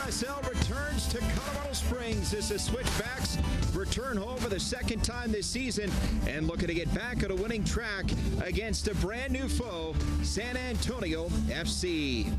USL returns to Colorado Springs. This is Switchbacks return home for the second time this season and looking to get back on a winning track against a brand new foe, San Antonio FC.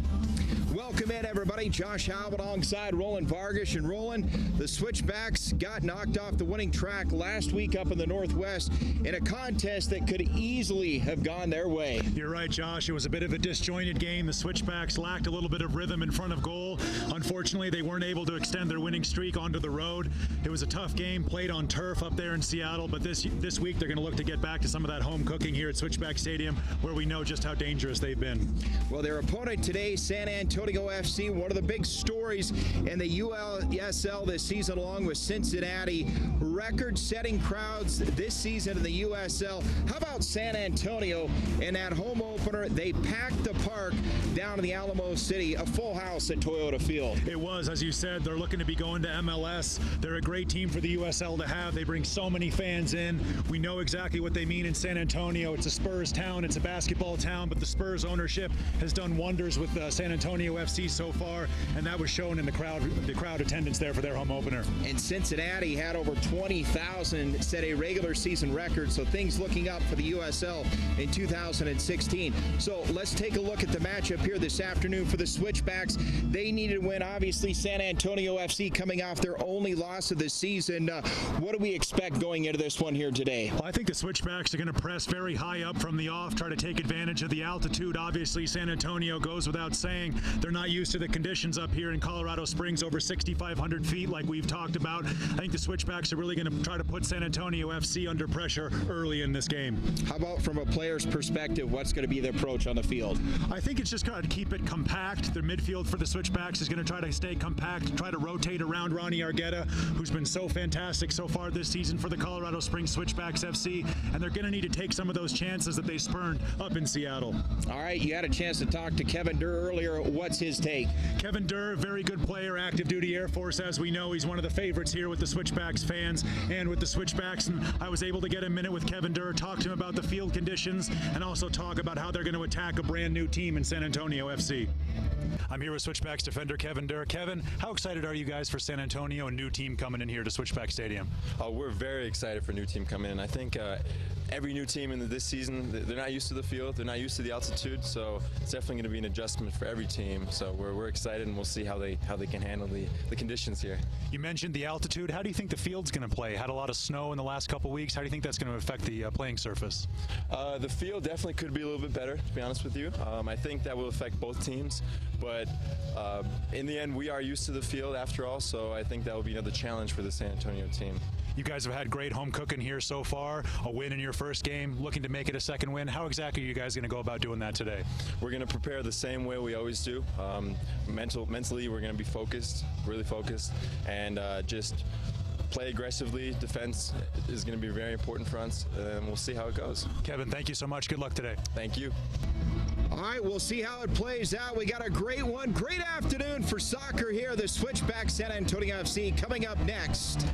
Welcome in, everybody. Josh Howe alongside Roland Vargas. And Roland, the Switchbacks got knocked off the winning track last week up in the Northwest in a contest that could easily have gone their way. You're right, Josh. It was a bit of a disjointed game. The Switchbacks lacked a little bit of rhythm in front of goal. Unfortunately, they weren't able to extend their winning streak onto the road. It was a tough game, played on turf up there in Seattle, but this week they're going to look to get back to some of that home cooking here at Switchback Stadium, where we know just how dangerous they've been. Well, their opponent today, San Antonio FC, one of the big stories in the USL this season, along with Cincinnati. Record-setting crowds this season in the USL. How about San Antonio in that home opener? They packed the park down in the Alamo City, a full house at Toyota Field. It was, as you said, they're looking to be going to MLS. They're a great team for the USL to have. They bring so many fans in. We know exactly what they mean in San Antonio. It's a Spurs town, it's a basketball town, but the Spurs ownership has done wonders with San Antonio FC so far, and that was shown in the crowd attendance there for their home opener. And Cincinnati had over 20,000, set a regular season record, so things looking up for the USL in 2016. So let's take a look at the matchup here this afternoon for the Switchbacks. They needed to win, obviously. San Antonio FC coming off their only loss of the season. What do we expect going into this one here today? Well, I think the Switchbacks are going to press very high up from the off, try to take advantage of the altitude. Obviously, San Antonio goes without saying. They're not used to the conditions up here in Colorado Springs, over 6,500 feet like we've talked about. I think the Switchbacks are really going to try to put San Antonio FC under pressure early in this game. How about from a player's perspective, what's going to be the approach on the field? I think it's just got to keep it compact. Their midfield for the Switchbacks is going to try to stay compact, try to rotate around Ronnie Argueta, who's been so fantastic so far this season for the Colorado Springs Switchbacks FC, and they're going to need to take some of those chances that they spurned up in Seattle. All right, you had a chance to talk to Kevin Durr earlier. What's his take? Kevin Durr, very good player, active duty Air Force, as we know. He's one of the favorites here with the Switchbacks fans and with the Switchbacks, and I was able to get a minute with Kevin Durr, talk to him about the field conditions, and also talk about how they're going to attack a brand new team in San Antonio FC. I'm here with Switchbacks defender Kevin Durr. Kevin, how excited are you guys for San Antonio, a new team coming in here to Switchback Stadium? We're very excited for a new team coming in. I think every new team in this season, they're not used to the field, they're not used to the altitude, so it's definitely going to be an adjustment for every team. So we're excited, and we'll see how they can handle the conditions here. You mentioned the altitude. How do you think the field's going to play? Had a lot of snow in the last couple weeks. How do you think that's going to affect the playing surface? The field definitely could be a little bit better, to be honest with you. I think that will affect both teams, but in the end, we are used to the field after all, so I think that will be another challenge for the San Antonio team. You guys have had great home cooking here so far, a win in your first game, looking to make it a second win. How exactly are you guys going to go about doing that today? We're going to prepare the same way we always do. Mentally, we're going to be focused, really focused, and just play aggressively. Defense is going to be very important for us, and we'll see how it goes. Kevin, thank you so much. Good luck today. Thank you. All right, we'll see how it plays out. We got a great one. Great afternoon for soccer here. The Switchback San Antonio FC coming up next.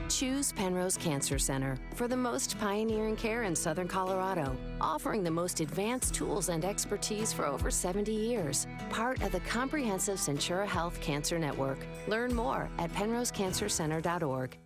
Choose Penrose Cancer Center for the most pioneering care in Southern Colorado, offering the most advanced tools and expertise for over 70 years. Part of the comprehensive Centura Health Cancer Network. Learn more at penrosecancercenter.org.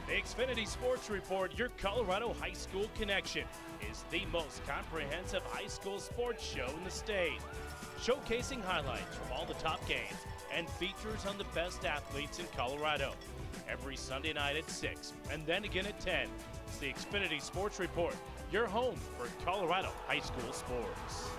Xfinity Sports Report, your Colorado high school connection, is the most comprehensive high school sports show in the state. Showcasing highlights from all the top games and features on the best athletes in Colorado. Every Sunday night at 6 and then again at 10. It's the Xfinity Sports Report, your home for Colorado high school sports.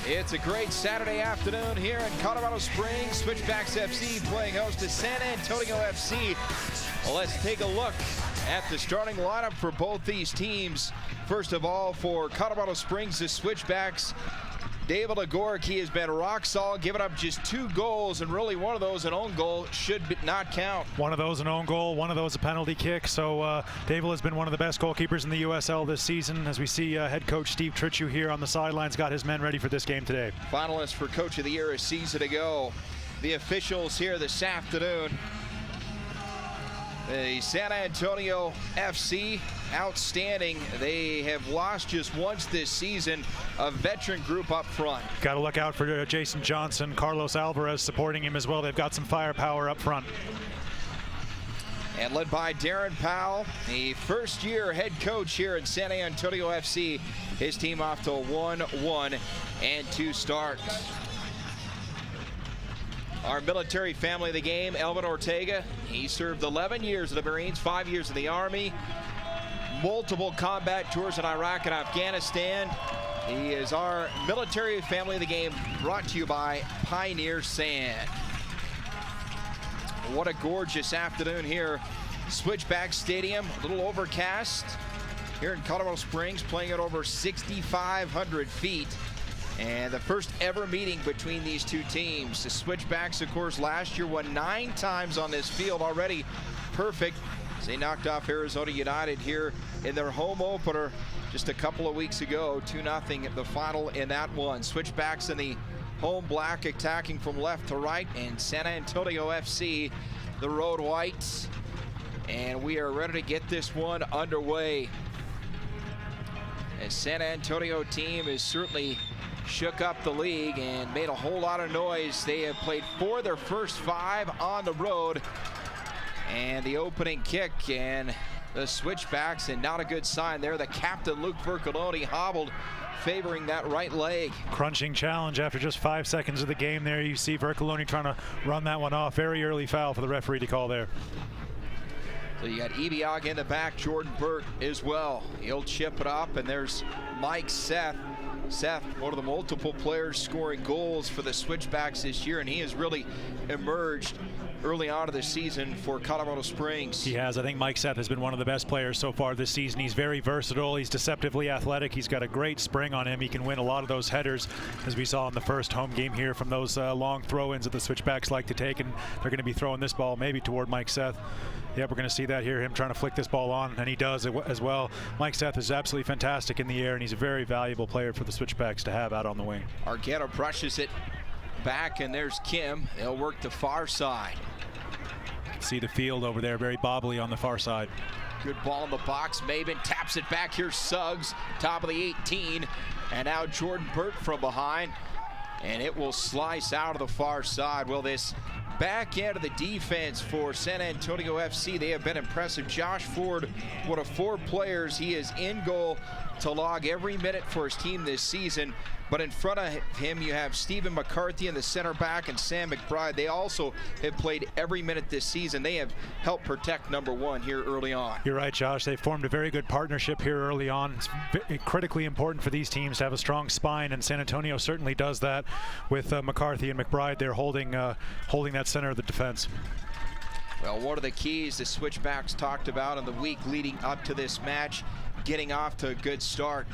It's a great Saturday afternoon here in Colorado Springs. Switchbacks FC playing host to San Antonio FC. Well, let's take a look at the starting lineup for both these teams. First of all, for Colorado Springs, the Switchbacks, David Agoric, he has been rock solid, giving up just 2 goals, and really one of those an own goal should not count. One of those an own goal, one of those a penalty kick. So David has been one of the best goalkeepers in the USL this season. As we see head coach Steve Tritchu here on the sidelines, got his men ready for this game today. Finalist for Coach of the Year a season ago. The officials here this afternoon. The San Antonio FC, outstanding. They have lost just once this season. A veteran group up front. Got to look out for Jason Johnson, Carlos Alvarez supporting him as well. They've got some firepower up front. And led by Darren Powell, the first-year head coach here in San Antonio FC. His team off to a 1-1-2 start. Our military family of the game, Elvin Ortega. He served 11 years in the Marines, 5 years in the Army, multiple combat tours in Iraq and Afghanistan. He is our military family of the game, brought to you by Pioneer Sand. What a gorgeous afternoon here. Switchback Stadium, a little overcast here in Colorado Springs, playing at over 6,500 feet. And the first ever meeting between these two teams. The Switchbacks, of course, last year won 9 times on this field, already perfect as they knocked off Arizona United here in their home opener just a couple of weeks ago. 2-0 the final in that one. Switchbacks in the home black, attacking from left to right, and San Antonio FC, the road whites. And we are ready to get this one underway. The San Antonio team is certainly shook up the league and made a whole lot of noise. They have played 4 of their first 5 on the road. And the opening kick, and the Switchbacks, and not a good sign there. The captain, Luke Vercoloni, hobbled, favoring that right leg. Crunching challenge after just 5 seconds of the game there. You see Vercoloni trying to run that one off. Very early foul for the referee to call there. So you got Ebiog in the back, Jordan Burt as well. He'll chip it up, and there's Mike Seth. Seth, one of the multiple players scoring goals for the Switchbacks this year, and he has really emerged early on of the season for Colorado Springs. He has. I think Mike Seth has been one of the best players so far this season. He's very versatile. He's deceptively athletic. He's got a great spring on him. He can win a lot of those headers, as we saw in the first home game here, from those long throw-ins that the Switchbacks like to take, and they're going to be throwing this ball maybe toward Mike Seth. Yeah, we're going to see that here, him trying to flick this ball on, and he does as well. Mike Seth is absolutely fantastic in the air, and he's a very valuable player for the Switchbacks to have out on the wing. Argueta brushes it back, and there's Kim. They'll work the far side. You can see the field over there, very bobbly on the far side. Good ball in the box. Maben taps it back. Here's Suggs, top of the 18. And now Jordan Burt from behind. And it will slice out of the far side. Well, this back end of the defense for San Antonio FC, they have been impressive. Josh Ford, one of 4 players. He is in goal to log every minute for his team this season. But in front of him, you have Stephen McCarthy in the center back and Sam McBride. They also have played every minute this season. They have helped protect number 1 here early on. You're right, Josh. They formed a very good partnership here early on. It's critically important for these teams to have a strong spine, and San Antonio certainly does that with McCarthy and McBride. They're holding that center of the defense. Well, one of the keys the Switchbacks talked about in the week leading up to this match, getting off to a good start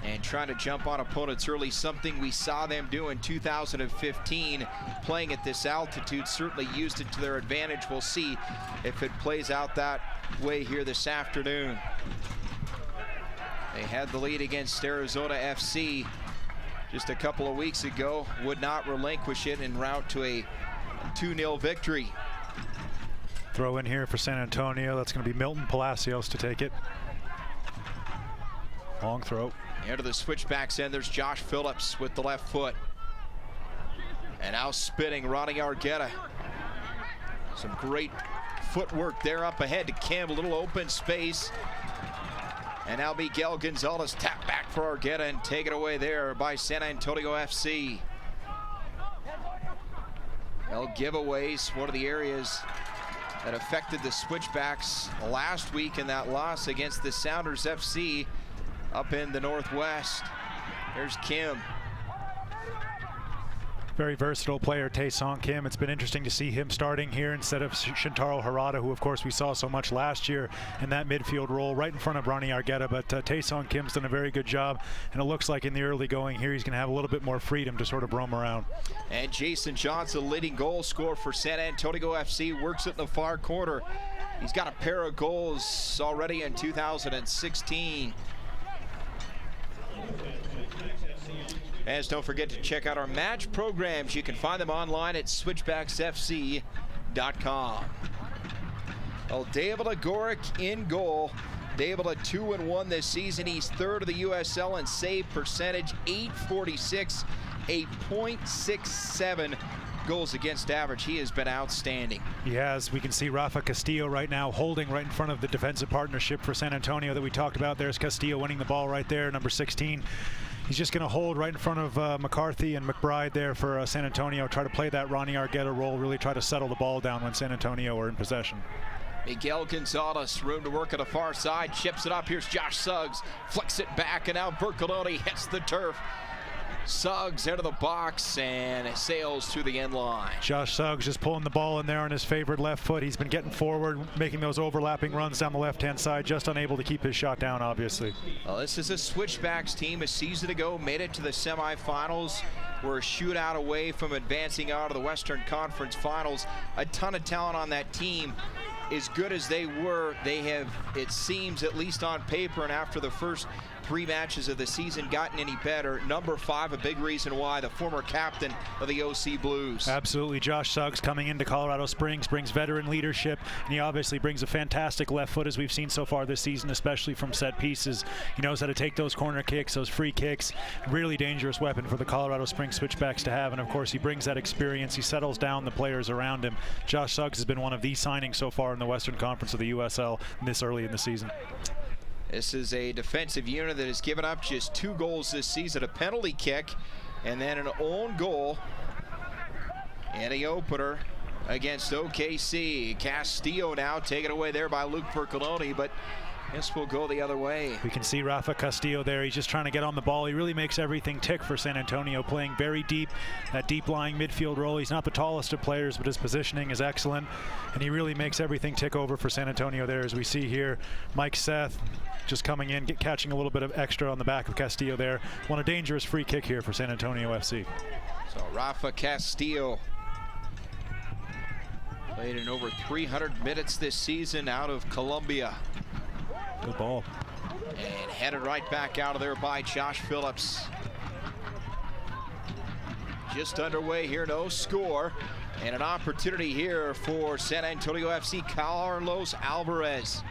and trying to jump on opponents early, something we saw them do in 2015. Playing at this altitude certainly used it to their advantage. We'll see if it plays out that way here this afternoon. They had the lead against Arizona FC just a couple of weeks ago, would not relinquish it en route to a 2-0 victory. Throw in here for San Antonio. That's going to be Milton Palacios to take it. Long throw. Into the Switchbacks end, there's Josh Phillips with the left foot. And now spinning, Ronnie Argueta. Some great footwork there up ahead to Kim, a little open space. And now Miguel Gonzalez tap back for Argueta and take it away there by San Antonio FC. Well, giveaways, one of the areas that affected the Switchbacks last week in that loss against the Sounders FC up in the Northwest. There's Kim. Very versatile player, Tae-Song Kim. It's been interesting to see him starting here instead of Shintaro Harada, who of course we saw so much last year in that midfield role right in front of Ronnie Argueta. But Tae-Song Kim's done a very good job, and it looks like in the early going here he's going to have a little bit more freedom to sort of roam around. And Jason Johnson, leading goal scorer for San Antonio FC, works it in the far corner. He's got a pair of goals already in 2016. As don't forget to check out our match programs. You can find them online at switchbacksfc.com. Well, David Agoric in goal. David at 2-1 this season. He's third of the USL in save percentage, .846, a .67 goals against average. He has been outstanding. He has. We can see Rafa Castillo right now holding right in front of the defensive partnership for San Antonio that we talked about. There's Castillo winning the ball right there, number 16. He's just going to hold right in front of McCarthy and McBride there for San Antonio. Try to play that Ronnie Argueta role, really try to settle the ball down when San Antonio are in possession. Miguel Gonzalez, room to work on the far side, chips it up. Here's Josh Suggs, flicks it back, and now Bercoloni hits the turf. Suggs into the box and sails to the end line. Josh Suggs just pulling the ball in there on his favorite left foot. He's been getting forward, making those overlapping runs down the left-hand side, just unable to keep his shot down, obviously. Well, this is a Switchbacks team. A season ago, made it to the semifinals. We're a shootout away from advancing out of the Western Conference Finals. A ton of talent on that team. As good as they were, they have, it seems, at least on paper and after the first 3 matches of the season, gotten any better. Number 5, a big reason why, the former captain of the OC Blues. Absolutely. Josh Suggs coming into Colorado Springs brings veteran leadership, and he obviously brings a fantastic left foot, as we've seen so far this season, especially from set pieces. He knows how to take those corner kicks, those free kicks. Really dangerous weapon for the Colorado Springs Switchbacks to have, and of course he brings that experience. He settles down the players around him. Josh Suggs has been one of the signings so far in the Western Conference of the USL this early in the season. This is a defensive unit that has given up just 2 goals this season, a penalty kick, and then an own goal in the opener against OKC. Castillo now taken away there by Luke Bercoloni, but this will go the other way. We can see Rafa Castillo there. He's just trying to get on the ball. He really makes everything tick for San Antonio, playing very deep, that deep-lying midfield role. He's not the tallest of players, but his positioning is excellent, and he really makes everything tick over for San Antonio there, as we see here. Mike Seth just coming in, catching a little bit of extra on the back of Castillo there. Won a dangerous free kick here for San Antonio FC. So Rafa Castillo played in over 300 minutes this season out of Colombia. Good ball. And headed right back out of there by Josh Phillips. Just underway here, no score. And an opportunity here for San Antonio FC, Carlos Alvarez.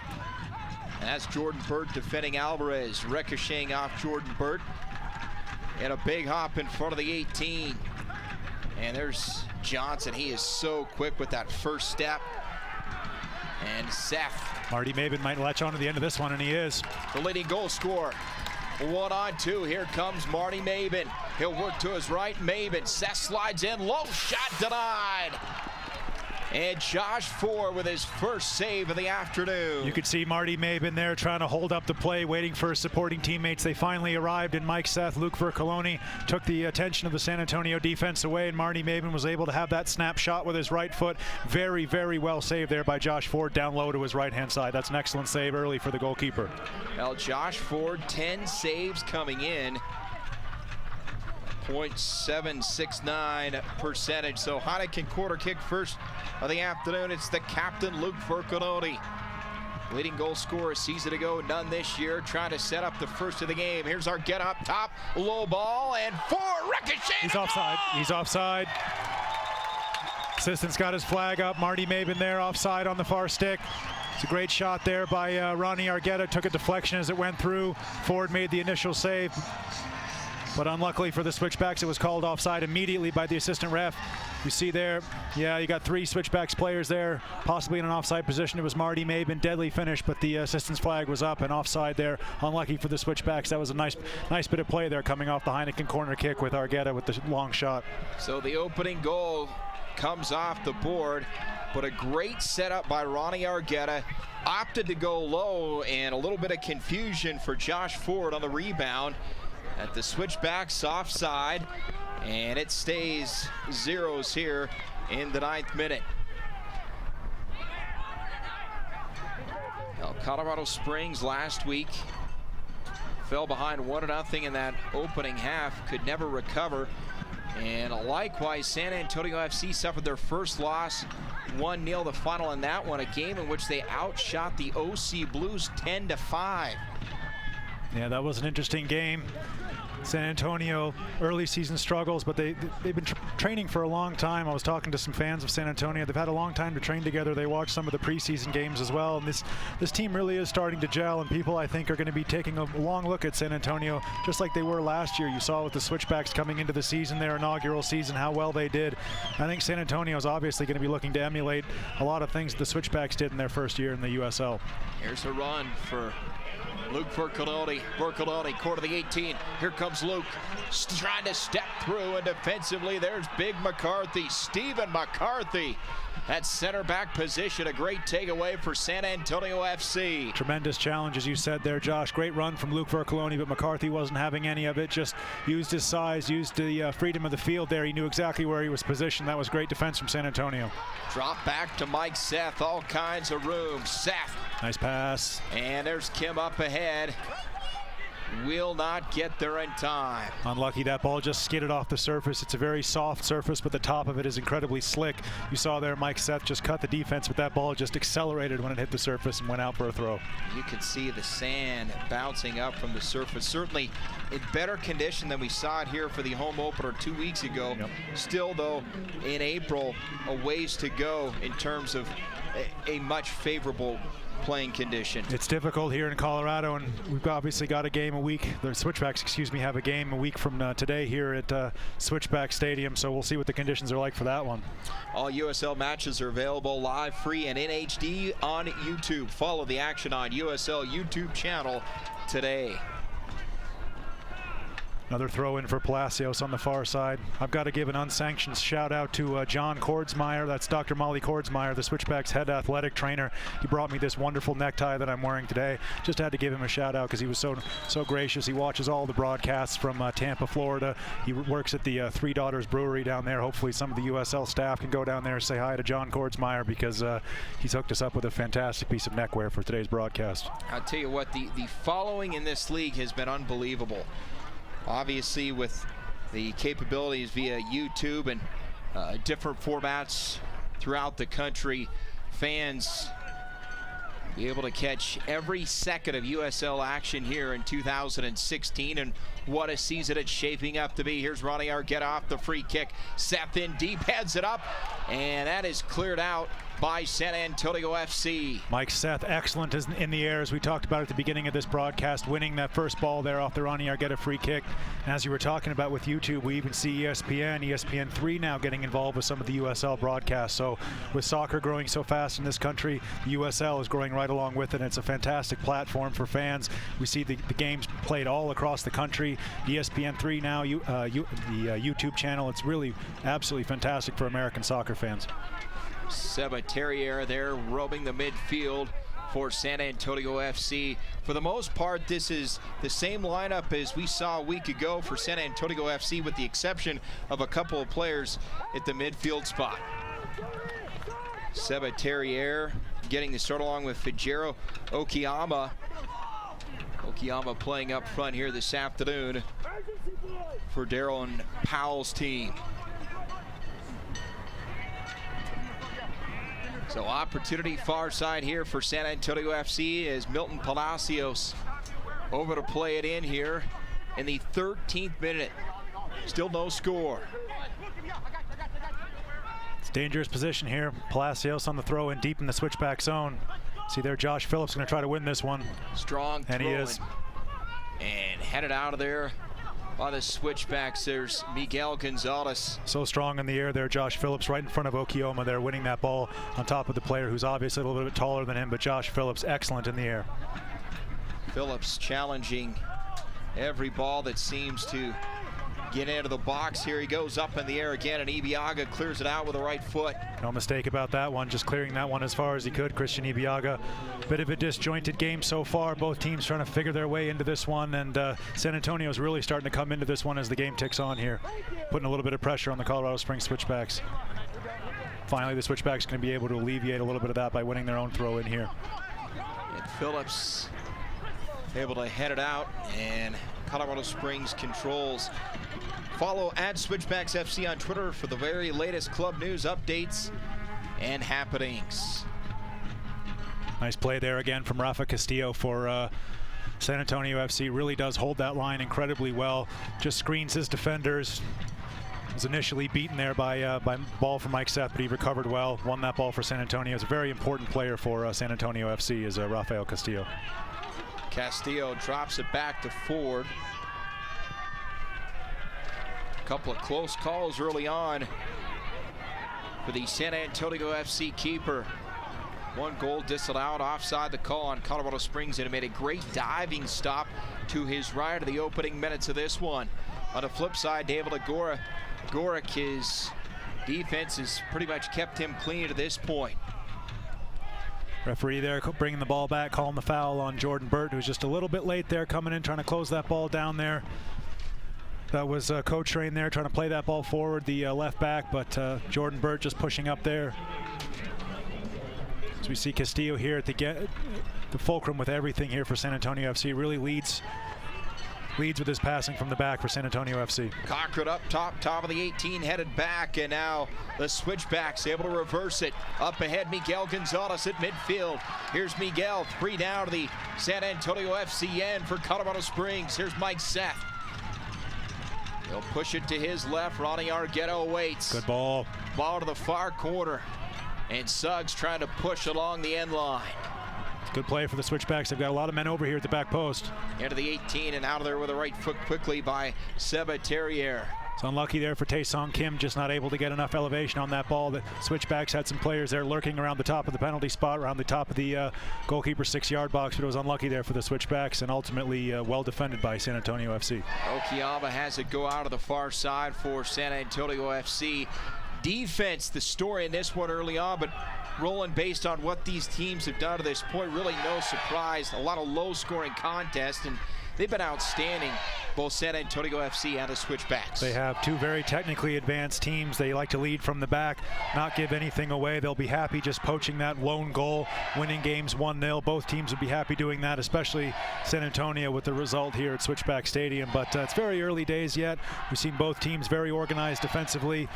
And that's Jordan Burt defending Alvarez, ricocheting off Jordan Burt. And a big hop in front of the 18. And there's Johnson. He is so quick with that first step. And Seth. Marty Maben might latch on to the end of this one, and he is. The leading goal scorer. 1-on-2. Here comes Marty Maben. He'll work to his right. Maben. Seth slides in. Low shot denied. And Josh Ford with his first save of the afternoon. You could see Marty Maben there trying to hold up the play, waiting for his supporting teammates. They finally arrived, and Mike Seth, Luke Vercoloni took the attention of the San Antonio defense away, and Marty Maben was able to have that snap shot with his right foot. Very, very well saved there by Josh Ford down low to his right-hand side. That's an excellent save early for the goalkeeper. Well, Josh Ford, 10 saves coming in. .769 percentage. So Heineken quarter kick first of the afternoon. It's the captain, Luke Vercoloni. Leading goal scorer a season ago, none this year. Trying to set up the first of the game. Here's our get up top, low ball, and Ford ricochet. He's offside. He's offside. Assistant's got his flag up. Marty Maben there, offside on the far stick. It's a great shot there by Ronnie Argueta. Took a deflection as it went through. Ford made the initial save. But unluckily for the Switchbacks, it was called offside immediately by the assistant ref. You see there, yeah, you got 3 Switchbacks players there, possibly in an offside position. It was Marty Maben, deadly finish, but the assistant's flag was up and offside there. Unlucky for the Switchbacks. That was a nice bit of play there, coming off the Heineken corner kick with Argueta with the long shot. So the opening goal comes off the board, but a great setup by Ronnie Argueta. Opted to go low, and a little bit of confusion for Josh Ford on the rebound. At the Switchbacks offside, And it stays zeros here in the 9th minute. Well, Colorado Springs last week fell behind 1-0 in that opening half, could never recover. And likewise, San Antonio FC suffered their first loss, 1-0 the final in that one, a game in which they outshot the OC Blues 10-5. Yeah, that was an interesting game. San Antonio early season struggles, but they've been training for a long time. I was talking to some fans of San Antonio. They've had a long time to train together. They watched some of the preseason games as well, and this team really is starting to gel, and people, I think, are going to be taking a long look at San Antonio, just like they were last year. You saw with the Switchbacks coming into the season, their inaugural season, how well they did. I think San Antonio is obviously going to be looking to emulate a lot of things the Switchbacks did in their first year in the USL. Here's a run for Luke Bercoloni, court of the 18. Here comes Luke, trying to step through, and defensively there's Big McCarthy, Stephen McCarthy. That center back position, a great takeaway for San Antonio FC. Tremendous challenge, as you said there, Josh. Great run from Luke Vercoloni, but McCarthy wasn't having any of it. Just used his size, used the freedom of the field there. He knew exactly where he was positioned. That was great defense from San Antonio. Drop back to Mike Seth, all kinds of room. Seth. Nice pass. And there's Kim up ahead. Will not get there in time. Unlucky, that ball just skidded off the surface. It's a very soft surface, but the top of it is incredibly slick. You saw there Mike Seth just cut the defense, but that ball just accelerated when it hit the surface and went out for a throw. You can see the sand bouncing up from the surface. Certainly in better condition than we saw it here for the home opener 2 weeks ago. Yep. Still, though, in April, a ways to go in terms of a much favorable playing condition. It's difficult here in Colorado, and we've obviously got a game a week. The Switchbacks, have a game a week from today here at Switchback Stadium, so we'll see what the conditions are like for that one. All USL matches are available live, free, and in HD on YouTube. Follow the action on USL YouTube channel today. Another throw in for Palacios on the far side. I've got to give an unsanctioned shout out to John Kordsmeyer. That's Dr. Molly Kordsmeyer, the Switchbacks head athletic trainer. He brought me this wonderful necktie that I'm wearing today. Just had to give him a shout out because he was so gracious. He watches all the broadcasts from Tampa, Florida. He works at the Three Daughters Brewery down there. Hopefully some of the USL staff can go down there and say hi to John Kordsmeyer because he's hooked us up with a fantastic piece of neckwear for today's broadcast. I'll tell you what, the following in this league has been unbelievable. Obviously, with the capabilities via YouTube and different formats throughout the country, fans be able to catch every second of USL action here in 2016, and what a season it's shaping up to be. Here's Ronnie Argueta off the free kick. Seth in deep, heads it up, and that is cleared out by San Antonio FC. Mike Seth, excellent in the air, as we talked about at the beginning of this broadcast, winning that first ball there off the Ronnie Argueta free kick. And as you were talking about with YouTube, we even see ESPN3 now getting involved with some of the USL broadcasts. So with soccer growing so fast in this country, the USL is growing right along with it, and it's a fantastic platform for fans. We see the games played all across the country. ESPN3 now, the YouTube channel, it's really absolutely fantastic for American soccer fans. Seba Terrier there roaming the midfield for San Antonio FC. For the most part, this is the same lineup as we saw a week ago for San Antonio FC, with the exception of a couple of players at the midfield spot. Seba Terrier getting the start along with Fijero Okiyama. Okiyama playing up front here this afternoon for Darren Powell's team. So opportunity far side here for San Antonio FC as Milton Palacios over to play it in here in the 13th minute. Still no score. It's a dangerous position here. Palacios on the throw in deep in the switchback zone. See there, Josh Phillips going to try to win this one. Strong and throw he is. And headed out of there by the switchbacks. There's Miguel Gonzalez. So strong in the air there, Josh Phillips, right in front of Okiyama there, winning that ball on top of the player who's obviously a little bit taller than him, but Josh Phillips, excellent in the air. Phillips challenging every ball that seems to get into the box. Here he goes up in the air again, and Ibiaga clears it out with the right foot. No mistake about that one, just clearing that one as far as he could. Christian Ibiaga, bit of a disjointed game so far. Both teams trying to figure their way into this one, and San Antonio's really starting to come into this one as the game ticks on here, putting a little bit of pressure on the Colorado Springs Switchbacks. Finally, the Switchbacks going to be able to alleviate a little bit of that by winning their own throw in here. And Phillips able to head it out, and Colorado Springs controls. Follow at Switchbacks FC on Twitter for the very latest club news, updates, and happenings. Nice play there again from Rafa Castillo for San Antonio FC. Really does hold that line incredibly well. Just screens his defenders. Was initially beaten there by ball from Mike Seth, but he recovered well, won that ball for San Antonio. It's a very important player for San Antonio FC is Rafael Castillo. Castillo drops it back to Ford. A couple of close calls early on for the San Antonio FC keeper. One goal disallowed, offside the call on Colorado Springs, and it made a great diving stop to his right of the opening minutes of this one. On the flip side, David Agoric, his defense has pretty much kept him clean to this point. Referee there bringing the ball back, calling the foul on Jordan Burt, who's just a little bit late there, coming in, trying to close that ball down there. That was Coach Rain there trying to play that ball forward, the left back, but Jordan Burt just pushing up there. So we see Castillo here at the fulcrum with everything here for San Antonio FC. Really leads with his passing from the back for San Antonio FC. Cochran up top of the 18, headed back, and now the Switchbacks able to reverse it. Up ahead, Miguel Gonzalez at midfield. Here's Miguel, 3 down to the San Antonio FC end for Colorado Springs. Here's Mike Seth. He'll push it to his left. Ronnie Argueto waits. Good ball. Ball to the far corner, and Suggs trying to push along the end line. Good play for the Switchbacks. They've got a lot of men over here at the back post. Into the 18 and out of there with the right foot quickly by Seba Terrier. It's unlucky there for Tae-Song Kim, just not able to get enough elevation on that ball. The Switchbacks had some players there lurking around the top of the penalty spot, around the top of the goalkeeper's 6-yard box, but it was unlucky there for the Switchbacks, and ultimately well defended by San Antonio FC. Okiyama has it go out of the far side for San Antonio FC. Defense, the story in this one early on, but Roland, based on what these teams have done to this point, really no surprise. A lot of low-scoring contests, and they've been outstanding, both San Antonio FC and the Switchbacks. They have two very technically advanced teams. They like to lead from the back, not give anything away. They'll be happy just poaching that lone goal, winning games 1-0. Both teams would be happy doing that, especially San Antonio with the result here at Switchback Stadium. But it's very early days yet. We've seen both teams very organized defensively.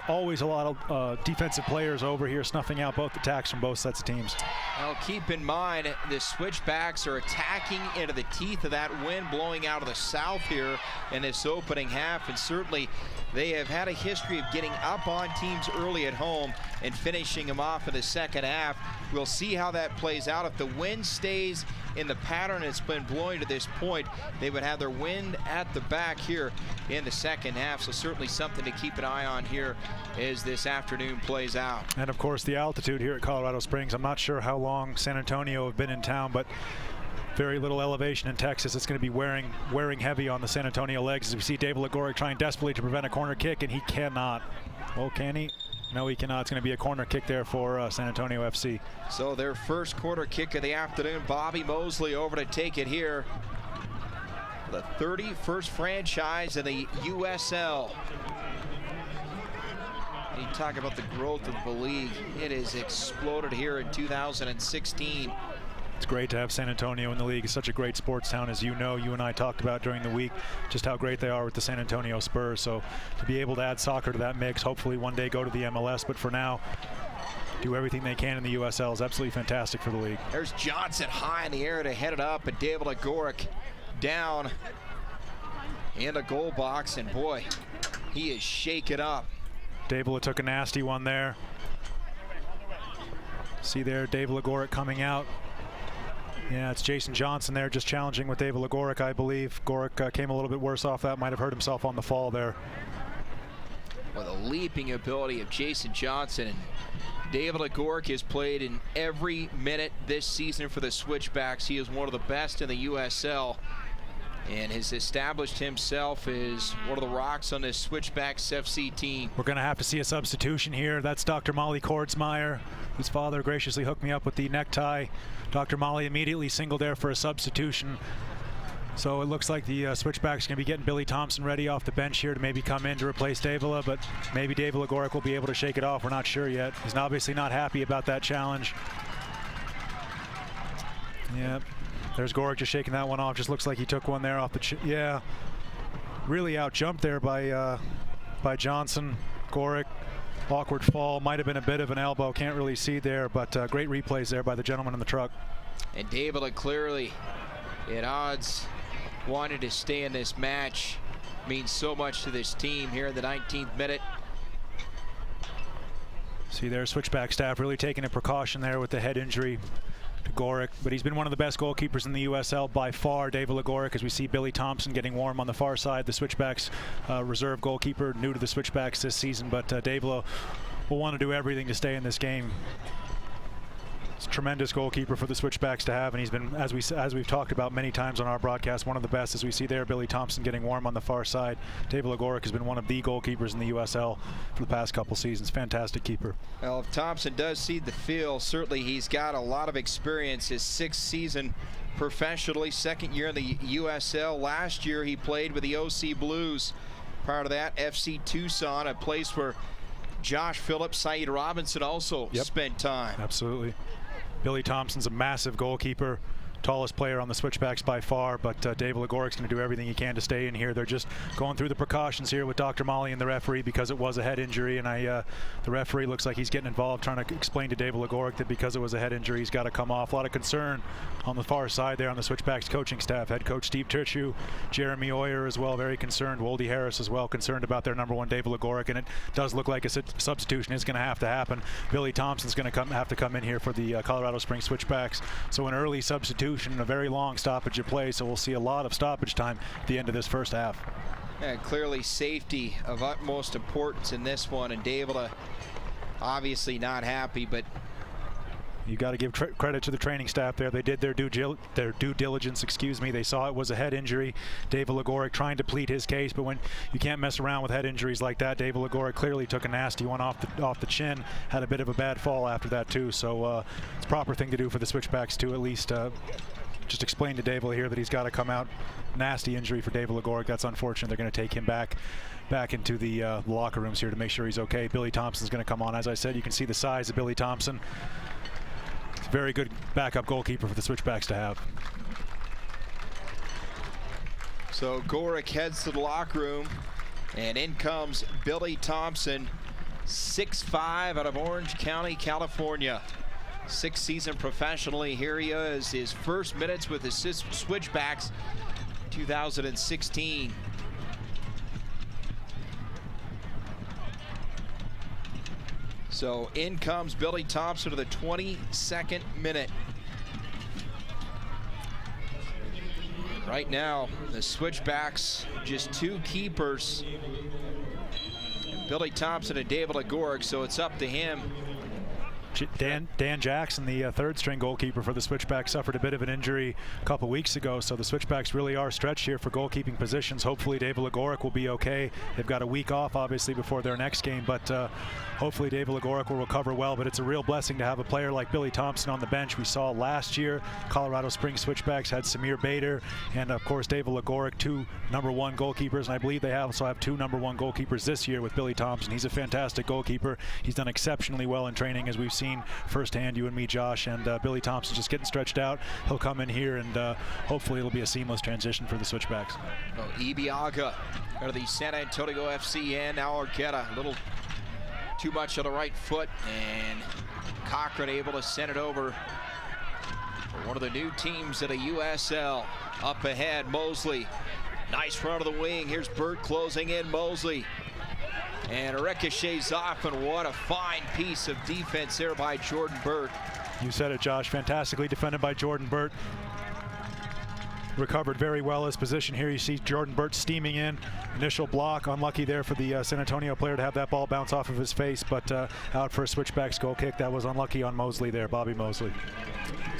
Always a lot of defensive players over here snuffing out both attacks from both sets of teams. Well, keep in mind, the Switchbacks are attacking into the teeth of that wind blowing out of the south here in this opening half, and certainly they have had a history of getting up on teams early at home and finishing them off in the second half. We'll see how that plays out. If the wind stays in the pattern it's been blowing to this point, they would have their wind at the back here in the second half, so certainly something to keep an eye on here as this afternoon plays out. And of course the altitude here at Colorado Springs. I'm not sure how long San Antonio have been in town, but very little elevation in Texas. It's going to be wearing heavy on the San Antonio legs as we see David Legoric trying desperately to prevent a corner kick, and he cannot. Well, can he? No, he cannot. It's going to be a corner kick there for San Antonio FC. So their first corner kick of the afternoon. Bobby Mosley over to take it here. The 31st franchise in the USL. You talk about the growth of the league. It has exploded here in 2016. It's great to have San Antonio in the league. It's such a great sports town, as you know. You and I talked about during the week just how great they are with the San Antonio Spurs. So to be able to add soccer to that mix, hopefully one day go to the MLS, but for now, do everything they can in the USL is absolutely fantastic for the league. There's Johnson high in the air to head it up, and David Agoric down in the goal box, and boy, he is shaken up. Davila took a nasty one there. See there, David Legoric coming out. Yeah, it's Jason Johnson there just challenging with David Legoric, I believe. Goric came a little bit worse off that, might have hurt himself on the fall there. Well, the leaping ability of Jason Johnson, and David Legoric has played in every minute this season for the Switchbacks. He is one of the best in the USL. and has established himself as one of the rocks on this Switchbacks FC team. We're going to have to see a substitution here. That's Dr. Molly Kordsmeyer, whose father graciously hooked me up with the necktie. Dr. Molly immediately singled there for a substitution. So it looks like the Switchbacks going to be getting Billy Thompson ready off the bench here to maybe come in to replace Davila, but maybe Davila Gorick will be able to shake it off. We're not sure yet. He's obviously not happy about that challenge. Yep. There's Gorick just shaking that one off. Just looks like he took one there off the yeah. Really out jumped there by Johnson. Gorick, awkward fall. Might have been a bit of an elbow. Can't really see there, but great replays there by the gentleman in the truck. And Davila clearly at odds, wanted to stay in this match. Means so much to this team here in the 19th minute. See there, Switchback staff really taking a precaution there with the head injury to Gorick, but he's been one of the best goalkeepers in the USL by far, Davila Gorick, as we see Billy Thompson getting warm on the far side, the Switchbacks reserve goalkeeper, new to the Switchbacks this season, but Davila will want to do everything to stay in this game. It's a tremendous goalkeeper for the Switchbacks to have, and he's been, as we've talked about many times on our broadcast, one of the best. As we see there, Billy Thompson getting warm on the far side. Davila Gorick has been one of the goalkeepers in the USL for the past couple seasons. Fantastic keeper. Well, if Thompson does see the field, certainly he's got a lot of experience. His 6th season professionally, 2nd year in the USL. Last year he played with the OC Blues. Prior to that, FC Tucson, a place where Josh Phillips, Saeed Robinson also spent time. Absolutely. Billy Thompson's a massive goalkeeper, tallest player on the Switchbacks by far, but Davila Gorick's going to do everything he can to stay in here. They're just going through the precautions here with Dr. Molly and the referee because it was a head injury, and the referee looks like he's getting involved, trying to explain to Davila Gorick that because it was a head injury, he's got to come off. A lot of concern on the far side there on the Switchbacks coaching staff. Head coach Steve Tirchu, Jeremy Oyer as well, very concerned. Woldy Harris as well, concerned about their number one Davila Gorick, and it does look like a substitution is going to have to happen. Billy Thompson's going to have to come in here for the Colorado Springs Switchbacks. So an early substitution, a very long stoppage of play, so we'll see a lot of stoppage time at the end of this first half. And clearly safety of utmost importance in this one, and Davila obviously not happy, but you got to give credit to the training staff there. They did their due diligence, They saw it was a head injury. Davila Gorick trying to plead his case, but when you can't mess around with head injuries like that, Davila Gorick clearly took a nasty one off the chin, had a bit of a bad fall after that too. So it's a proper thing to do for the Switchbacks to at least just explain to Davila here that he's got to come out. Nasty injury for Davila Gorick. That's unfortunate. They're going to take him back into the locker rooms here to make sure he's okay. Billy Thompson's going to come on. As I said, you can see the size of Billy Thompson. Very good backup goalkeeper for the Switchbacks to have. So Gorick heads to the locker room, and in comes Billy Thompson, 6'5", out of Orange County, California. 6th season professionally. Here he is, his first minutes with the Switchbacks, 2016. So in comes Billy Thompson to the 22nd minute. Right now, the Switchbacks, just 2 keepers. Billy Thompson and Davila Gorick, so it's up to him. Dan Jackson, the third string goalkeeper for the Switchbacks, suffered a bit of an injury a couple weeks ago, so the Switchbacks really are stretched here for goalkeeping positions. Hopefully Davila Gorick will be okay. They've got a week off obviously before their next game, but hopefully Davila Gorick will recover well. But it's a real blessing to have a player like Billy Thompson on the bench. We saw last year Colorado Springs Switchbacks had Samir Bader and of course Davila Gorick, 2 number 1 goalkeepers, and I believe they also have 2 number 1 goalkeepers this year with Billy Thompson. He's a fantastic goalkeeper. He's done exceptionally well in training, as we've seen firsthand, you and me, Josh, and Billy Thompson just getting stretched out. He'll come in here, and hopefully it'll be a seamless transition for the Switchbacks. Ibiaga out of the San Antonio FC, and now Arqueta, a little too much on the right foot, and Cochran able to send it over for one of the new teams at a USL. Up ahead, Mosley, nice run of the wing. Here's Burt closing in. Mosley, and ricochets off, and what a fine piece of defense there by Jordan Burt. You said it, Josh. Fantastically defended by Jordan Burt. Recovered very well his position here. You see Jordan Burt steaming in. Initial block, unlucky there for the San Antonio player to have that ball bounce off of his face, but out for a Switchbacks goal kick. That was unlucky on Mosley there, Bobby Mosley.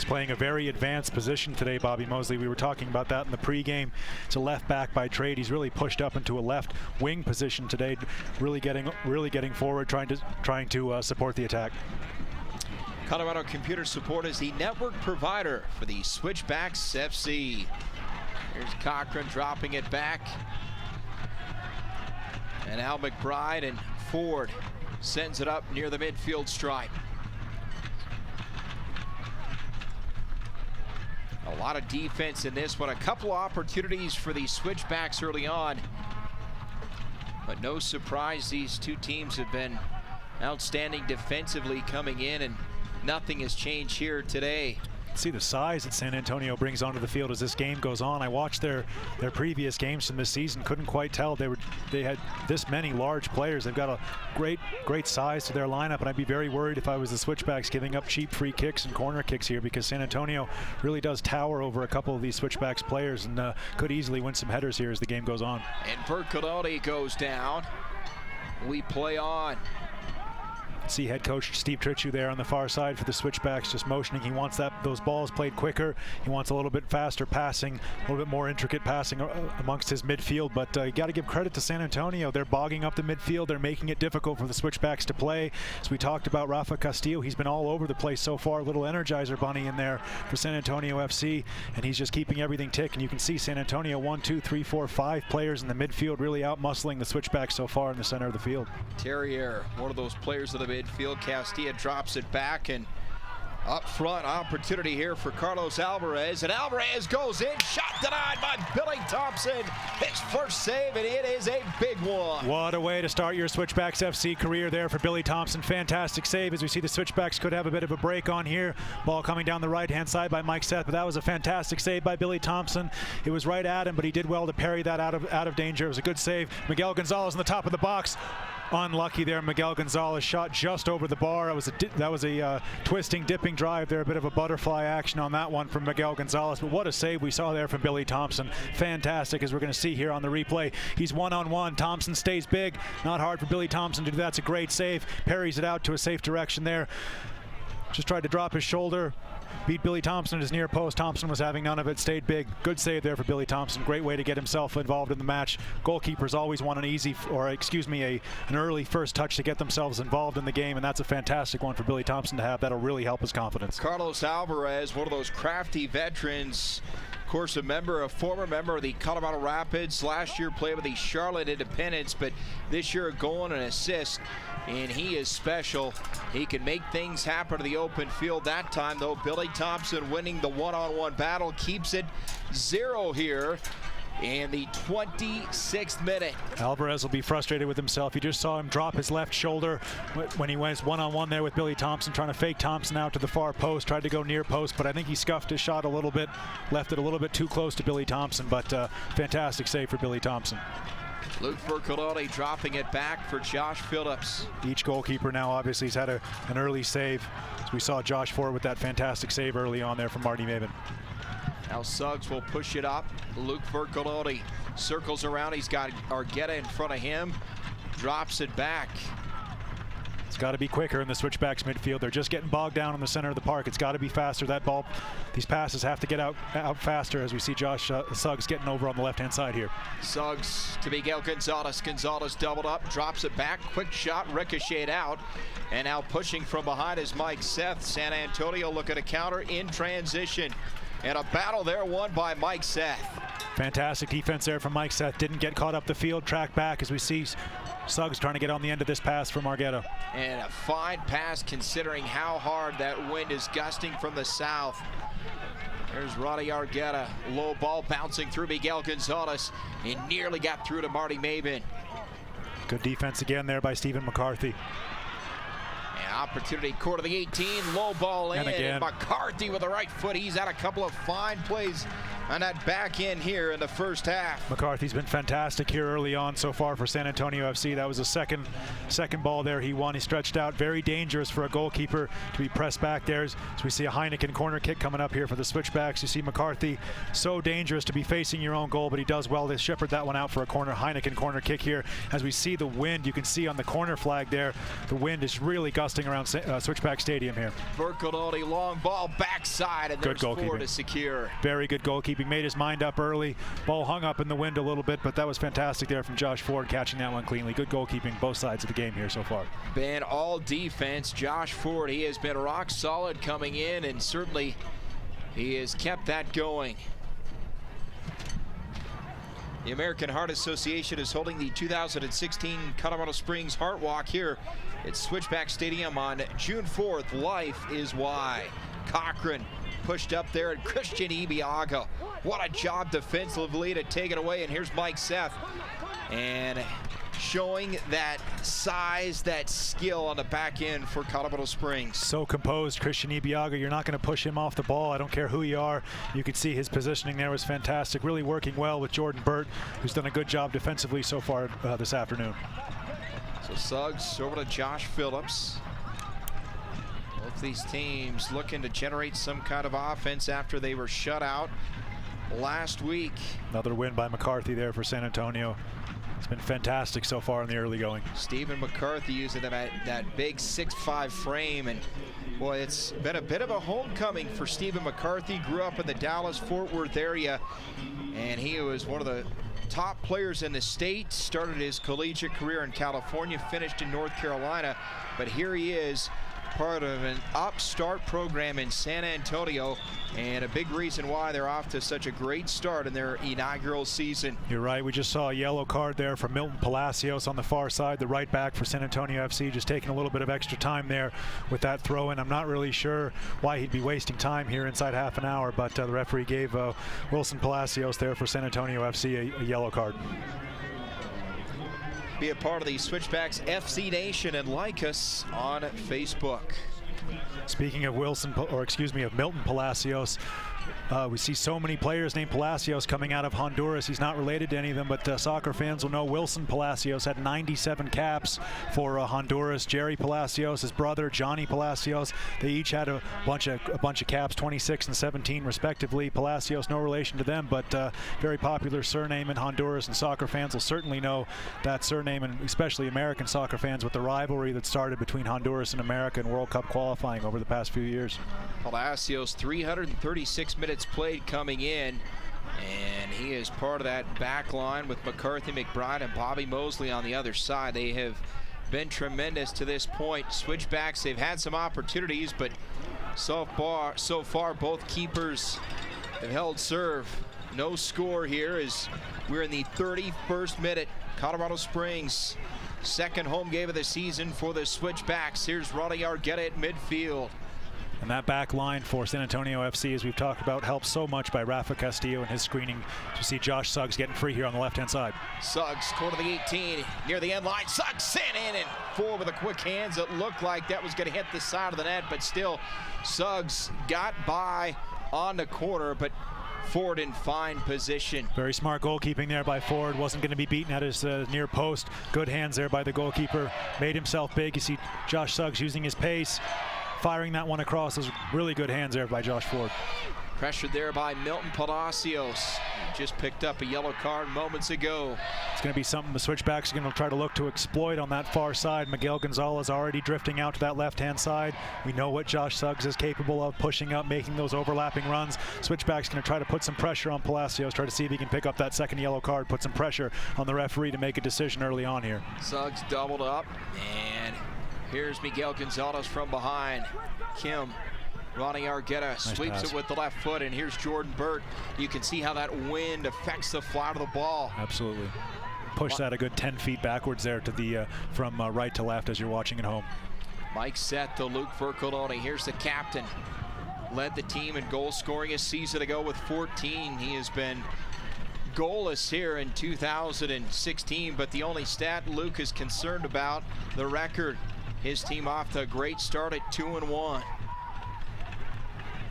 He's playing a very advanced position today, Bobby Mosley. We were talking about that in the pregame. It's a left back by trade. He's really pushed up into a left wing position today, really getting forward, trying to support the attack. Colorado Computer Support is the network provider for the Switchbacks FC. Here's Cochran dropping it back. And Al McBride and Ford sends it up near the midfield stripe. A lot of defense in this one. A couple opportunities for the Switchbacks early on. But no surprise, these two teams have been outstanding defensively coming in, and nothing has changed here today. See the size that San Antonio brings onto the field as this game goes on. I watched their previous games from this season, couldn't quite tell they had this many large players. They've got a great size to their lineup, and I'd be very worried if I was the Switchbacks giving up cheap free kicks and corner kicks here, because San Antonio really does tower over a couple of these Switchbacks players and could easily win some headers here as the game goes on. And Bercolodi goes down. We play on. See head coach Steve Tritchu there on the far side for the Switchbacks, just motioning. He wants those balls played quicker. He wants a little bit faster passing, a little bit more intricate passing amongst his midfield. But you got to give credit to San Antonio. They're bogging up the midfield. They're making it difficult for the Switchbacks to play. As we talked about Rafa Castillo, he's been all over the place so far. A little Energizer Bunny in there for San Antonio FC, and he's just keeping everything ticking. You can see San Antonio 1, 2, 3, 4, 5 players in the midfield really out-muscling the Switchbacks so far in the center of the field. Terrier, one of those players of the midfield. Castilla drops it back, and up front opportunity here for Carlos Alvarez, and Alvarez goes in, shot denied by Billy Thompson. His first save, and it is a big one. What a way to start your Switchbacks FC career there for Billy Thompson. Fantastic save, as we see the Switchbacks could have a bit of a break on here. Ball coming down the right-hand side by Mike Seth, but that was a fantastic save by Billy Thompson. It was right at him, but he did well to parry that out of danger. It was a good save. Miguel Gonzalez in the top of the box. Unlucky there. Miguel Gonzalez shot just over the bar. That was a twisting, dipping drive there. A bit of a butterfly action on that one from Miguel Gonzalez. But what a save we saw there from Billy Thompson. Fantastic, as we're going to see here on the replay. He's one-on-one. Thompson stays big. Not hard for Billy Thompson to do that. It's a great save. Parries it out to a safe direction there. Just tried to drop his shoulder. Beat Billy Thompson at his near post. Thompson was having none of it. Stayed big. Good save there for Billy Thompson. Great way to get himself involved in the match. Goalkeepers always want an early first touch to get themselves involved in the game, and that's a fantastic one for Billy Thompson to have. That'll really help his confidence. Carlos Alvarez, one of those crafty veterans. Of course, a former member of the Colorado Rapids. Last year played with the Charlotte Independents, but this year a goal and an assist. And he is special. He can make things happen to the open field. That time, though, Billy Thompson winning the one-on-one battle, keeps it 0 here in the 26th minute. Alvarez will be frustrated with himself. You just saw him drop his left shoulder when he went one-on-one there with Billy Thompson, trying to fake Thompson out to the far post, tried to go near post, but I think he scuffed his shot a little bit, left it a little bit too close to Billy Thompson, but fantastic save for Billy Thompson. Luke Bercolodi dropping it back for Josh Phillips. Each goalkeeper now obviously has had an early save. We saw Josh Ford with that fantastic save early on there from Marty Maven. Now Suggs will push it up. Luke Bercolodi circles around. He's got Argueta in front of him. Drops it back. It's got to be quicker in the Switchbacks midfield. They're just getting bogged down in the center of the park. It's got to be faster. That ball, these passes have to get out faster, as we see Josh Suggs getting over on the left-hand side here. Suggs to Miguel Gonzalez. Gonzalez doubled up, drops it back. Quick shot, ricocheted out. And now pushing from behind is Mike Seth. San Antonio looking to counter in transition. And a battle there won by Mike Seth. Fantastic defense there from Mike Seth. Didn't get caught up the field. Track back as we see Suggs trying to get on the end of this pass from Argueta. And a fine pass considering how hard that wind is gusting from the south. There's Roddy Argueta. Low ball bouncing through Miguel Gonzalez. And nearly got through to Marty Maben. Good defense again there by Stephen McCarthy. And opportunity, quarter of the 18, low ball in. And McCarthy with the right foot. He's had a couple of fine plays on that back end here in the first half. McCarthy's been fantastic here early on so far for San Antonio FC. That was a second ball there he won. He stretched out. Very dangerous for a goalkeeper to be pressed back there. So we see a Heineken corner kick coming up here for the Switchbacks. You see McCarthy, so dangerous to be facing your own goal, but he does well. They shepherd that one out for a corner. Heineken corner kick here. As we see the wind, you can see on the corner flag there, the wind is really gusting around Switchback Stadium here. Bercoloni, long ball backside, and good there's 4 to secure. Very good goalkeeping. Made his mind up early. Ball hung up in the wind a little bit, but that was fantastic there from Josh Ford, catching that one cleanly. Good goalkeeping both sides of the game here so far. Been all defense. Josh Ford, he has been rock solid coming in, and certainly he has kept that going. The American Heart Association is holding the 2016 Colorado Springs Heart Walk here at Switchback Stadium on June 4th. Life is why. Cochran pushed up there, and Christian Ibiaga. What a job defensively to take it away. And here's Mike Seth, and showing that size, that skill on the back end for Colorado Springs. So composed, Christian Ibiaga. You're not going to push him off the ball. I don't care who you are. You can see his positioning there was fantastic. Really working well with Jordan Burt, who's done a good job defensively so far this afternoon. So Suggs over to Josh Phillips. Both these teams looking to generate some kind of offense after they were shut out last week. Another win by McCarthy there for San Antonio. It's been fantastic so far in the early going. Stephen McCarthy using that big 6'5" frame, and boy, it's been a bit of a homecoming for Stephen McCarthy. Grew up in the Dallas-Fort Worth area, and he was one of the top players in the state. Started his collegiate career in California, finished in North Carolina, but here he is, part of an upstart program in San Antonio, and a big reason why they're off to such a great start in their inaugural season. You're right. We just saw a yellow card there for Milton Palacios on the far side, the right back for San Antonio FC, just taking a little bit of extra time there with that throw in. I'm not really sure why he'd be wasting time here inside half an hour, but the referee gave Wilson Palacios there for San Antonio FC a yellow card. Be a part of the Switchbacks FC Nation and like us on Facebook. Speaking of Milton Palacios, we see so many players named Palacios coming out of Honduras. He's not related to any of them, but soccer fans will know Wilson Palacios had 97 caps for Honduras. Jerry Palacios, his brother Johnny Palacios, they each had a bunch of caps, 26 and 17 respectively. Palacios, no relation to them, but very popular surname in Honduras, and soccer fans will certainly know that surname, and especially American soccer fans, with the rivalry that started between Honduras and America in World Cup qualifying over the past few years. Palacios, 336 minutes played coming in, and he is part of that back line with McCarthy, McBride, and Bobby Mosley on the other side. They have been tremendous to this point. Switchbacks, they've had some opportunities, but so far both keepers have held serve. No score here as we're in the 31st minute. Colorado Springs, second home game of the season for the Switchbacks. Here's Ronnie Argueta at midfield. And that back line for San Antonio FC, as we've talked about, helps so much by Rafa Castillo and his screening. You see Josh Suggs getting free here on the left-hand side. Suggs, corner of the 18, near the end line. Suggs sent in and forward with a quick hands. It looked like that was going to hit the side of the net, but still Suggs got by on the corner, but Ford in fine position. Very smart goalkeeping there by Ford. Wasn't going to be beaten at his near post. Good hands there by the goalkeeper. Made himself big. You see Josh Suggs using his pace, firing that one across. Those really good hands there by Josh Ford. Pressured there by Milton Palacios. Just picked up a yellow card moments ago. It's going to be something the Switchbacks are going to try to look to exploit on that far side. Miguel Gonzalez already drifting out to that left-hand side. We know what Josh Suggs is capable of, pushing up, making those overlapping runs. Switchbacks going to try to put some pressure on Palacios, try to see if he can pick up that second yellow card, put some pressure on the referee to make a decision early on here. Suggs doubled up, and here's Miguel Gonzalez from behind. Kim, Ronnie Argueta sweeps it with the left foot, and here's Jordan Burt. You can see how that wind affects the flight of the ball. Absolutely. Push that a good 10 feet backwards there to the from right to left as you're watching at home. Mike Seth to Luke Vercoloni. Here's the captain. Led the team in goal scoring a season ago with 14. He has been goalless here in 2016, but the only stat Luke is concerned about, the record. His team off to a great start at 2-1.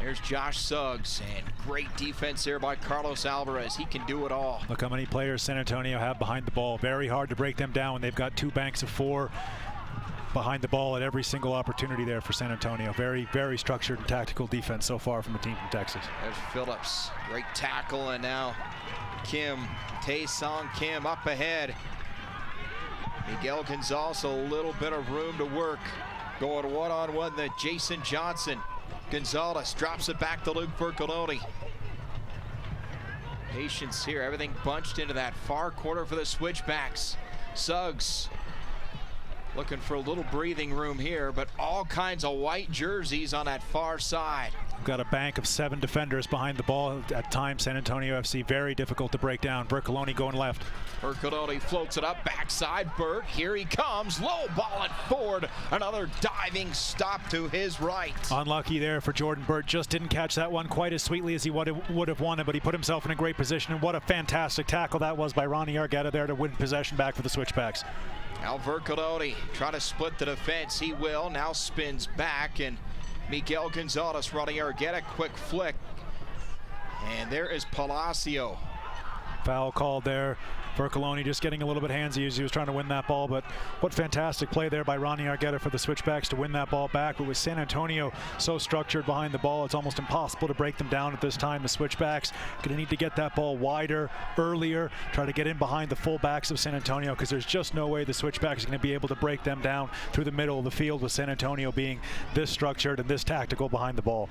There's Josh Suggs, and great defense there by Carlos Alvarez. He can do it all. Look how many players San Antonio have behind the ball. Very hard to break them down when they've got 2 banks of 4 behind the ball at every single opportunity there for San Antonio. Very, very structured and tactical defense so far from the team from Texas. There's Phillips, great tackle, and now Kim, Tae-Song Kim up ahead. Miguel Gonzalez, a little bit of room to work. Going one-on-one to Jason Johnson. Gonzalez drops it back to Luke Vercoloni. Patience here, everything bunched into that far corner for the Switchbacks. Suggs looking for a little breathing room here, but all kinds of white jerseys on that far side. We've got a bank of 7 defenders behind the ball. At times, San Antonio FC very difficult to break down. Vercoloni going left. Vercoloni floats it up, backside. Burt, here he comes. Low ball it forward. Another diving stop to his right. Unlucky there for Jordan Burt. Just didn't catch that one quite as sweetly as he would have wanted, but he put himself in a great position. And what a fantastic tackle that was by Ronnie Argueta there to win possession back for the Switchbacks. Now Vercoloni trying to split the defense. He will. Now spins back, and Miguel Gonzalez running Argueta. Quick flick. And there is Palacio. Foul called there. Vercoloni just getting a little bit handsy as he was trying to win that ball, but what fantastic play there by Ronnie Argueta for the Switchbacks to win that ball back. But with San Antonio so structured behind the ball, it's almost impossible to break them down at this time. The Switchbacks going to need to get that ball wider, earlier, try to get in behind the fullbacks of San Antonio, because there's just no way the Switchbacks are going to be able to break them down through the middle of the field with San Antonio being this structured and this tactical behind the ball.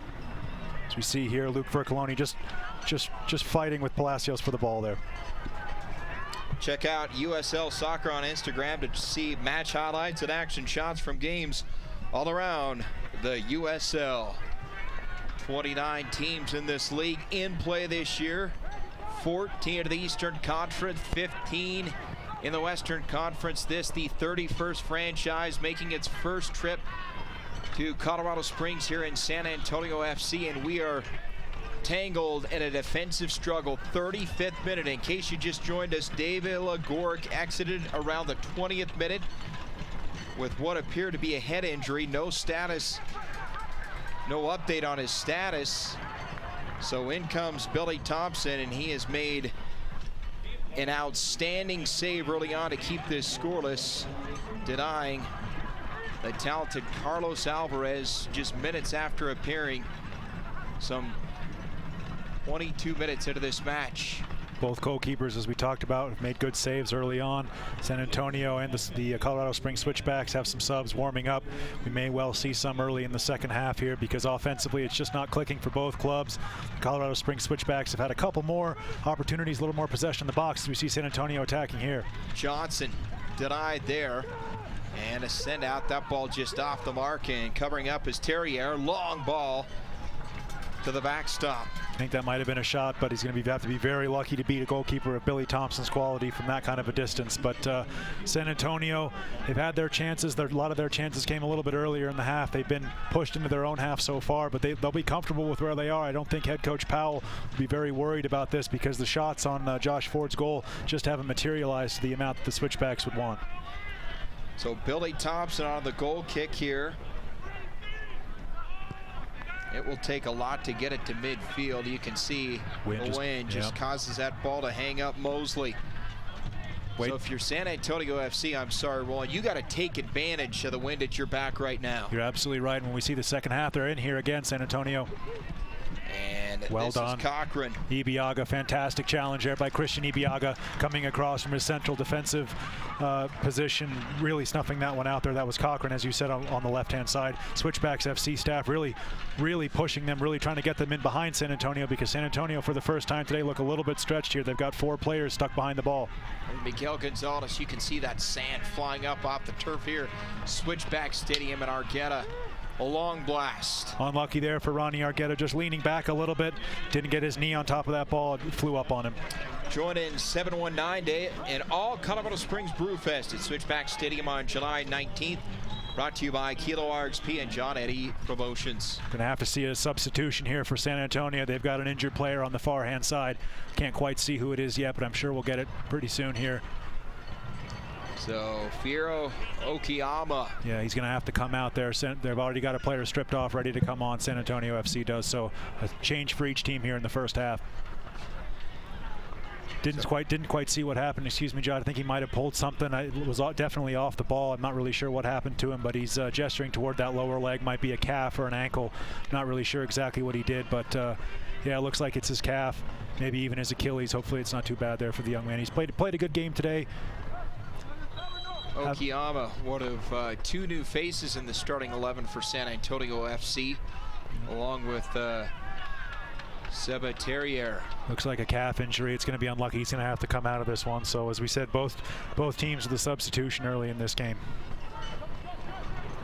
As we see here, Luke Vercoloni just fighting with Palacios for the ball there. Check out USL Soccer on Instagram to see match highlights and action shots from games all around the USL. 29 teams in this league in play this year. 14 of the Eastern Conference, 15 in the Western Conference. This, the 31st franchise making its first trip to Colorado Springs here in San Antonio FC, and we are tangled in a defensive struggle. 35th minute. In case you just joined us, David Lagork exited around the 20th minute with what appeared to be a head injury. No status, no update on his status. So in comes Billy Thompson, and he has made an outstanding save early on to keep this scoreless, denying the talented Carlos Alvarez just minutes after appearing some 22 minutes into this match. Both goalkeepers, as we talked about, have made good saves early on. San Antonio and the Colorado Springs Switchbacks have some subs warming up. We may well see some early in the second half here, because offensively it's just not clicking for both clubs. The Colorado Springs Switchbacks have had a couple more opportunities, a little more possession in the box, as we see San Antonio attacking here. Johnson denied there, and a send out. That ball just off the mark, and covering up is Terrier. Long ball to the backstop. I think that might have been a shot, but he's going to have to be very lucky to beat a goalkeeper of Billy Thompson's quality from that kind of a distance. But San Antonio, they've had their chances. A lot of their chances came a little bit earlier in the half. They've been pushed into their own half so far, but they'll be comfortable with where they are. I don't think head coach Powell will be very worried about this, because the shots on Josh Ford's goal just haven't materialized to the amount that the Switchbacks would want. So Billy Thompson on the goal kick here. It will take a lot to get it to midfield. You can see the wind just causes that ball to hang up Mosley. So if you're San Antonio FC, I'm sorry, Roland, you got to take advantage of the wind at your back right now. You're absolutely right. When we see the second half, they're in here again, San Antonio. And well this done. is Cochran. Ibiaga, fantastic challenge there by Christian Ibiaga, coming across from his central defensive position, really snuffing that one out there. That was Cochran, as you said, on the left-hand side. Switchbacks FC staff really pushing them, really trying to get them in behind San Antonio, because San Antonio, for the first time today, look a little bit stretched here. They've got 4 players stuck behind the ball. And Miguel Gonzalez, you can see that sand flying up off the turf here. Switchback Stadium in Argueta. A long blast. Unlucky there for Ronnie Argueta, just leaning back a little bit. Didn't get his knee on top of that ball. It flew up on him. Join in 719 Day and all Colorado Springs Brewfest at Switchback Stadium on July 19th. Brought to you by Kilo RXP and John Eddie Promotions. Going to have to see a substitution here for San Antonio. They've got an injured player on the far hand side. Can't quite see who it is yet, but I'm sure we'll get it pretty soon here. So Firo Okiyama. Yeah, he's going to have to come out there. They've already got a player stripped off, ready to come on. San Antonio FC does. So a change for each team here in the first half. Didn't quite see what happened. Excuse me, John. I think he might have pulled something. It was definitely off the ball. I'm not really sure what happened to him, but he's gesturing toward that lower leg. Might be a calf or an ankle. Not really sure exactly what he did, but yeah, it looks like it's his calf, maybe even his Achilles. Hopefully it's not too bad there for the young man. He's played a good game today. Okiyama, one of 2 new faces in the starting 11 for San Antonio FC, along with Seba Terrier. Looks like a calf injury. It's going to be unlucky. He's going to have to come out of this one. So as we said, both teams with a substitution early in this game.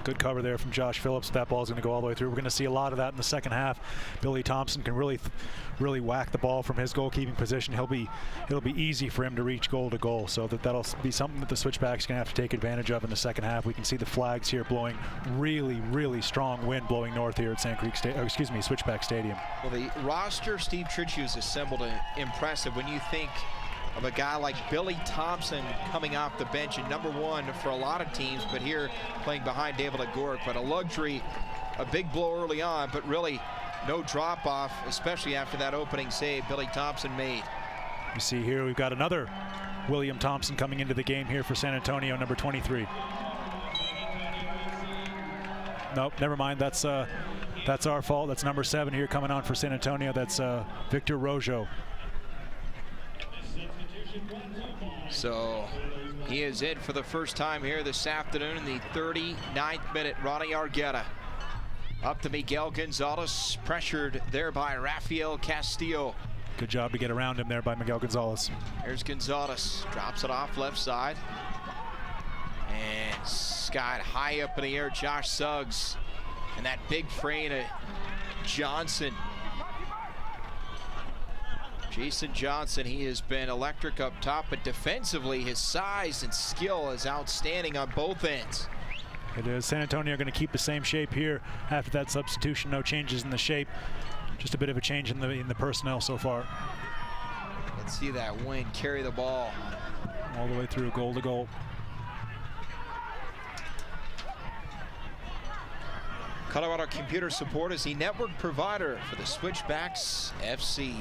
Good cover there from Josh Phillips. That ball's going to go all the way through. We're going to see a lot of that in the second half. Billy Thompson can really whack the ball from his goalkeeping position. It'll be easy for him to reach goal to goal. So that'll be something that the Switchbacks are going to have to take advantage of in the second half. We can see the flags here blowing, really strong wind blowing north here at Switchback Stadium. Well, the roster Steve Tritchie has assembled impressive when you think of a guy like Billy Thompson coming off the bench and #1 for a lot of teams, but here playing behind David Agoric. But a luxury, a big blow early on, but really no drop off, especially after that opening save Billy Thompson made. You see here we've got another William Thompson coming into the game here for San Antonio, number 23. Nope, never mind. That's our fault. That's number 7 here coming on for San Antonio. That's Victor Rojo. So he is in for the first time here this afternoon in the 39th minute. Ronnie Argueta up to Miguel Gonzalez, pressured there by Rafael Castillo. Good job to get around him there by Miguel Gonzalez. Here's Gonzalez, drops it off left side. And skied high up in the air, Josh Suggs. And that big frame to Johnson. Jason Johnson, he has been electric up top, but defensively his size and skill is outstanding on both ends. It is. San Antonio going to keep the same shape here after that substitution. No changes in the shape. Just a bit of a change in the personnel so far. Let's see that wind carry the ball all the way through, goal to goal. Colorado Computer Support is the network provider for the Switchbacks FC.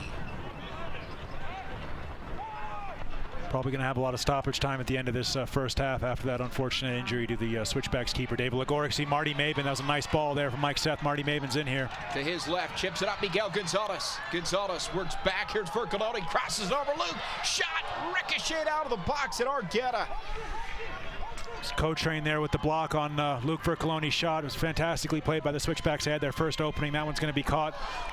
Probably going to have a lot of stoppage time at the end of this first half after that unfortunate injury to the Switchbacks keeper, David Legoric. See Marty Maben. That was a nice ball there from Mike Seth. Marty Maben's in here. To his left, chips it up, Miguel Gonzalez. Gonzalez works back. Here's Vercoloni, crosses over Luke. Shot, ricocheted out of the box at Argueta. Co-trained there with the block on Luke Vercoloni's shot. It was fantastically played by the Switchbacks. They had their first opening. That one's going to be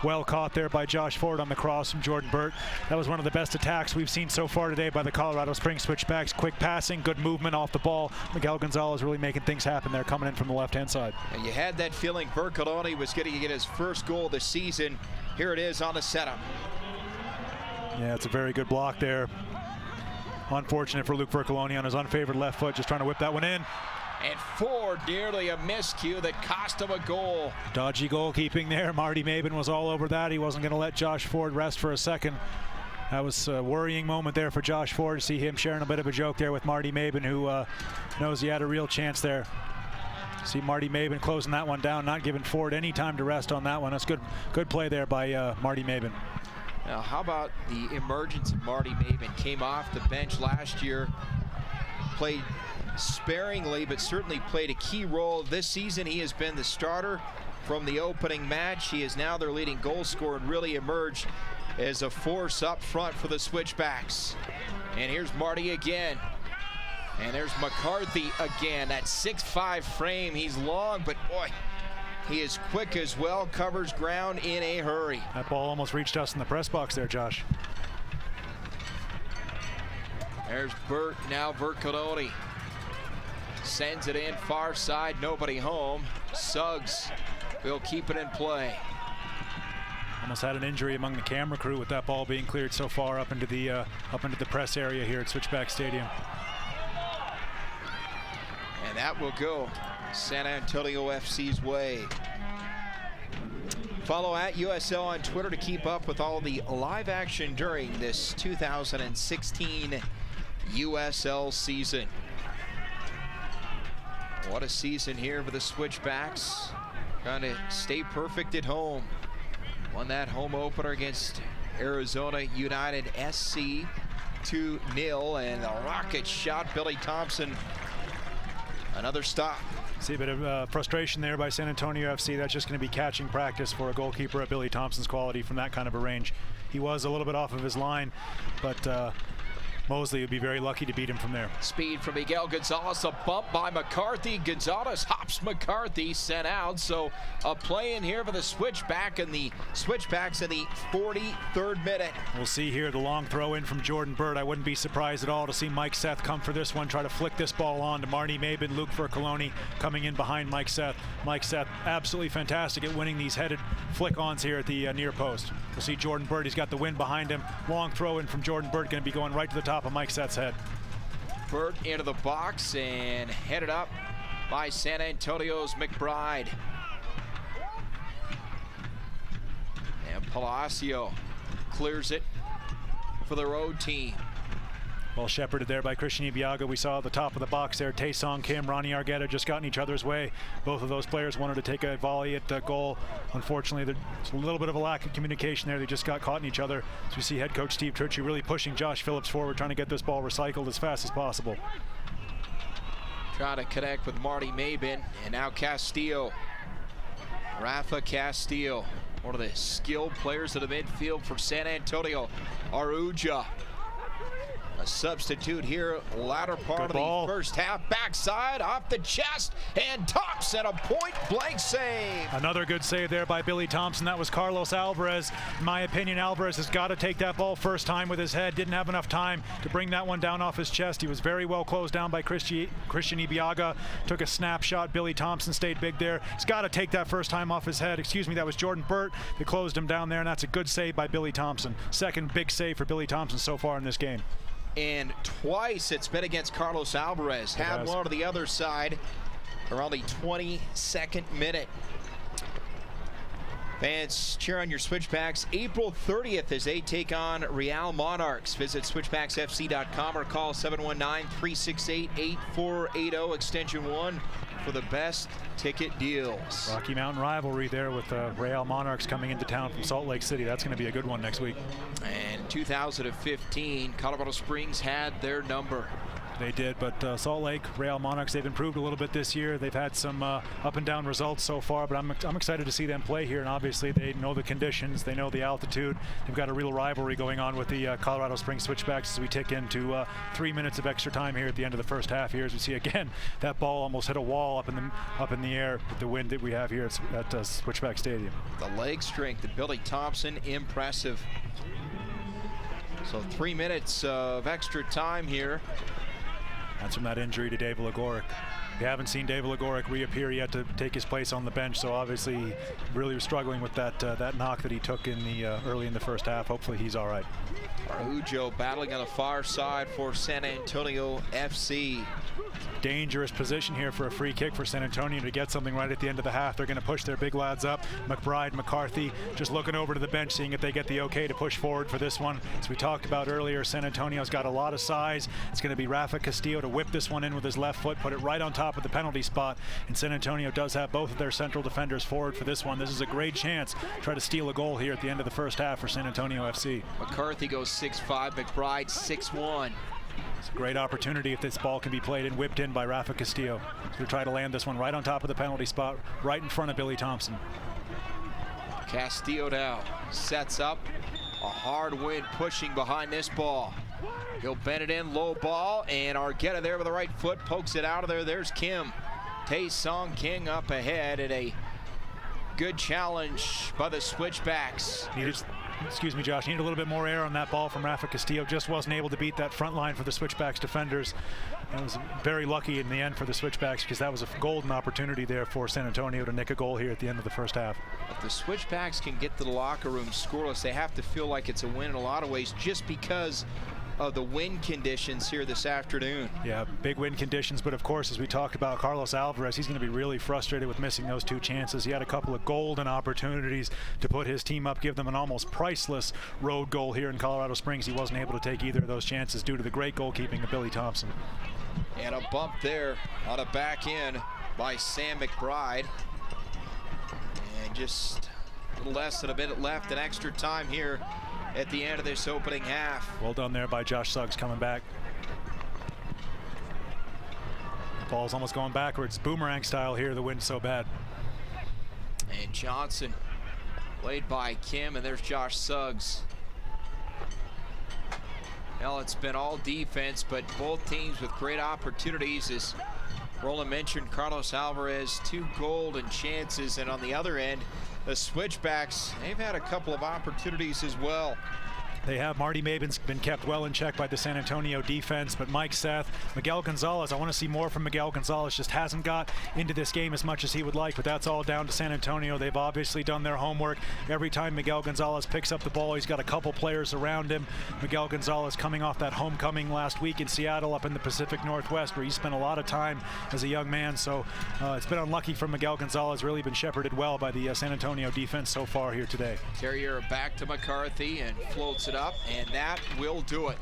well caught there by Josh Ford on the cross from Jordan Burt. That was one of the best attacks we've seen so far today by the Colorado Springs Switchbacks. Quick passing, good movement off the ball. Miguel Gonzalez really making things happen there, coming in from the left-hand side. And you had that feeling Vercoloni was going to get his first goal this season. Here it is on the setup. Yeah, it's a very good block there. Unfortunate for Luke Vercoloni on his unfavored left foot, just trying to whip that one in. And Ford nearly a miscue that cost him a goal. Dodgy goalkeeping there. Marty Maben was all over that. He wasn't going to let Josh Ford rest for a second. That was a worrying moment there for Josh Ford to see him sharing a bit of a joke there with Marty Maben, who knows he had a real chance there. See Marty Maben closing that one down, not giving Ford any time to rest on that one. That's good play there by Marty Maben. Now, how about the emergence of Marty Maben? Came off the bench last year, played sparingly, but certainly played a key role. This season, he has been the starter from the opening match. He is now their leading goal scorer and really emerged as a force up front for the Switchbacks. And here's Marty again. And there's McCarthy again. That 6'5" frame. He's long, but boy, he is quick as well, covers ground in a hurry. That ball almost reached us in the press box there, Josh. There's Burt, now Vercoloni. Sends it in, far side, nobody home. Suggs will keep it in play. Almost had an injury among the camera crew with that ball being cleared so far up into the press area here at Switchback Stadium. And that will go San Antonio FC's way. Follow at USL on Twitter to keep up with all the live action during this 2016 USL season. What a season here for the Switchbacks. Trying to stay perfect at home. Won that home opener against Arizona United SC 2-0, and a rocket shot, Billy Thompson. Another stop. See a bit of frustration there by San Antonio FC. That's just going to be catching practice for a goalkeeper at Billy Thompson's quality from that kind of a range. He was a little bit off of his line, but Mosley would be very lucky to beat him from there. Speed from Miguel Gonzalez, a bump by McCarthy. Gonzalez hops McCarthy, sent out. So a play in here for the Switchbacks in the 43rd minute. We'll see here the long throw in from Jordan Bird. I wouldn't be surprised at all to see Mike Seth come for this one, try to flick this ball on to Marty Mabin. Luke Furcoloni coming in behind Mike Seth. Mike Seth absolutely fantastic at winning these headed flick-ons here at the near post. We'll see Jordan Bird. He's got the wind behind him. Long throw in from Jordan Bird, going to be going right to the top of Mike Seth's head. Bird into the box and headed up by San Antonio's McBride. And Palacio clears it for the road team. Well shepherded there by Christian Ibiaga. We saw at the top of the box there, Tae-Song Kim, Ronnie Argueta just got in each other's way. Both of those players wanted to take a volley at goal. Unfortunately, there's a little bit of a lack of communication there. They just got caught in each other. So we see head coach Steve Turchi really pushing Josh Phillips forward, trying to get this ball recycled as fast as possible. Trying to connect with Marty Mabin, and now Castillo. Rafa Castillo, one of the skilled players of the midfield for San Antonio. Aruja, a substitute here, latter part of the first half. Backside, off the chest, and Thompson, a point-blank save. Another good save there by Billy Thompson. That was Carlos Alvarez. In my opinion, Alvarez has got to take that ball first time with his head. Didn't have enough time to bring that one down off his chest. He was very well closed down by Christian Ibiaga. Took a snapshot. Billy Thompson stayed big there. He's got to take that first time off his head. Excuse me, that was Jordan Burt that closed him down there, and that's a good save by Billy Thompson. Second big save for Billy Thompson so far in this game. And twice it's been against Carlos Alvarez. Had one to the other side around the 22nd minute. Fans, cheer on your Switchbacks. April 30th as they take on Real Monarchs. Visit switchbacksfc.com or call 719-368-8480 extension 1 for the best ticket deals. Rocky Mountain rivalry there with Real Monarchs coming into town from Salt Lake City. That's going to be a good one next week. And 2015, Colorado Springs had their number. They did, but Salt Lake, Real Monarchs, they've improved a little bit this year. They've had some up and down results so far, but I'm excited to see them play here, and obviously they know the conditions, they know the altitude. They've got a real rivalry going on with the Colorado Springs Switchbacks as we tick into 3 minutes of extra time here at the end of the first half here, as we see again that ball almost hit a wall up in the air with the wind that we have here at Switchback Stadium. The leg strength of Billy Thompson, impressive. So 3 minutes of extra time here. That's from that injury to Dave Legoric. We haven't seen Dave Legoric reappear yet to take his place on the bench, so obviously he really was struggling with that knock that he took in the early in the first half. Hopefully he's all right. Araujo battling on the far side for San Antonio FC. Dangerous position here for a free kick for San Antonio to get something right at the end of the half. They're going to push their big lads up. McBride, McCarthy just looking over to the bench, seeing if they get the okay to push forward for this one. As we talked about earlier, San Antonio's got a lot of size. It's going to be Rafa Castillo to whip this one in with his left foot, put it right on top of the penalty spot. And San Antonio does have both of their central defenders forward for this one. This is a great chance to try to steal a goal here at the end of the first half for San Antonio FC. McCarthy goes 6'5", McBride 6'1". It's a great opportunity if this ball can be played and whipped in by Rafa Castillo. So try to land this one right on top of the penalty spot, right in front of Billy Thompson. Castillo now sets up. A hard wind pushing behind this ball. He'll bend it in, low ball, and Argueta there with the right foot pokes it out of there. There's Kim. Tae-Song King up ahead at a good challenge by the Switchbacks. Excuse me, Josh, needed a little bit more air on that ball from Rafa Castillo. Just wasn't able to beat that front line for the Switchbacks defenders. It was very lucky in the end for the Switchbacks because that was a golden opportunity there for San Antonio to nick a goal here at the end of the first half. If the Switchbacks can get to the locker room scoreless, they have to feel like it's a win in a lot of ways just because of the wind conditions here this afternoon. Yeah, big wind conditions, but of course, as we talked about, Carlos Alvarez, he's going to be really frustrated with missing those two chances. He had a couple of golden opportunities to put his team up, give them an almost priceless road goal here in Colorado Springs. He wasn't able to take either of those chances due to the great goalkeeping of Billy Thompson. And a bump there on a back end by Sam McBride. And just a little less than a minute left in extra time here at the end of this opening half. Well done there by Josh Suggs coming back. Ball's almost going backwards. Boomerang style here. The wind's so bad. And Johnson played by Kim, and there's Josh Suggs. Well, it's been all defense, but both teams with great opportunities. As Roland mentioned, Carlos Alvarez, 2 golden chances, and on the other end, the Switchbacks, they've had a couple of opportunities as well. They have. Marty Maben's been kept well in check by the San Antonio defense, but Mike Seth, Miguel Gonzalez, I want to see more from Miguel Gonzalez. Just hasn't got into this game as much as he would like, but that's all down to San Antonio. They've obviously done their homework. Every time Miguel Gonzalez picks up the ball, he's got a couple players around him. Miguel Gonzalez coming off that homecoming last week in Seattle up in the Pacific Northwest, where he spent a lot of time as a young man. So it's been unlucky for Miguel Gonzalez. Really been shepherded well by the San Antonio defense so far here today. Terrier back to McCarthy and floats it up, and that will do it.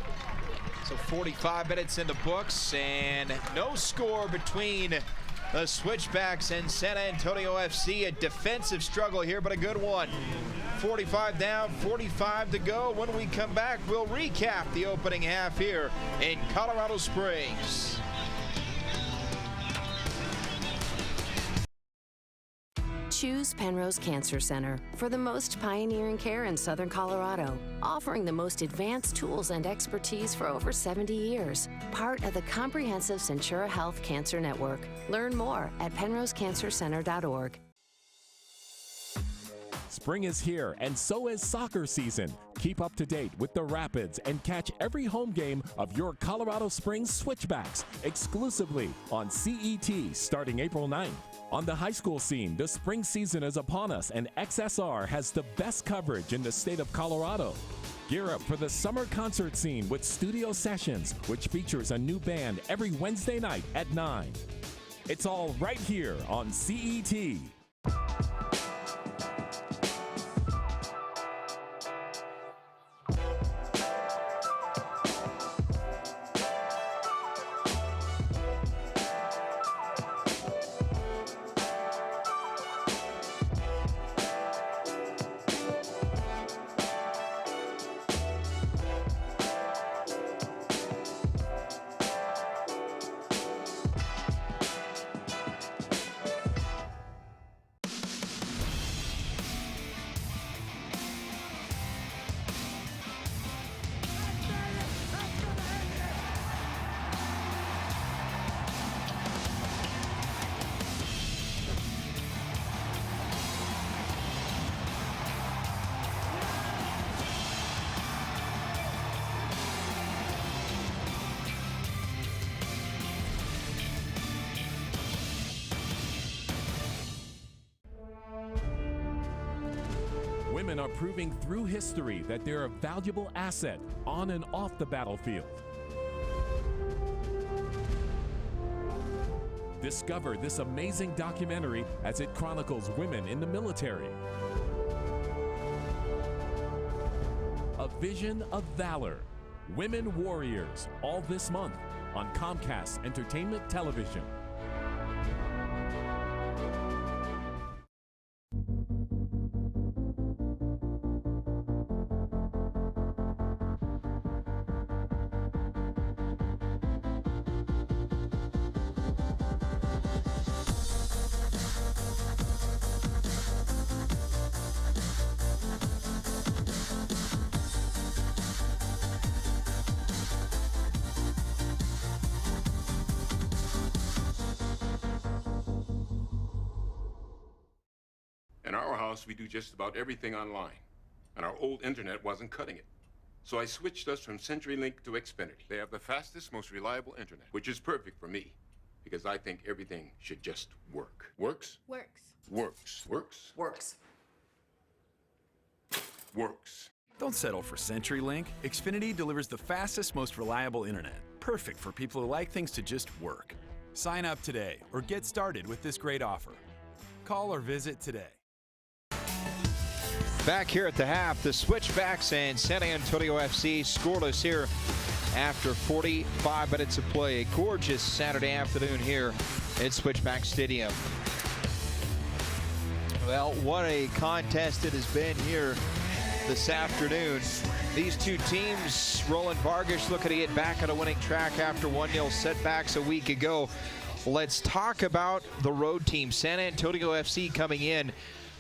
So 45 minutes in the books, and no score between the Switchbacks and San Antonio FC. A defensive struggle here, but a good one. 45 down, 45 to go. When we come back, we'll recap the opening half here in Colorado Springs. Choose Penrose Cancer Center for the most pioneering care in Southern Colorado, offering the most advanced tools and expertise for over 70 years. Part of the comprehensive Centura Health Cancer Network. Learn more at penrosecancercenter.org. Spring is here, and so is soccer season. Keep up to date with the Rapids and catch every home game of your Colorado Springs Switchbacks exclusively on CET starting April 9th. On the high school scene, the spring season is upon us, and XSR has the best coverage in the state of Colorado. Gear up for the summer concert scene with studio sessions, which features a new band every Wednesday night at 9. It's all right here on CET. Women are proving through history that they're a valuable asset on and off the battlefield. Discover this amazing documentary as it chronicles women in the military. A Vision of Valor. Women Warriors, all this month on Comcast Entertainment Television. In our house, we do just about everything online, and our old internet wasn't cutting it. So I switched us from CenturyLink to Xfinity. They have the fastest, most reliable internet, which is perfect for me, because I think everything should just work. Works? Works. Works. Works? Works. Works. Don't settle for CenturyLink. Xfinity delivers the fastest, most reliable internet. Perfect for people who like things to just work. Sign up today or get started with this great offer. Call or visit today. Back here at the half, the Switchbacks and San Antonio FC scoreless here after 45 minutes of play. A gorgeous Saturday afternoon here at Switchback Stadium. Well, what a contest it has been here this afternoon. These two teams, Roland Vargas looking to get back on a winning track after 1-0 setbacks a week ago. Let's talk about the road team. San Antonio FC coming in.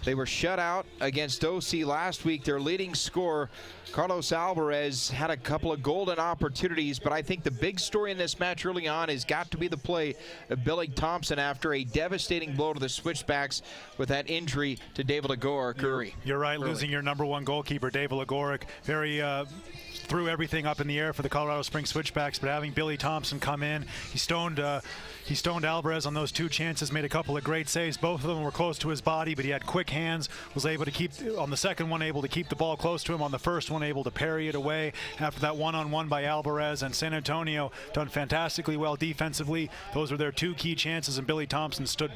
They were shut out against OC last week. Their leading scorer, Carlos Alvarez, had a couple of golden opportunities, but I think the big story in this match early on has got to be the play of Billy Thompson after a devastating blow to the Switchbacks with that injury to David Agoric. You're right, losing your number one goalkeeper, David Agoric. Very threw everything up in the air for the Colorado Springs Switchbacks, but having Billy Thompson come in, he stoned Alvarez on those two chances, made a couple of great saves. Both of them were close to his body, but he had quick hands, was able to keep, on the second one, able to keep the ball close to him. On the first one, able to parry it away after that one-on-one by Alvarez. And San Antonio done fantastically well defensively. Those were their two key chances, and Billy Thompson stood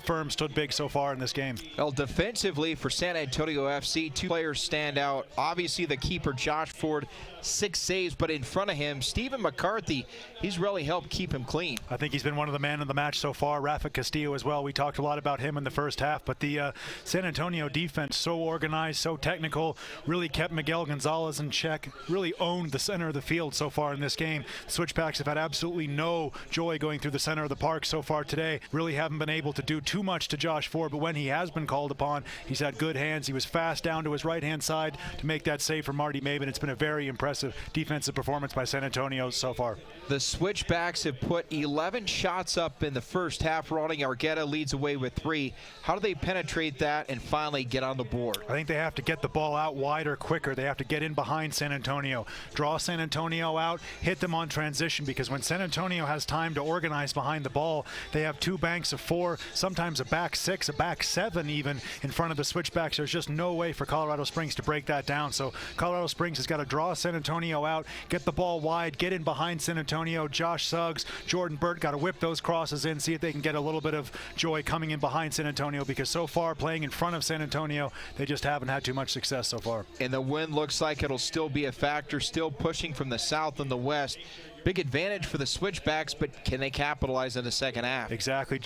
firm, stood big so far in this game. Well, defensively for San Antonio FC, two players stand out. Obviously, the keeper, Josh Ford, 6 saves, but in front of him, Stephen McCarthy, he's really helped keep him clean. I think he's been one of the men of the match so far. Rafa Castillo as well. We talked a lot about him in the first half, but the San Antonio defense, so organized, so technical, really kept Miguel Gonzalez in check, really owned the center of the field so far in this game. The Switchbacks have had absolutely no joy going through the center of the park so far today. Really haven't been able to do too much to Josh Ford, but when he has been called upon, he's had good hands. He was fast down to his right-hand side to make that save for Marty Maben. It's been a very impressive defensive performance by San Antonio so far. The Switchbacks have put 11 shots up in the first half. Ronnie Argueta leads away with 3. How do they penetrate that and finally get on the board? I think they have to get the ball out wider, quicker. They have to get in behind San Antonio, draw San Antonio out, hit them on transition, because when San Antonio has time to organize behind the ball, they have 2 banks of 4, sometimes a back 6, a back 7 even in front of the Switchbacks. There's just no way for Colorado Springs to break that down. So Colorado Springs has got to draw San Antonio out, get the ball wide, get in behind San Antonio. Josh Suggs, Jordan Burt got to whip those crosses in, see if they can get a little bit of joy coming in behind San Antonio, because so far playing in front of San Antonio, they just haven't had too much success so far. And the wind looks like it'll still be a factor, still pushing from the south and the west. Big advantage for the Switchbacks, but can they capitalize in the second half? Exactly.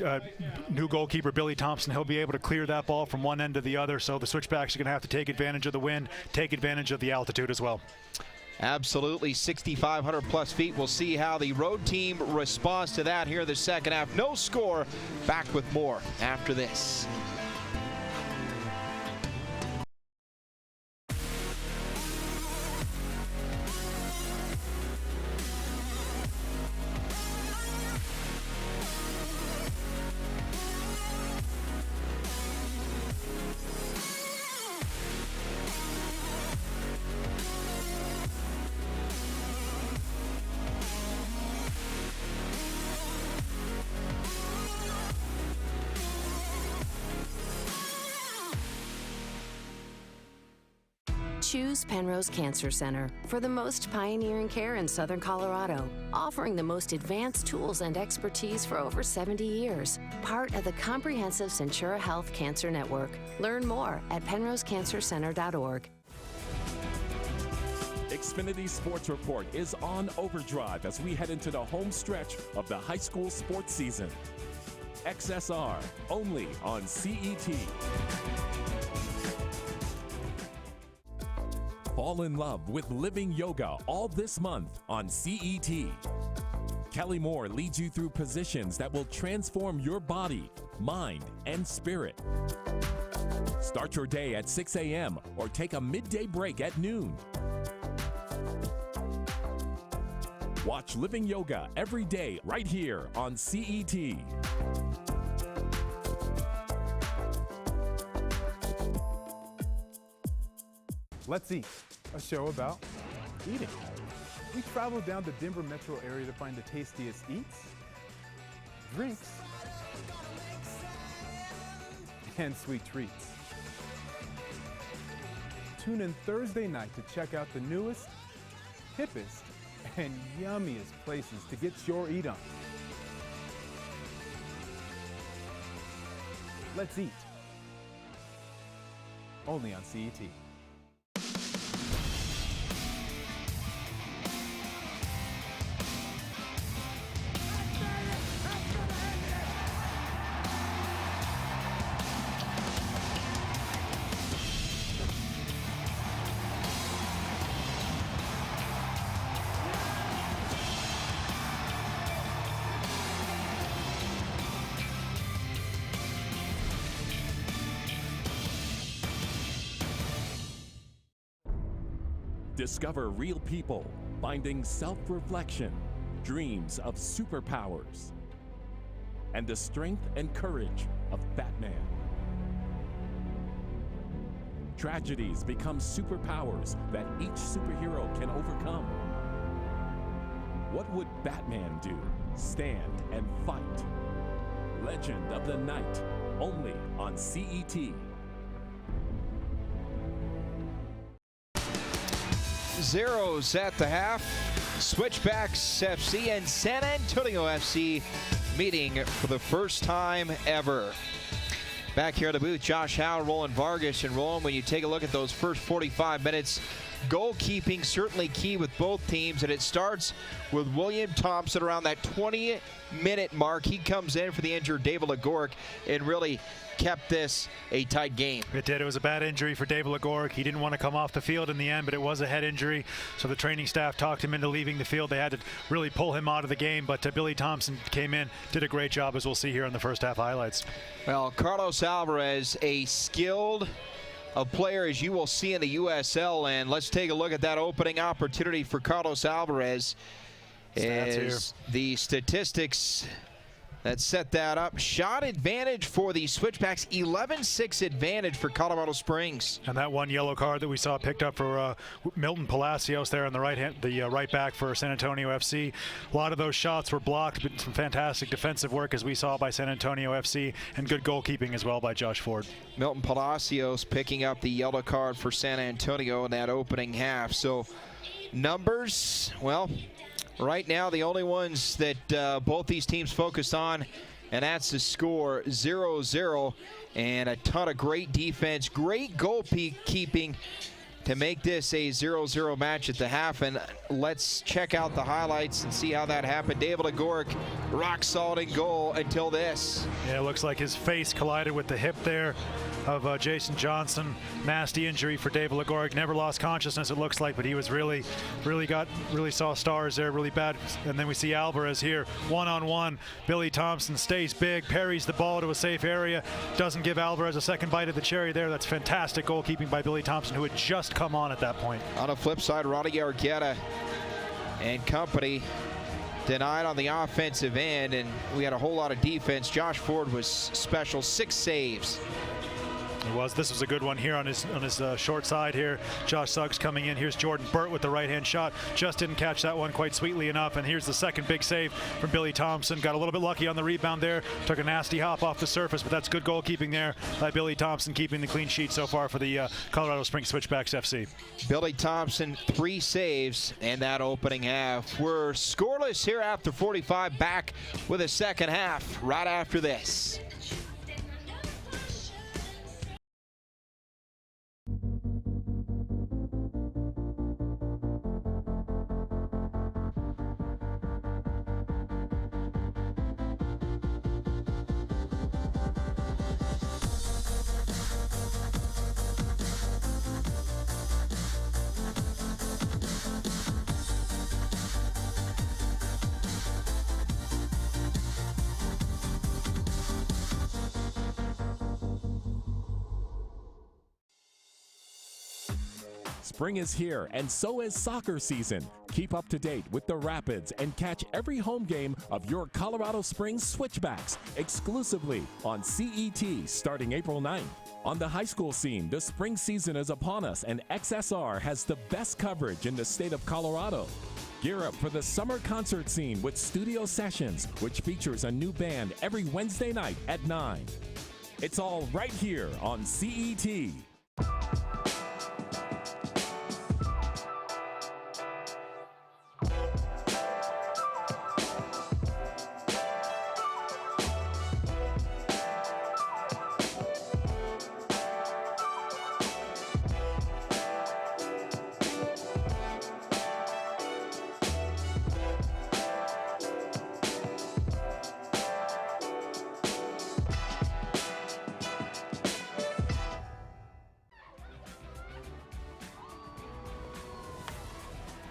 New goalkeeper Billy Thompson, he'll be able to clear that ball from one end to the other, so the Switchbacks are going to have to take advantage of the wind, take advantage of the altitude as well. Absolutely, 6,500 plus feet. We'll see how the road team responds to that here in the second half. No score. Back with more after this. Choose Penrose Cancer Center for the most pioneering care in Southern Colorado, offering the most advanced tools and expertise for over 70 years. Part of the comprehensive Centura Health Cancer Network. Learn more at penrosecancercenter.org. Xfinity Sports Report is on overdrive as we head into the home stretch of the high school sports season. XSR, only on CET. Fall in love with living yoga all this month on CET. Kelly Moore leads you through positions that will transform your body, mind, and spirit. Start your day at 6 a.m. or take a midday break at noon. Watch Living Yoga every day right here on CET. Let's Eat, a show about eating. We travel down the Denver metro area to find the tastiest eats, drinks, and sweet treats. Tune in Thursday night to check out the newest, hippest, and yummiest places to get your eat on. Let's Eat, only on CET. Discover real people finding self-reflection, dreams of superpowers, and the strength and courage of Batman. Tragedies become superpowers that each superhero can overcome. What would Batman do? Stand and fight. Legend of the Night, only on CET. Zeros at the half. Switchbacks FC and San Antonio FC meeting for the first time ever. Back here at the booth, Josh Howe, Roland Vargas, and Roland, when you take a look at those first 45 minutes, goalkeeping certainly key with both teams, and it starts with William Thompson around that 20-minute mark. He comes in for the injured David Legorek and really kept this a tight game. It did. It was a bad injury for David Legorek. He didn't want to come off the field in the end, but it was a head injury, so the training staff talked him into leaving the field. They had to really pull him out of the game, but Billy Thompson came in, did a great job, as we'll see here in the first half highlights. Well, Carlos Alvarez, a skilled player, as you will see in the USL, and let's take a look at that opening opportunity for Carlos Alvarez. As the statistics that set that up. Shot advantage for the Switchbacks, 11-6 advantage for Colorado Springs. And that one yellow card that we saw picked up for Milton Palacios there on the right back for San Antonio FC. A lot of those shots were blocked, but some fantastic defensive work, as we saw by San Antonio FC, and good goalkeeping as well by Josh Ford. Milton Palacios picking up the yellow card for San Antonio in that opening half. So numbers, well, right now, the only ones that both these teams focus on, and that's the score, 0-0, and a ton of great defense, great goalkeeping to make this a 0-0 match at the half. And let's check out the highlights and see how that happened. David Legorek, rock solid in goal until this. Yeah, it looks like his face collided with the hip there of Jason Johnson. Nasty injury for David Legorek. Never lost consciousness, it looks like, but he was really saw stars there, really bad. And then we see Alvarez here, one-on-one. Billy Thompson stays big, parries the ball to a safe area, doesn't give Alvarez a second bite of the cherry there. That's fantastic goalkeeping by Billy Thompson, who had just come on at that point. On the flip side, Ronnie Argueta and company denied on the offensive end, and we had a whole lot of defense. Josh Ford was special, 6 saves. This was a good one here on his short side here. Josh Suggs coming in. Here's Jordan Burt with the right-hand shot. Just didn't catch that one quite sweetly enough. And here's the second big save from Billy Thompson. Got a little bit lucky on the rebound there. Took a nasty hop off the surface, but that's good goalkeeping there by Billy Thompson, keeping the clean sheet so far for the Colorado Springs Switchbacks FC. Billy Thompson, 3 saves in that opening half. We're scoreless here after 45. Back with a second half right after this. Spring is here, and so is soccer season. Keep up to date with the Rapids and catch every home game of your Colorado Springs Switchbacks exclusively on CET starting April 9th. On the high school scene, the spring season is upon us, and XSR has the best coverage in the state of Colorado. Gear up for the summer concert scene with studio sessions, which features a new band every Wednesday night at 9. It's all right here on CET.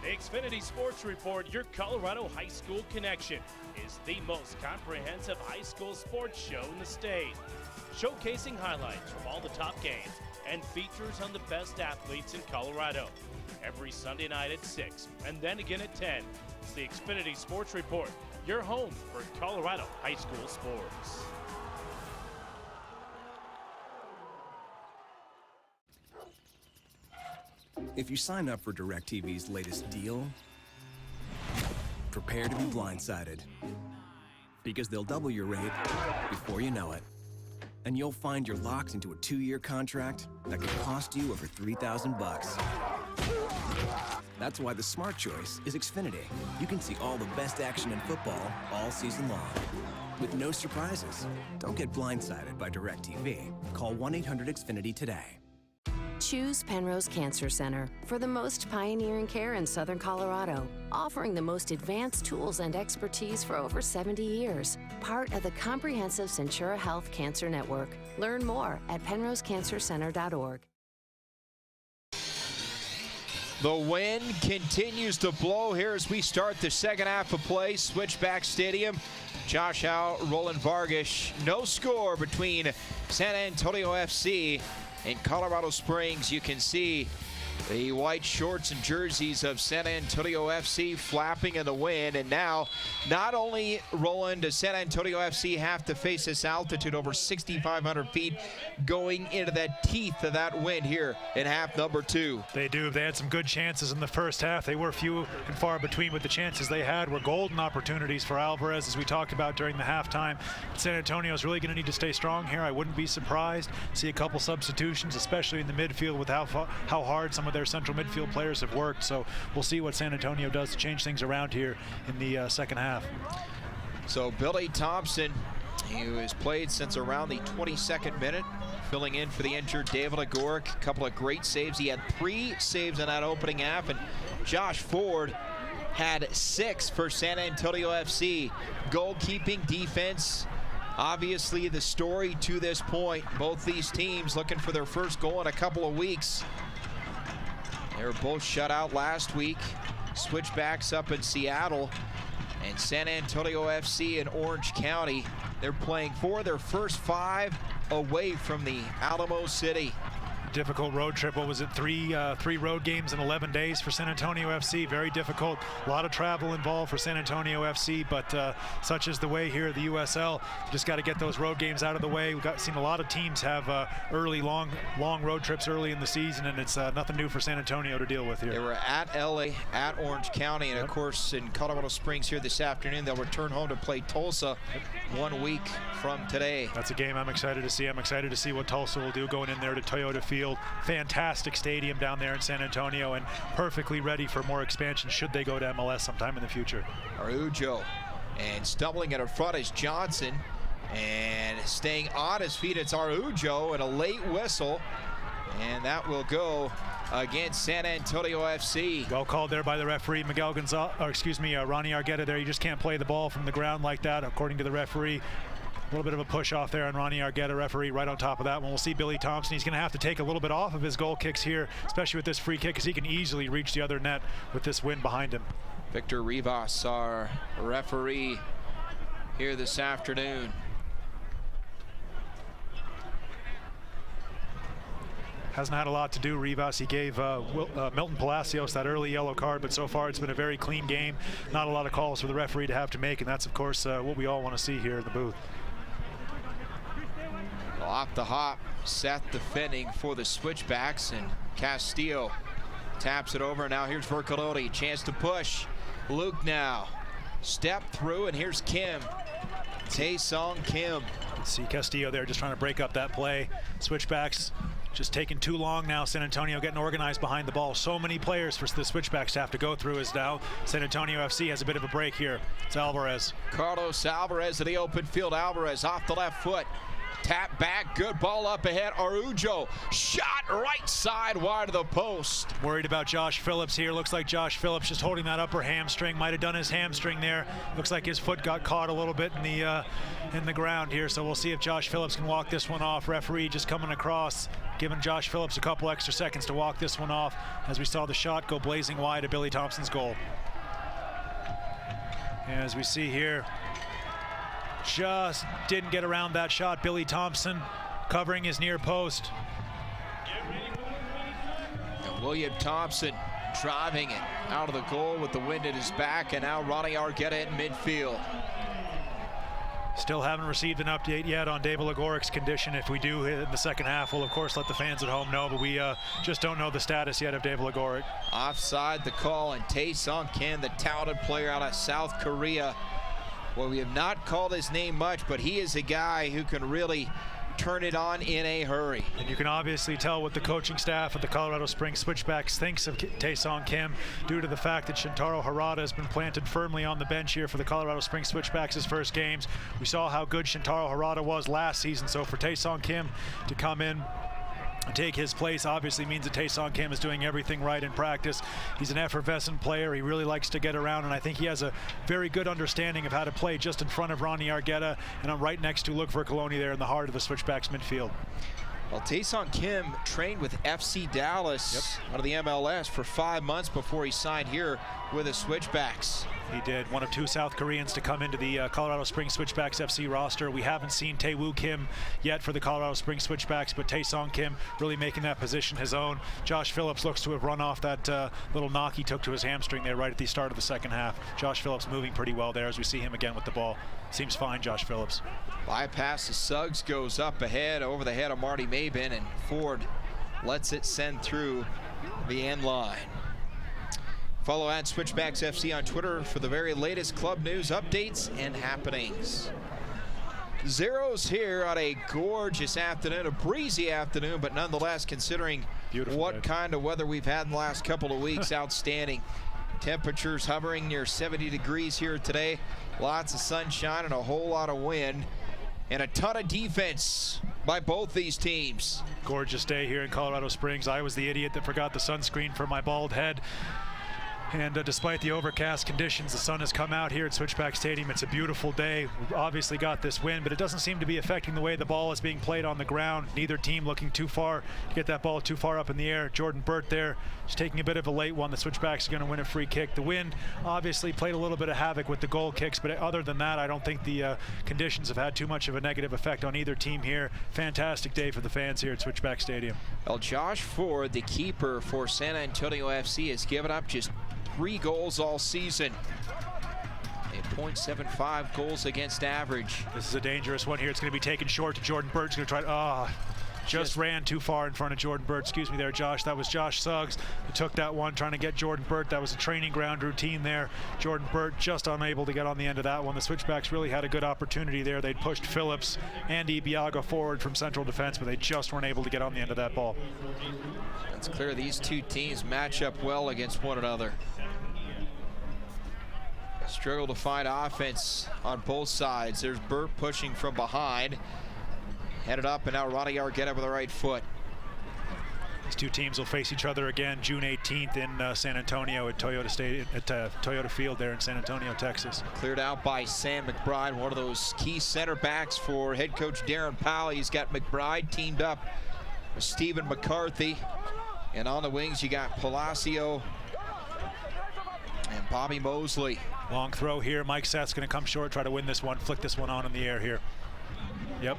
The Xfinity Sports Report, your Colorado high school connection, is the most comprehensive high school sports show in the state. Showcasing highlights from all the top games and features on the best athletes in Colorado. Every Sunday night at 6 and then again at 10. It's the Xfinity Sports Report, your home for Colorado high school sports. If you sign up for DirecTV's latest deal, prepare to be blindsided. Because they'll double your rate before you know it. And you'll find you're locked into a 2-year contract that could cost you over $3,000. That's why the smart choice is Xfinity. You can see all the best action in football all season long. With no surprises. Don't get blindsided by DirecTV. Call 1-800-XFINITY today. Choose Penrose Cancer Center for the most pioneering care in Southern Colorado, offering the most advanced tools and expertise for over 70 years. Part of the comprehensive Centura Health Cancer Network. Learn more at penrosecancercenter.org. The wind continues to blow here as we start the second half of play. Switchback Stadium. Josh Howe, Roland Vargas. No score between San Antonio FC and Colorado Springs. You can see the white shorts and jerseys of San Antonio FC flapping in the wind. And now, not only, Roland, does San Antonio FC have to face this altitude over 6,500 feet going into the teeth of that wind here in half number 2. They do. They had some good chances in the first half. They were few and far between, but the chances they had were golden opportunities for Alvarez, as we talked about during the halftime. San Antonio is really going to need to stay strong here. I wouldn't be surprised to see a couple substitutions, especially in the midfield with how hard some of their central midfield players have worked. So we'll see what San Antonio does to change things around here in the second half. So Billy Thompson, who has played since around the 22nd minute, filling in for the injured David Agoric. A couple of great saves. He had 3 saves in that opening half, and Josh Ford had 6 for San Antonio FC. Goalkeeping, defense, obviously the story to this point. Both these teams looking for their first goal in a couple of weeks. They were both shut out last week. Switchbacks up in Seattle, and San Antonio FC in Orange County. They're playing for their first 5 away from the Alamo City. Difficult road trip. What was it? Three road games in 11 days for San Antonio FC. Very difficult. A lot of travel involved for San Antonio FC, but such is the way here at the USL. Just got to get those road games out of the way. We've seen a lot of teams have early, long road trips early in the season, and it's nothing new for San Antonio to deal with here. They were at LA, at Orange County, and of course in Colorado Springs here this afternoon. They'll return home to play Tulsa 1 week from today. That's a game I'm excited to see. I'm excited to see what Tulsa will do going in there to Toyota Field. Fantastic stadium down there in San Antonio, and perfectly ready for more expansion should they go to MLS sometime in the future. Araujo, and stumbling in front is Johnson, and staying on his feet it's Araujo, and a late whistle, and that will go against San Antonio FC. Well called there by the referee, Ronnie Argueta there. You just can't play the ball from the ground like that, according to the referee. A little bit of a push off there on Ronnie Argueta, referee right on top of that one. We'll see Billy Thompson. He's going to have to take a little bit off of his goal kicks here, especially with this free kick, because he can easily reach the other net with this wind behind him. Victor Rivas, our referee here this afternoon. Hasn't had a lot to do, Rivas. He gave Milton Palacios that early yellow card, but so far it's been a very clean game. Not a lot of calls for the referee to have to make, and that's, of course, what we all want to see here in the booth. Off the hop, Seth defending for the Switchbacks, and Castillo taps it over. Now here's Vercalodi, chance to push. Luke now, step through, and here's Kim. Tae-Song Kim. See Castillo there just trying to break up that play. Switchbacks just taking too long now. San Antonio getting organized behind the ball. So many players for the Switchbacks to have to go through as now San Antonio FC has a bit of a break here. It's Alvarez. Carlos Alvarez to the open field. Alvarez off the left foot. Tap back, good ball up ahead. Araujo, shot right side wide of the post. Worried about Josh Phillips here. Looks like Josh Phillips just holding that upper hamstring. Might have done his hamstring there. Looks like his foot got caught a little bit in the ground here. So we'll see if Josh Phillips can walk this one off. Referee just coming across, giving Josh Phillips a couple extra seconds to walk this one off, as we saw the shot go blazing wide at Billy Thompson's goal. And as we see here, just didn't get around that shot. Billy Thompson covering his near post. And William Thompson driving it out of the goal with the wind at his back, and now Ronnie Argueta in midfield. Still haven't received an update yet on David Legoric's condition. If we do in the second half, we'll of course let the fans at home know, but we just don't know the status yet of David Legoric. Offside the call, and Tae-Sung Kim, the talented player out of South Korea. Well, we have not called his name much, but he is a guy who can really turn it on in a hurry. And you can obviously tell what the coaching staff at the Colorado Springs Switchbacks thinks of Tae-Sung Kim due to the fact that Shintaro Harada has been planted firmly on the bench here for the Colorado Springs Switchbacks' first games. We saw how good Shintaro Harada was last season, so for Tae-Sung Kim to come in and take his place obviously means that Tae-Sung Kim is doing everything right in practice. He's an effervescent player. He really likes to get around, and I think he has a very good understanding of how to play just in front of Ronnie Argueta, and I'm right next to Luke Vercoloni there in the heart of the Switchbacks midfield. Well, Tae-Sung Kim trained with FC Dallas out of the MLS for 5 months before he signed here with the Switchbacks. He did. One of 2 South Koreans to come into the Colorado Springs Switchbacks FC roster. We haven't seen Tae-Woo Kim yet for the Colorado Springs Switchbacks, but Tae-Sung Kim really making that position his own. Josh Phillips looks to have run off that little knock he took to his hamstring there right at the start of the second half. Josh Phillips moving pretty well there as we see him again with the ball. Seems fine, Josh Phillips. Bypass to Suggs, goes up ahead over the head of Marty Mabin, and Ford lets it send through the end line. Follow at Switchbacks FC on Twitter for the very latest club news, updates, and happenings. Zeros here on a gorgeous afternoon, a breezy afternoon, but nonetheless, considering what kind of weather we've had in the last couple of weeks, outstanding. Temperatures hovering near 70 degrees here today. Lots of sunshine and a whole lot of wind, and a ton of defense by both these teams. Gorgeous day here in Colorado Springs. I was the idiot that forgot the sunscreen for my bald head. And despite the overcast conditions, the sun has come out here at Switchback Stadium. It's a beautiful day. We've obviously got this wind, but it doesn't seem to be affecting the way the ball is being played on the ground. Neither team looking too far to get that ball too far up in the air. Jordan Burt there just taking a bit of a late one. The Switchbacks are going to win a free kick. The wind obviously played a little bit of havoc with the goal kicks, but other than that, I don't think the conditions have had too much of a negative effect on either team here. Fantastic day for the fans here at Switchback Stadium. Well, Josh Ford, the keeper for San Antonio FC, has given up just 3 goals all season. A .75 goals against average. This is a dangerous one here. It's going to be taken short to Jordan Burt. He's going to try. Just ran too far in front of Jordan Burt. Excuse me there, Josh. That was Josh Suggs who took that one, trying to get Jordan Burt. That was a training ground routine there. Jordan Burt just unable to get on the end of that one. The Switchbacks really had a good opportunity there. They'd pushed Phillips and Ibiaga forward from central defense, but they just weren't able to get on the end of that ball. It's clear these two teams match up well against one another. Struggle to find offense on both sides. There's Burt pushing from behind. Headed up, and now Ronnie Argueta with the right foot. These two teams will face each other again June 18th in San Antonio at Toyota Field there in San Antonio, Texas. Cleared out by Sam McBride, one of those key center backs for head coach Darren Powell. He's got McBride teamed up with Stephen McCarthy. And on the wings, you got Palacio and Bobby Mosley. Long throw here. Mike Seth's going to come short, try to win this one, flick this one on in the air here. Yep.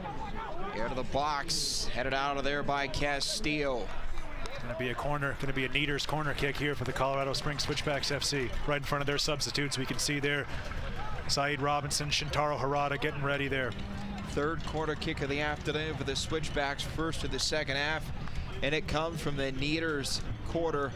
Air to the box, headed out of there by Castillo. Going to be a corner, going to be a Neaters corner kick here for the Colorado Springs Switchbacks FC. Right in front of their substitutes, we can see there Saeed Robinson, Shintaro Harada getting ready there. Third corner kick of the afternoon for the Switchbacks, first of the second half, and it comes from the Neaters quarter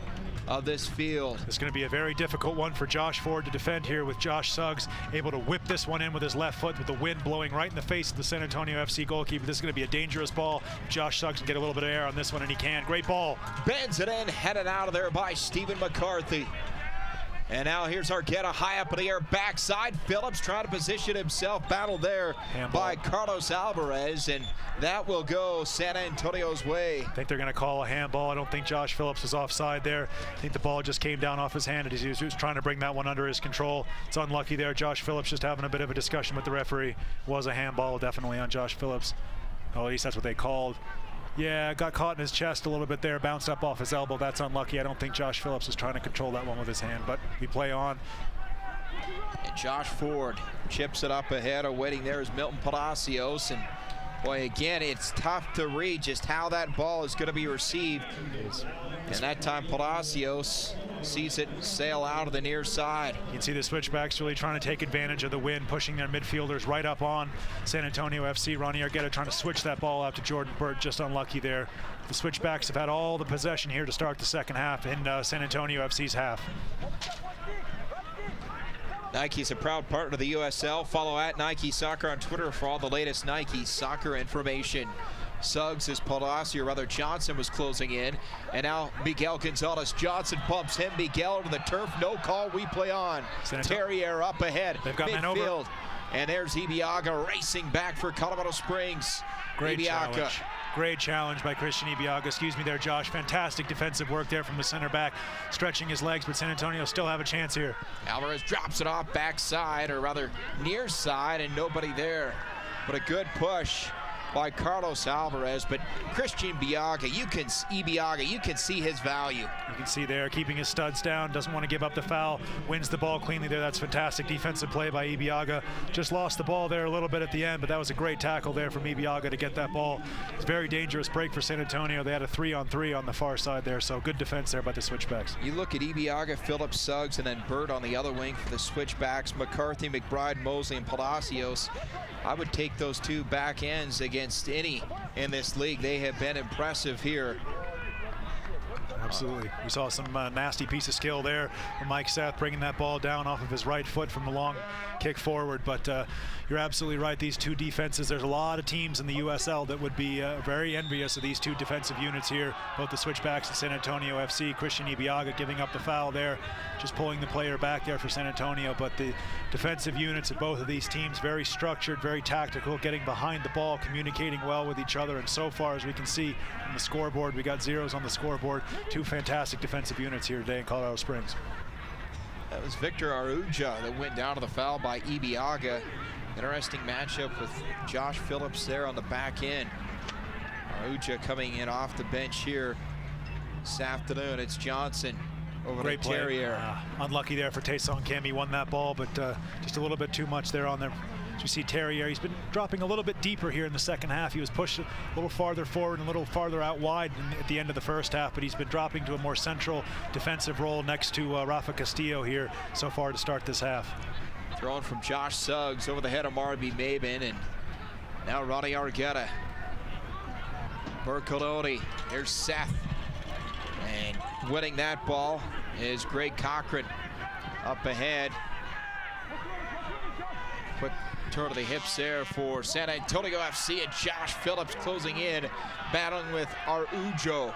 of this field. It's going to be a very difficult one for Josh Ford to defend here, with Josh Suggs able to whip this one in with his left foot with the wind blowing right in the face of the San Antonio FC goalkeeper. This is going to be a dangerous ball. Josh Suggs can get a little bit of air on this one, and he can. Great ball. Bends it in, headed out of there by Stephen McCarthy. And now here's Argueta high up in the air, backside. Phillips trying to position himself, battled there by Carlos Alvarez, and that will go San Antonio's way. I think they're going to call a handball. I don't think Josh Phillips was offside there. I think the ball just came down off his hand as he was trying to bring that one under his control. It's unlucky there. Josh Phillips just having a bit of a discussion with the referee. Was a handball definitely on Josh Phillips. Or at least that's what they called. Yeah, got caught in his chest a little bit there, bounced up off his elbow. That's unlucky. I don't think Josh Phillips was trying to control that one with his hand, but we play on. And Josh Ford chips it up ahead. Awaiting there is Milton Palacios, and Boy, again, it's tough to read just how that ball is going to be received. And that time Palacios sees it sail out of the near side. You can see the Switchbacks really trying to take advantage of the wind, pushing their midfielders right up on San Antonio FC. Ronnie Argueta trying to switch that ball out to Jordan Burt, just unlucky there. The Switchbacks have had all the possession here to start the second half in San Antonio FC's half. Nike's a proud partner of the USL. Follow at Nike Soccer on Twitter for all the latest Nike soccer information. Suggs as Palacio, or rather Johnson, was closing in. And now Miguel Gonzalez. Johnson bumps him. Miguel to the turf. No call. We play on. Terrier up ahead. They've got men over. Midfield. And there's Ibiaga racing back for Colorado Springs. Great challenge. Great challenge by Christian Ibiaga. Excuse me there, Josh. Fantastic defensive work there from the center back, stretching his legs, but San Antonio still have a chance here. Alvarez drops it off backside, or rather near side, and nobody there. But a good push by Carlos Alvarez, but Christian Ibiaga, you can see his value. You can see there, keeping his studs down, doesn't want to give up the foul, wins the ball cleanly there. That's fantastic defensive play by Ibiaga. Just lost the ball there a little bit at the end, but that was a great tackle there from Ibiaga to get that ball. It's a very dangerous break for San Antonio. They had a 3-on-3 on the far side there, so good defense there by the Switchbacks. You look at Ibiaga, Phillips, Suggs, and then Bird on the other wing for the Switchbacks. McCarthy, McBride, Mosley, and Palacios. I would take those two back ends against any in this league. They have been impressive here. Absolutely. We saw some nasty piece of skill there from Mike Seth, bringing that ball down off of his right foot from the long kick forward. But you're absolutely right. These two defenses, there's a lot of teams in the USL that would be very envious of these two defensive units here, both the Switchbacks and San Antonio FC. Christian Ibiaga giving up the foul there, just pulling the player back there for San Antonio. But the defensive units of both of these teams, very structured, very tactical, getting behind the ball, communicating well with each other. And so far, as we can see on the scoreboard, we got zeros on the scoreboard. Two fantastic defensive units here today in Colorado Springs. That was Victor Aruja that went down to the foul by Ibiaga. Interesting matchup with Josh Phillips there on the back end. Aruja coming in off the bench here this afternoon. It's Johnson over Great to Terrier. Unlucky there for Taysong Kim. He won that ball, but just a little bit too much there on there. As you see Terrier, he's been dropping a little bit deeper here in the second half. He was pushed a little farther forward and a little farther out wide at the end of the first half, but he's been dropping to a more central defensive role next to Rafa Castillo here so far to start this half. Thrown from Josh Suggs over the head of Marby Maben, and now Ronnie Argueta. Bercolodi, there's Seth. And winning that ball is Greg Cochran up ahead. Quick turn to the hips there for San Antonio FC, and Josh Phillips closing in, battling with Arujo.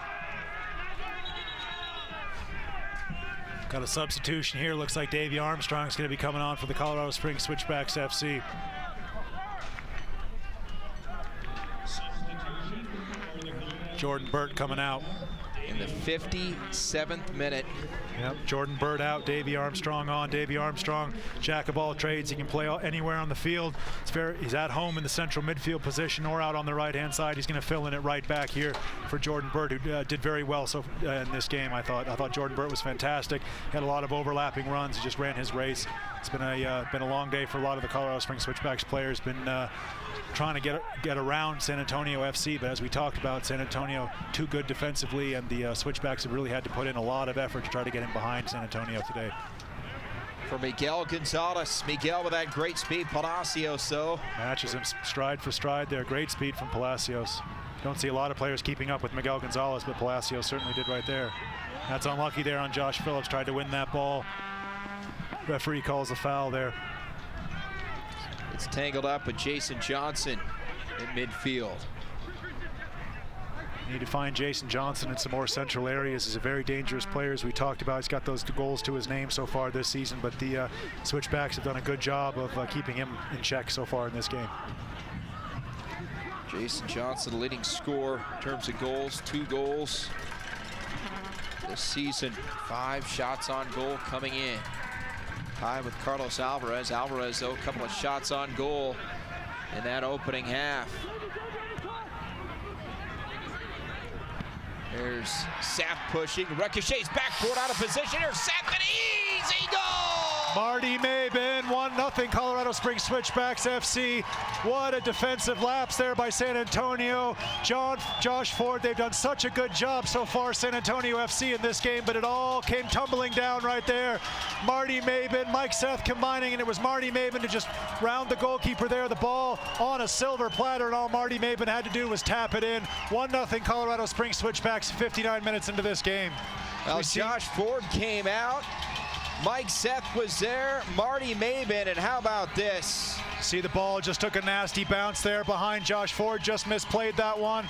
Got a substitution here. Looks like Davey Armstrong's going to be coming on for the Colorado Springs Switchbacks FC. Jordan Burt coming out. In the 57th minute. Yep, Jordan Burt out, Davey Armstrong on. Davey Armstrong, jack of all trades. He can play anywhere on the field. He's at home in the central midfield position or out on the right-hand side. He's going to fill in it right back here for Jordan Burt, who did very well in this game. I thought Jordan Burt was fantastic. Had a lot of overlapping runs. He just ran his race. It's been a long day for a lot of the Colorado Springs Switchbacks players. Been trying to get around San Antonio FC, but as we talked about, San Antonio too good defensively, and the Switchbacks have really had to put in a lot of effort to try to get in behind San Antonio today. For Miguel Gonzalez, Miguel with that great speed. Palacios, though, matches him stride for stride there. Great speed from Palacios. Don't see a lot of players keeping up with Miguel Gonzalez, but Palacios certainly did right there. That's unlucky there on Josh Phillips. Tried to win that ball. Referee calls a foul there. It's tangled up with Jason Johnson in midfield. Need to find Jason Johnson in some more central areas. He's a very dangerous player, as we talked about. He's got those goals to his name so far this season, but the Switchbacks have done a good job of keeping him in check so far in this game. Jason Johnson, the leading scorer in terms of goals, 2 goals this season. 5 shots on goal coming in. High with Carlos Alvarez. Alvarez, though, a couple of shots on goal in that opening half. There's Seth pushing. Ricochets backboard out of position. Here's Seth, an easy goal! Marty Maben, 1-0 Colorado Springs Switchbacks FC. What a defensive lapse there by San Antonio. Josh Ford, they've done such a good job so far, San Antonio FC, in this game, but it all came tumbling down right there. Marty Maben, Mike Seth combining, and it was Marty Maben to just round the goalkeeper there. The ball on a silver platter, and all Marty Maben had to do was tap it in. 1-0 Colorado Springs Switchbacks, 59 minutes into this game. Well, Josh Ford came out. Mike Seth was there, Marty Maben, and how about this? See, the ball just took a nasty bounce there behind Josh Ford, just misplayed that one.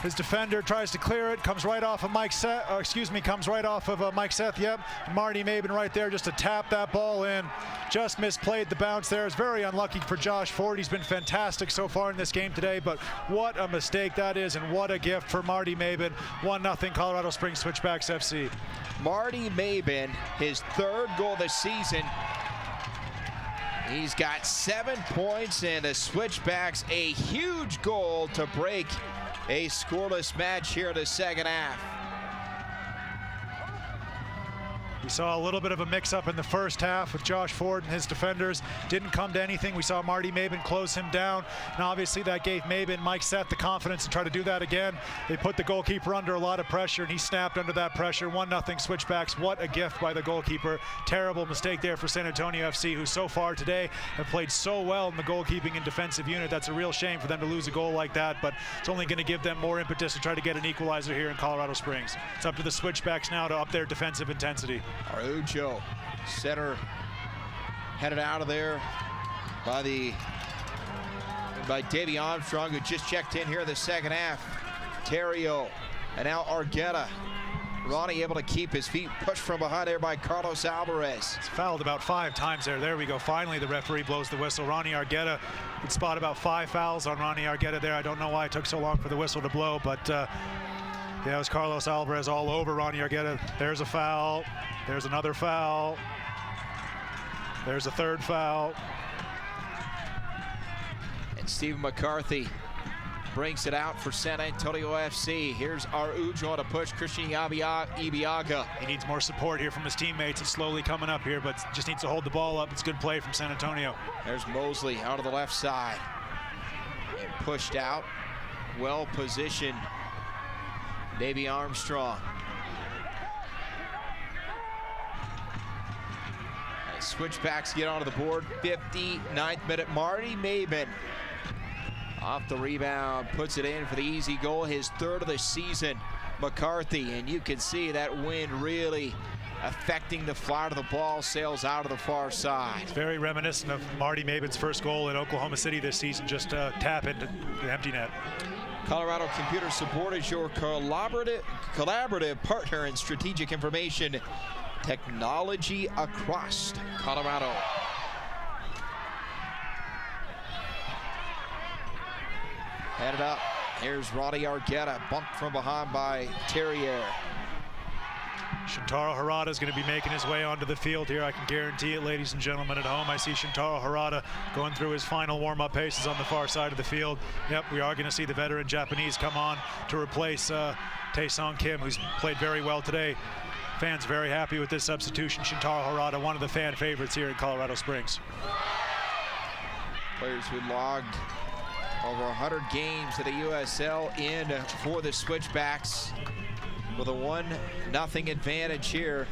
His defender tries to clear it, comes right off of Mike Seth, comes right off of Mike Seth, yep. Marty Maben right there just to tap that ball in. Just misplayed the bounce there. It's very unlucky for Josh Ford. He's been fantastic so far in this game today, but what a mistake that is, and what a gift for Marty Maben. 1-0 Colorado Springs Switchbacks FC. Marty Maben, his third goal this season. He's got 7 points, and the Switchbacks a huge goal to break a scoreless match here in the second half. We saw a little bit of a mix-up in the first half with Josh Ford and his defenders. Didn't come to anything. We saw Marty Maben close him down, and obviously that gave Mike Seth the confidence to try to do that again. They put the goalkeeper under a lot of pressure, and he snapped under that pressure. 1-0 Switchbacks. What a gift by the goalkeeper. Terrible mistake there for San Antonio FC, who so far today have played so well in the goalkeeping and defensive unit. That's a real shame for them to lose a goal like that, but it's only going to give them more impetus to try to get an equalizer here in Colorado Springs. It's up to the Switchbacks now to up their defensive intensity. Araujo, center, headed out of there by Davey Armstrong, who just checked in here in the second half. Terrio, and now Argueta. Ronnie able to keep his feet pushed from behind there by Carlos Alvarez. He's fouled about 5 times there. There we go. Finally, the referee blows the whistle. Ronnie Argueta would spot about 5 fouls on Ronnie Argueta there. I don't know why it took so long for the whistle to blow, but yeah, it was Carlos Alvarez all over Ronnie Argueta. There's a foul. There's another foul. There's a third foul. And Stephen McCarthy brings it out for San Antonio FC. Here's Araujo to push Christian Ibiaga. He needs more support here from his teammates. It's slowly coming up here, but just needs to hold the ball up. It's good play from San Antonio. There's Mosley out of the left side. And pushed out. Well positioned. Davey Armstrong. Switchbacks get onto the board. 59th minute. Marty Maben off the rebound, puts it in for the easy goal, his third of the season. McCarthy, and you can see that wind really affecting the flight of the ball, sails out of the far side. It's very reminiscent of Marty Maben's first goal in Oklahoma City this season, just tap into the empty net. Colorado Computer Support is your collaborative partner in strategic information technology across Colorado. Headed up. Here's Roddy Argueta, bumped from behind by Terrier. Shintaro Harada is going to be making his way onto the field here. I can guarantee it, ladies and gentlemen at home. I see Shintaro Harada going through his final warm-up paces on the far side of the field. Yep, we are going to see the veteran Japanese come on to replace Tae-Sung Kim, who's played very well today. Fans very happy with this substitution. Shintaro Harada, one of the fan favorites here in Colorado Springs. Players who logged over 100 games at the USL in for the Switchbacks with a 1-0 advantage here.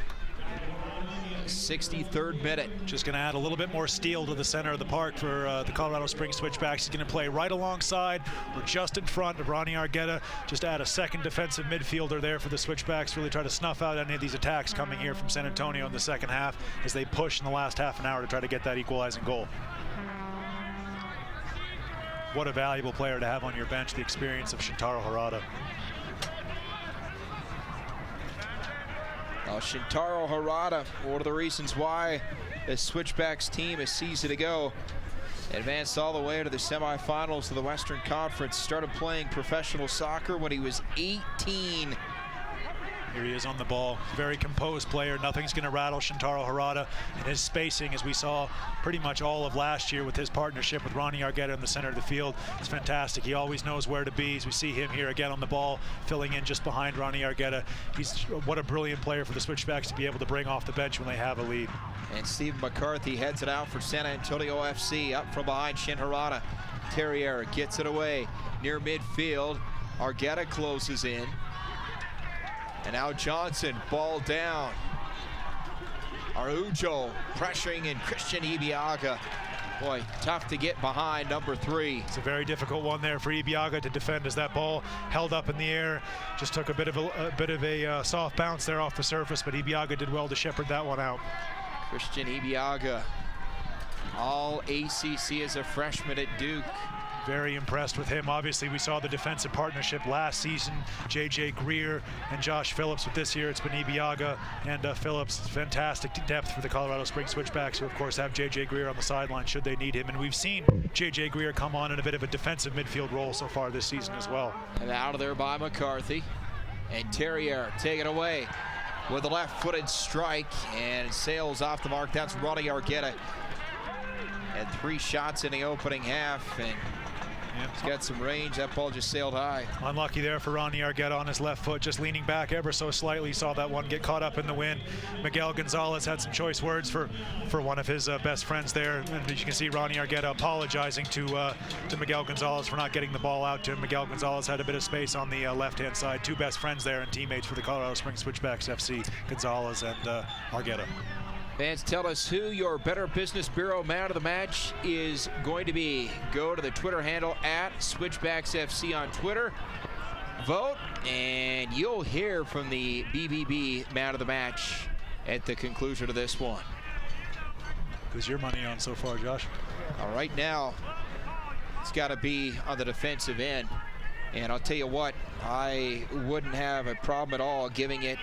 63rd minute. Just going to add a little bit more steel to the center of the park for the Colorado Springs Switchbacks. He's going to play right alongside or just in front of Ronnie Argueta. Just add a second defensive midfielder there for the Switchbacks. Really try to snuff out any of these attacks coming here from San Antonio in the second half as they push in the last half an hour to try to get that equalizing goal. What a valuable player to have on your bench, the experience of Shintaro Harada. Shintaro Harada, one of the reasons why the Switchbacks team a season ago advanced all the way to the semifinals of the Western Conference. Started playing professional soccer when he was 18. Here he is on the ball. Very composed player. Nothing's going to rattle Shintaro Harada. And his spacing, as we saw pretty much all of last year with his partnership with Ronnie Argueta in the center of the field, it's fantastic. He always knows where to be. As we see him here again on the ball, filling in just behind Ronnie Argueta. What a brilliant player for the Switchbacks to be able to bring off the bench when they have a lead. And Stephen McCarthy heads it out for San Antonio FC. Up from behind, Shin Harada. Terrier gets it away near midfield. Argueta closes in. And now Johnson, ball down. Araujo pressuring in Christian Ibiaga. Boy, tough to get behind number 3. It's a very difficult one there for Ibiaga to defend as that ball held up in the air. Just took a bit of a soft bounce there off the surface, but Ibiaga did well to shepherd that one out. Christian Ibiaga, all ACC as a freshman at Duke. Very impressed with him. Obviously, we saw the defensive partnership last season, J.J. Greer and Josh Phillips, but this year it's been Ibiaga and Phillips. Fantastic depth for the Colorado Springs Switchbacks, who of course have J.J. Greer on the sideline should they need him. And we've seen J.J. Greer come on in a bit of a defensive midfield role so far this season as well. And out of there by McCarthy. And Terrier taken away with a left-footed strike and sails off the mark. That's Ronnie Argueta. Had 3 shots in the opening half, and he's got some range. That ball just sailed high. Unlucky there for Ronnie Argueta on his left foot, just leaning back ever so slightly. Saw that one get caught up in the wind. Miguel Gonzalez had some choice words for one of his best friends there. And as you can see, Ronnie Argueta apologizing to Miguel Gonzalez for not getting the ball out to him. Miguel Gonzalez had a bit of space on the left-hand side. 2 best friends there and teammates for the Colorado Springs Switchbacks FC, Gonzalez and Argueta. Fans, tell us who your Better Business Bureau man of the match is going to be. Go to the Twitter handle at SwitchbacksFC on Twitter. Vote, and you'll hear from the BBB man of the match at the conclusion of this one. Who's your money on so far, Josh? Right now, it's got to be on the defensive end. And I'll tell you what, I wouldn't have a problem at all giving it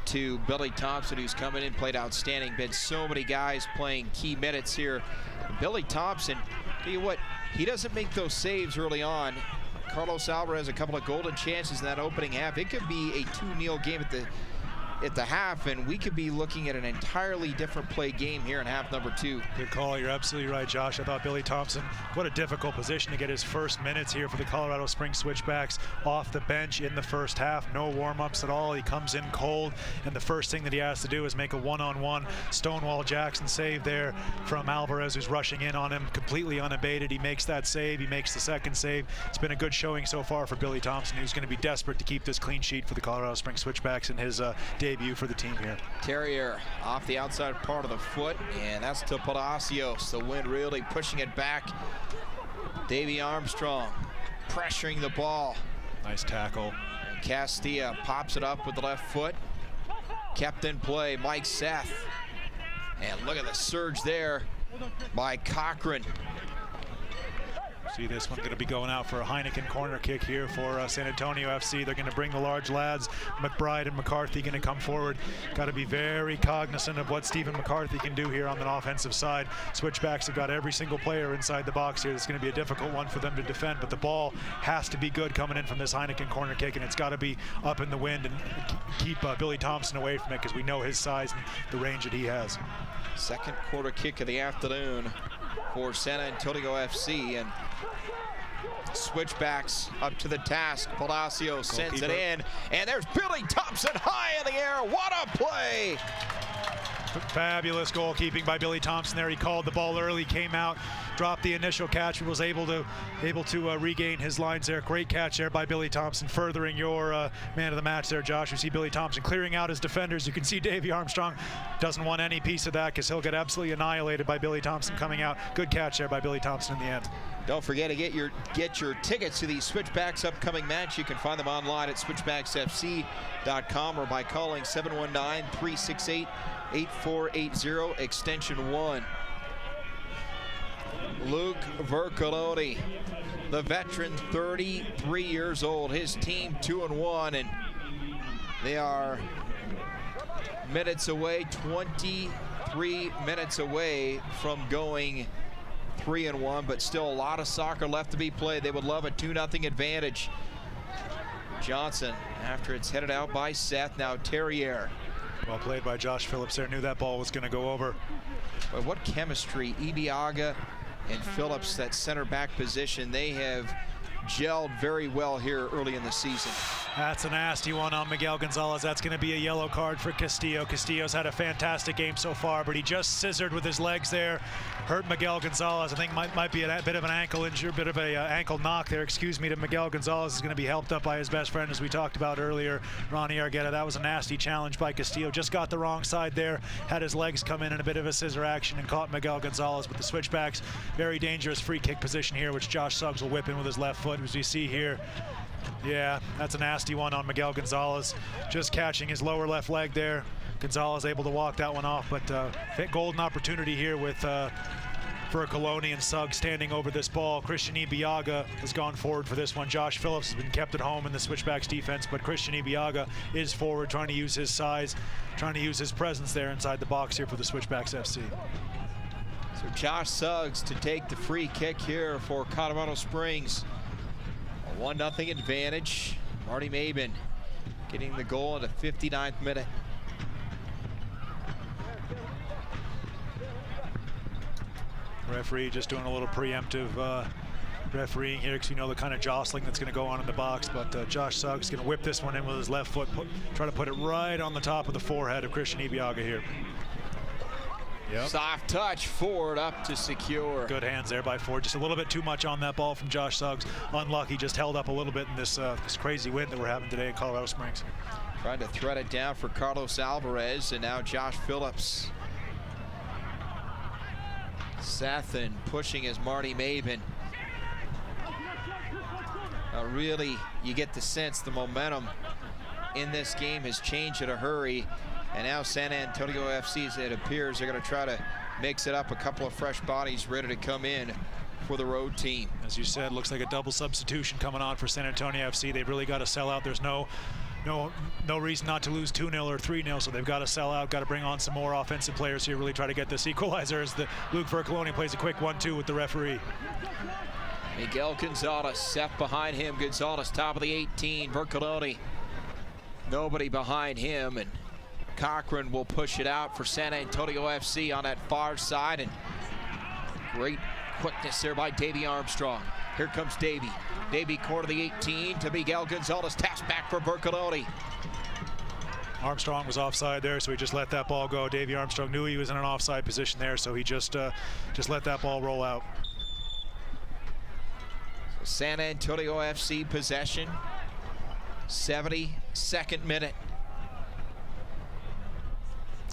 to Billy Thompson, who's coming in, played outstanding. Been so many guys playing key minutes here. Billy Thompson, tell you what, he doesn't make those saves early on. Carlos Alvarez, a couple of golden chances in that opening half. It could be a 2-0 game at the half, and we could be looking at an entirely different play game here in half number 2. Good call. You're absolutely right, Josh. I thought Billy Thompson, what a difficult position to get his first minutes here for the Colorado Springs Switchbacks off the bench in the first half. No warm-ups at all. He comes in cold, and the first thing that he has to do is make a one-on-one Stonewall Jackson save there from Alvarez, who's rushing in on him completely unabated. He makes that save. He makes the second save. It's been a good showing so far for Billy Thompson, who's going to be desperate to keep this clean sheet for the Colorado Springs Switchbacks in his debut for the team here. Terrier off the outside part of the foot, and that's to Palacios. The wind really pushing it back. Davey Armstrong pressuring the ball. Nice tackle. And Castilla pops it up with the left foot. Kept in play, Mike Seth. And look at the surge there by Cochran. See this one going to be going out for a Heineken corner kick here for San Antonio FC. They're going to bring the large lads. McBride and McCarthy going to come forward. Got to be very cognizant of what Stephen McCarthy can do here on the offensive side. Switchbacks have got every single player inside the box here. It's going to be a difficult one for them to defend, but the ball has to be good coming in from this Heineken corner kick, and it's got to be up in the wind and keep Billy Thompson away from it, because we know his size and the range that he has. Second quarter kick of the afternoon for San Antonio FC, and Switchbacks up to the task. Palacios sends it in, and there's Billy Thompson high in the air. What a play! Fabulous goalkeeping by Billy Thompson there. He called the ball early, came out, dropped the initial catch, and was able to regain his lines there. Great catch there by Billy Thompson, furthering your man of the match there, Josh. You see Billy Thompson clearing out his defenders. You can see Davey Armstrong doesn't want any piece of that, because he'll get absolutely annihilated by Billy Thompson coming out. Good catch there by Billy Thompson in the end. Don't forget to get your tickets to the Switchbacks upcoming match. You can find them online at switchbacksfc.com or by calling 719-368-8480 extension 1. Luke Vercoloni, the veteran, 33 years old. His team 2-1, and they are minutes away, 23 minutes away from going 3-1, but still a lot of soccer left to be played. They would love a 2-0 advantage. Johnson after it's headed out by Seth. Now Terrier. Well played by Josh Phillips there. Knew that ball was going to go over. But what chemistry, Ibiaga and Phillips, that center back position, they have gelled very well here early in the season. That's a nasty one on Miguel Gonzalez. That's going to be a yellow card for Castillo. Castillo's had a fantastic game so far, but he just scissored with his legs there. Hurt Miguel Gonzalez. I think might be a bit of an ankle injury, a bit of a ankle knock there, excuse me, to Miguel Gonzalez. Is going to be helped up by his best friend, as we talked about earlier, Ronnie Argueta. That was a nasty challenge by Castillo. Just got the wrong side there, had his legs come in a bit of a scissor action and caught Miguel Gonzalez. But the Switchbacks, very dangerous free kick position here, which Josh Suggs will whip in with his left foot, as we see here. Yeah, that's a nasty one on Miguel Gonzalez. Just catching his lower left leg there. Gonzalez able to walk that one off, but golden opportunity here with for a Coloni and Suggs standing over this ball. Christian Ibiaga has gone forward for this one. Josh Phillips has been kept at home in the Switchbacks defense, but Christian Ibiaga is forward, trying to use his size, trying to use his presence there inside the box here for the Switchbacks FC. So Josh Suggs to take the free kick here for Colorado Springs. A 1-0 advantage. Marty Maben getting the goal in the 59th minute. Referee just doing a little preemptive refereeing here, because you know the kind of jostling that's going to go on in the box. But Josh Suggs is going to whip this one in with his left foot, try to put it right on the top of the forehead of Christian Ibiaga here. Yep. Soft touch, Ford up to secure. Good hands there by Ford. Just a little bit too much on that ball from Josh Suggs. Unlucky, just held up a little bit in this crazy wind that we're having today in Colorado Springs. Trying to thread it down for Carlos Alvarez, and now Josh Phillips. Seth and pushing as Marty Maben. Really, you get the sense the momentum in this game has changed in a hurry. And now San Antonio FC, as it appears, they're going to try to mix it up. A couple of fresh bodies ready to come in for the road team. As you said, looks like a double substitution coming on for San Antonio FC. They've really got to sell out. There's no reason not to lose 2-0 or 3-0, so they've got to sell out, got to bring on some more offensive players here, really try to get this equalizer as the Luke Vercoloni plays a quick 1-2 with the referee. Miguel Gonzalez, Seth behind him. Gonzalez, top of the 18. Vercoloni, nobody behind him, and Cochran will push it out for San Antonio FC on that far side, and great quickness there by Davey Armstrong. Here comes Davey. Davey, corner the 18 to Miguel Gonzalez. Taps back for Vercoloni. Armstrong was offside there, so he just let that ball go. Davey Armstrong knew he was in an offside position there, so he just let that ball roll out. So San Antonio FC possession. 72nd minute.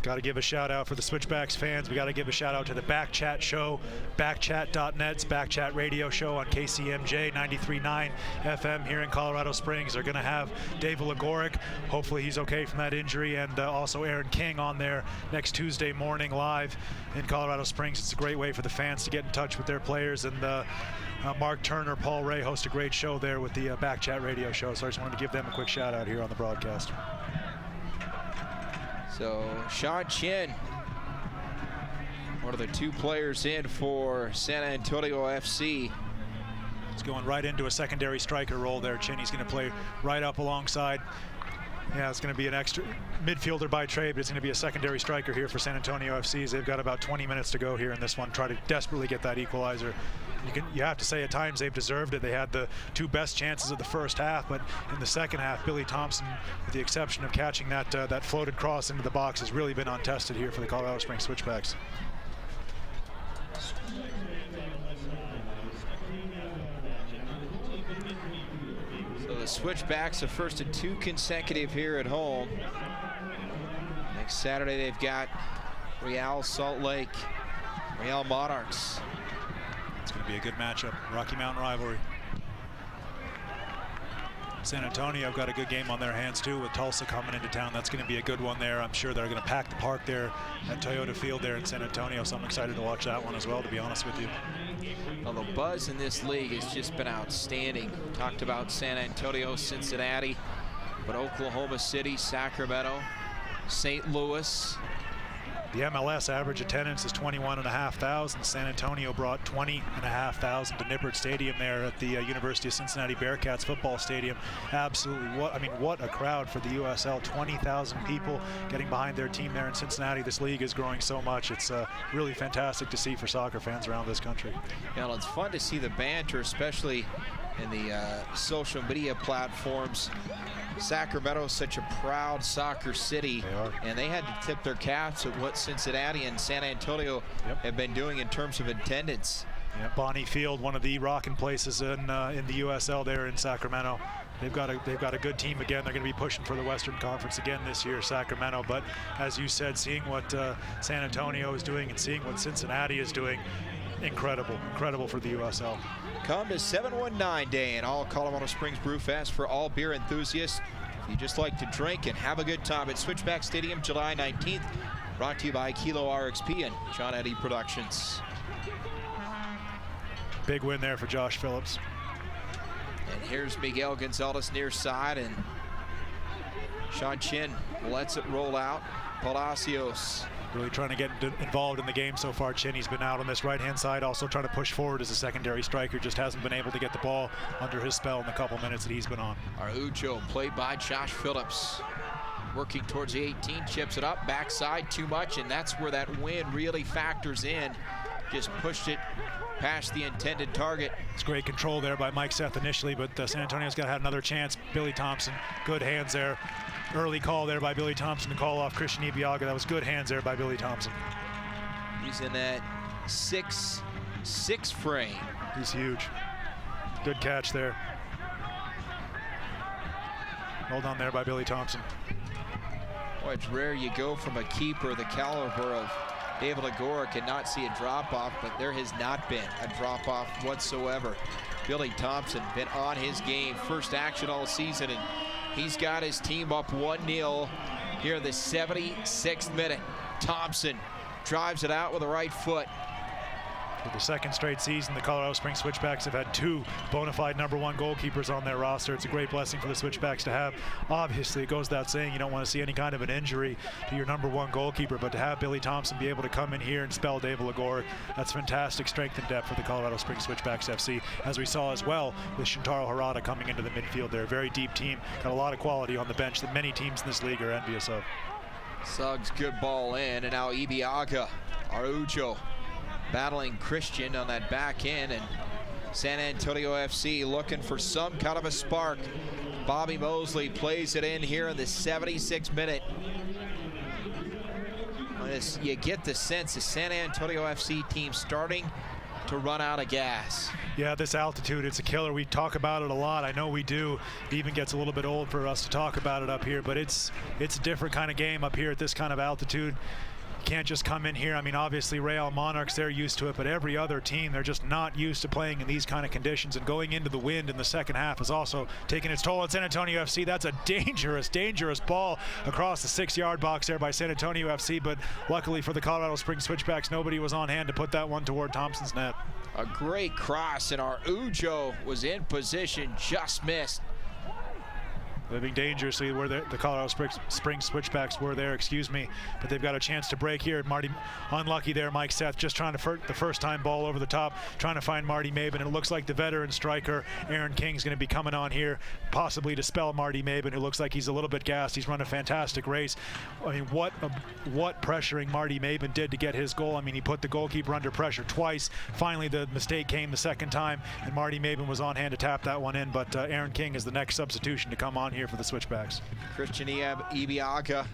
Got to give a shout out for the Switchbacks fans. We got to give a shout out to the Backchat show, backchat.net's Backchat radio show on KCMJ 93.9 FM here in Colorado Springs. They're going to have Dave Lagoric. Hopefully he's okay from that injury, and also Aaron King on there next Tuesday morning live in Colorado Springs. It's a great way for the fans to get in touch with their players, and Mark Turner, Paul Ray host a great show there with the Backchat radio show. So I just wanted to give them a quick shout out here on the broadcast. So Sean Chin, one of the two players in for San Antonio FC. He's going right into a secondary striker role there. Chin, he's going to play right up alongside. Yeah, it's going to be an extra midfielder by trade, but it's going to be a secondary striker here for San Antonio FC. They've got about 20 minutes to go here in this one, try to desperately get that equalizer. You have to say at times they've deserved it. They had the two best chances of the first half, but in the second half, Billy Thompson, with the exception of catching that floated cross into the box, has really been untested here for the Colorado Springs Switchbacks. So the Switchbacks are first and 2 consecutive here at home. Next Saturday they've got Real Salt Lake, Real Monarchs. It's going to be a good matchup, Rocky Mountain rivalry. San Antonio got a good game on their hands too, with Tulsa coming into town. That's going to be a good one there. I'm sure they're going to pack the park there at Toyota Field there in San Antonio, so I'm excited to watch that one as well, to be honest with you. Well, the buzz in this league has just been outstanding. Talked about San Antonio, Cincinnati, but Oklahoma City, Sacramento, St. Louis, The MLS average attendance is 21,500. San Antonio brought 20,500 to Nippert Stadium there at the University of Cincinnati Bearcats football stadium. Absolutely, what a crowd for the USL. 20,000 people getting behind their team there in Cincinnati. This league is growing so much. It's really fantastic to see for soccer fans around this country. Yeah, well, it's fun to see the banter, especially in the social media platforms. Sacramento is such a proud soccer city, and they had to tip their caps at what Cincinnati and San Antonio have been doing in terms of attendance. Yeah, Bonnie Field, one of the rocking places in the USL there in Sacramento. They've got a good team again. They're going to be pushing for the Western Conference again this year, Sacramento. But as you said, seeing what San Antonio is doing and seeing what Cincinnati is doing, incredible for the USL. Come to 719 Day and all Colorado Springs Brew Fest for all beer enthusiasts. If you just like to drink and have a good time at Switchback Stadium, July 19th. Brought to you by Kilo RXP and John Eddy Productions. Big win there for Josh Phillips. And here's Miguel Gonzalez near side, and Sean Chin lets it roll out. Palacios really trying to get involved in the game so far. Chinny's been out on this right-hand side, also trying to push forward as a secondary striker. Just hasn't been able to get the ball under his spell in the couple minutes that he's been on. Araujo played by Josh Phillips. Working towards the 18, chips it up, backside too much, and that's where that wind really factors in. Just pushed it past the intended target. It's great control there by Mike Seth initially, but San Antonio's got to have another chance. Billy Thompson, good hands there. Early call there by Billy Thompson to call off Christian Ibiaga. That was good hands there by Billy Thompson. He's in that 6'6" frame. He's huge. Good catch there. Well done there by Billy Thompson. Boy, it's rare you go from a keeper the caliber of David Agoric and not see a drop-off, but there has not been a drop-off whatsoever. Billy Thompson been on his game, first action all season, and he's got his team up 1-0 here in the 76th minute. Thompson drives it out with the right foot. For the second straight season, the Colorado Springs Switchbacks have had two bona fide #1 goalkeepers on their roster. It's a great blessing for the Switchbacks to have. Obviously, it goes without saying you don't want to see any kind of an injury to your #1 goalkeeper, but to have Billy Thompson be able to come in here and spell David Agoric, that's fantastic strength and depth for the Colorado Springs Switchbacks FC, as we saw as well with Shintaro Harada coming into the midfield. They're a very deep team, got a lot of quality on the bench that many teams in this league are envious of. Suggs, good ball in, and now Ibiaga, Araujo battling Christian on that back end, and San Antonio FC looking for some kind of a spark. Bobby Mosley plays it in here in the 76th minute. You get the sense the San Antonio FC team starting to run out of gas. Yeah, this altitude, it's a killer. We talk about it a lot. I know we do. It even gets a little bit old for us to talk about it up here, but it's a different kind of game up here at this kind of altitude. Can't just come in here. I mean, obviously Real Monarchs, they're used to it, but every other team, they're just not used to playing in these kind of conditions, and going into the wind in the second half is also taking its toll on San Antonio FC. That's a dangerous ball across the 6-yard box there by San Antonio FC, but luckily for the Colorado Springs Switchbacks, nobody was on hand to put that one toward Thompson's net. A great cross, and Araujo was in position, just missed. Living dangerously where the Colorado Springs Switchbacks were there, but they've got a chance to break here. Marty, unlucky there, Mike Seth, just trying to the first time ball over the top, trying to find Marty Maben, and it looks like the veteran striker, Aaron King's going to be coming on here, possibly to spell Marty Maben, who looks like he's a little bit gassed. He's run a fantastic race. I mean, what pressuring Marty Maben did to get his goal. I mean, he put the goalkeeper under pressure twice. Finally, the mistake came the second time, and Marty Maben was on hand to tap that one in, but Aaron King is the next substitution to come on here for the Switchbacks. Christian Ibiaga,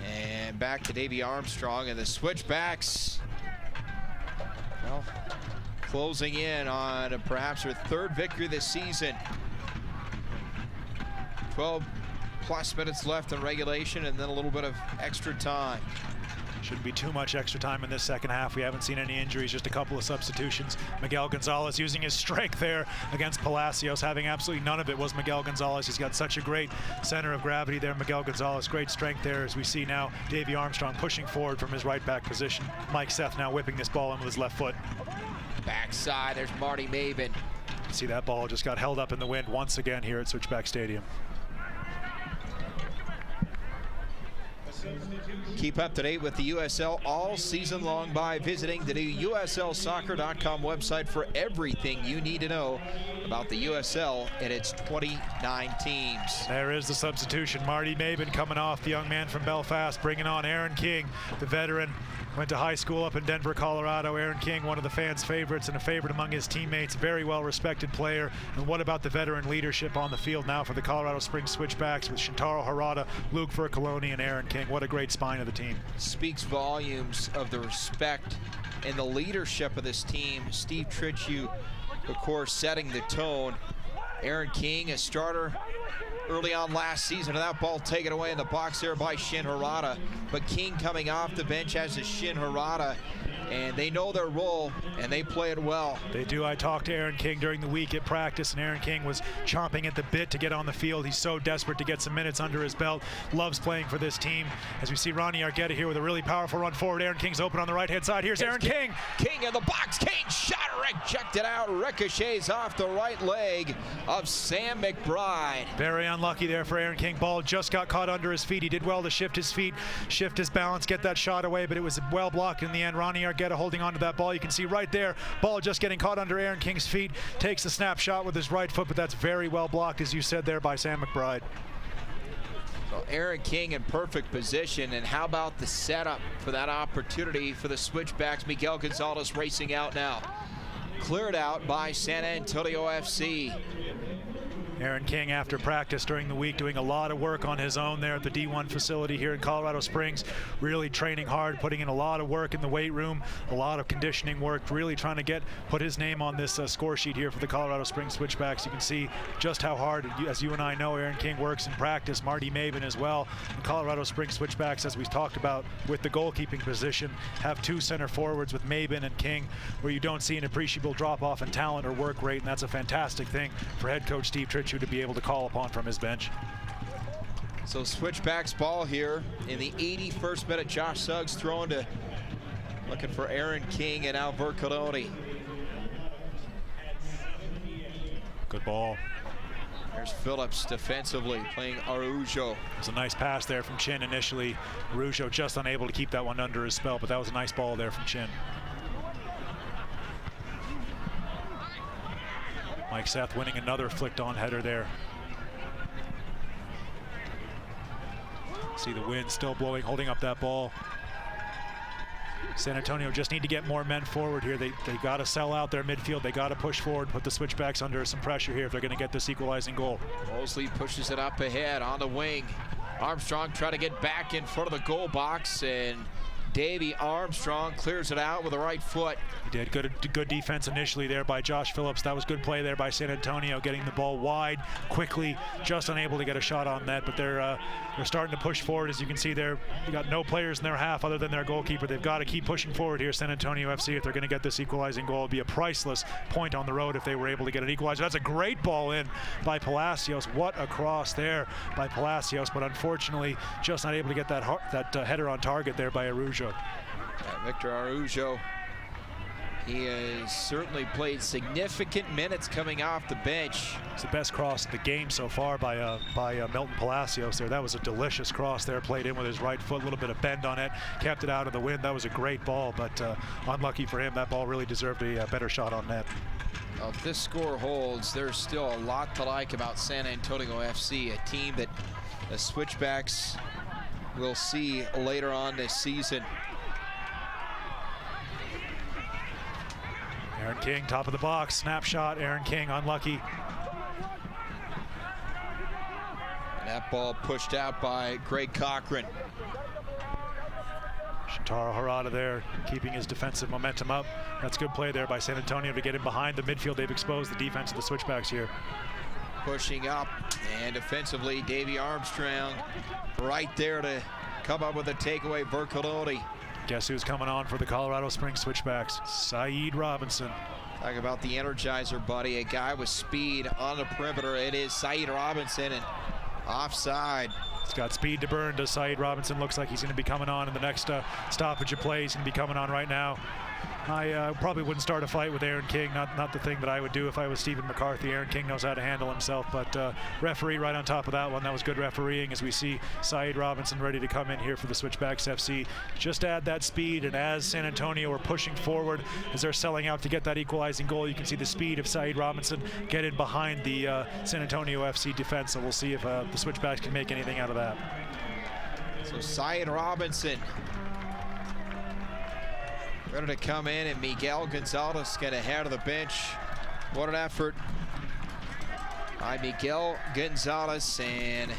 and back to Davey Armstrong, and the Switchbacks, well, closing in on perhaps their third victory this season. 12+ minutes left in regulation, and then a little bit of extra time. Shouldn't be too much extra time in this second half. We haven't seen any injuries, just a couple of substitutions. Miguel Gonzalez using his strength there against Palacios. Having absolutely none of it was Miguel Gonzalez. He's got such a great center of gravity there. Miguel Gonzalez, great strength there, as we see now Davey Armstrong pushing forward from his right back position. Mike Seth now whipping this ball in with his left foot. Backside, there's Marty Maben. See, that ball just got held up in the wind once again here at Switchback Stadium. Keep up to date with the USL all season long by visiting the new USLsoccer.com website for everything you need to know about the USL and its 29 teams. There is the substitution. Marty Mabin coming off, the young man from Belfast, bringing on Aaron King, the veteran. Went to high school up in Denver, Colorado. Aaron King, one of the fans' favorites and a favorite among his teammates. Very well-respected player. And what about the veteran leadership on the field now for the Colorado Springs Switchbacks with Shintaro Harada, Luke Vercoloni, and Aaron King? What a great spine of the team. Speaks volumes of the respect and the leadership of this team. Steve Tritchew, of course, setting the tone. Aaron King, a starter early on last season, and that ball taken away in the box there by Shin Harada. But King coming off the bench as a Shin Harada, and they know their role, and they play it well. They do. I talked to Aaron King during the week at practice, and Aaron King was chomping at the bit to get on the field. He's so desperate to get some minutes under his belt. Loves playing for this team. As we see Ronnie Argueta here with a really powerful run forward. Aaron King's open on the right-hand side. Here's Aaron King. King in the box. King shot, rejected out. Ricochets off the right leg of Sam McBride. Very unlucky there for Aaron King. Ball just got caught under his feet. He did well to shift his feet, shift his balance, get that shot away, but it was well blocked in the end. Ronnie Argueta holding on to that ball. You can see right there, ball just getting caught under Aaron King's feet. Takes the snapshot with his right foot, but that's very well blocked, as you said there, by Sam McBride. So Aaron King in perfect position, and how about the setup for that opportunity for the Switchbacks? Miguel Gonzalez racing out now. Cleared out by San Antonio FC. Aaron King, after practice during the week, doing a lot of work on his own there at the D1 facility here in Colorado Springs, really training hard, putting in a lot of work in the weight room, a lot of conditioning work, really trying to put his name on this score sheet here for the Colorado Springs Switchbacks. You can see just how hard, as you and I know, Aaron King works in practice. Marty Mabin as well. The Colorado Springs Switchbacks, as we talked about with the goalkeeping position, have two center forwards with Mabin and King, where you don't see an appreciable drop-off in talent or work rate, and that's a fantastic thing for head coach Steve Tritchew to be able to call upon from his bench. So Switchbacks ball here in the 81st minute. Josh Suggs throwing to, looking for Aaron King and now Vercoloni. Good ball. There's Phillips defensively playing Araujo. It's a nice pass there from Chin initially. Araujo just unable to keep that one under his spell, but that was a nice ball there from Chin. Mike Seth winning another flicked on header there. See the wind still blowing, holding up that ball. San Antonio just need to get more men forward here. They got to sell out their midfield. They got to push forward, put the Switchbacks under some pressure here if they're going to get this equalizing goal. Mosley pushes it up ahead on the wing. Armstrong trying to get back in front of the goal box, and Davey Armstrong clears it out with the right foot. He did good defense initially there by Josh Phillips. That was good play there by San Antonio, getting the ball wide quickly, just unable to get a shot on net. But they're starting to push forward. As you can see there, you got no players in their half other than their goalkeeper. They've got to keep pushing forward here, San Antonio FC, if they're going to get this equalizing goal. It'd be a priceless point on the road if they were able to get an equalizer. That's a great ball in by Palacios. What a cross there by Palacios, but unfortunately just not able to get that header on target there by Araujo. Victor Araujo, he has certainly played significant minutes coming off the bench. It's the best cross of the game so far by Milton Palacios there. That was a delicious cross there, played in with his right foot, a little bit of bend on it, kept it out of the wind. That was a great ball, but unlucky for him. That ball really deserved a better shot on net. Well, if this score holds, there's still a lot to like about San Antonio FC, a team that the Switchbacks will see later on this season. Aaron King, top of the box, snapshot. Aaron King, unlucky. And that ball pushed out by Greg Cochran. Shintaro Harada there, keeping his defensive momentum up. That's good play there by San Antonio to get him behind the midfield. They've exposed the defense of the Switchbacks here. Pushing up, and defensively, Davey Armstrong right there to come up with a takeaway. Vercoloni. Guess who's coming on for the Colorado Springs Switchbacks? Saeed Robinson. Talk about the Energizer buddy, a guy with speed on the perimeter. It is Saeed Robinson, and offside. He's got speed to burn. Does Saeed Robinson? Looks like he's going to be coming on in the next stoppage of play. He's going to be coming on right now. I probably wouldn't start a fight with Aaron King. Not the thing that I would do if I was Stephen McCarthy. Aaron King knows how to handle himself, but referee right on top of that one. That was good refereeing as we see Saeed Robinson ready to come in here for the Switchbacks FC. Just add that speed, and as San Antonio are pushing forward, as they're selling out to get that equalizing goal, you can see the speed of Saeed Robinson get in behind the San Antonio FC defense. So we'll see if the Switchbacks can make anything out of that. So Saeed Robinson ready to come in, and Miguel Gonzalez going to head to the bench. What an effort by Miguel Gonzalez, and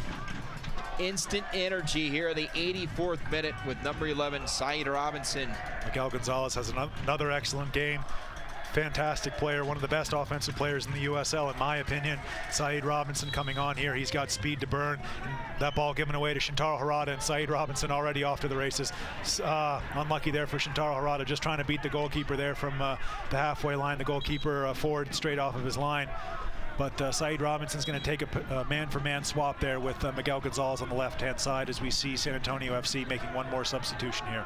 instant energy here in the 84th minute with number 11, Saeed Robinson. Miguel Gonzalez has another excellent game. Fantastic player, one of the best offensive players in the USL, in my opinion. Saeed Robinson coming on here. He's got speed to burn. And that ball given away to Shintaro Harada, and Saeed Robinson already off to the races. Unlucky there for Shintaro Harada, just trying to beat the goalkeeper there from the halfway line. The goalkeeper forward straight off of his line. But Saeed Robinson's going to take a man-for-man swap there with Miguel Gonzalez on the left-hand side as we see San Antonio FC making one more substitution here.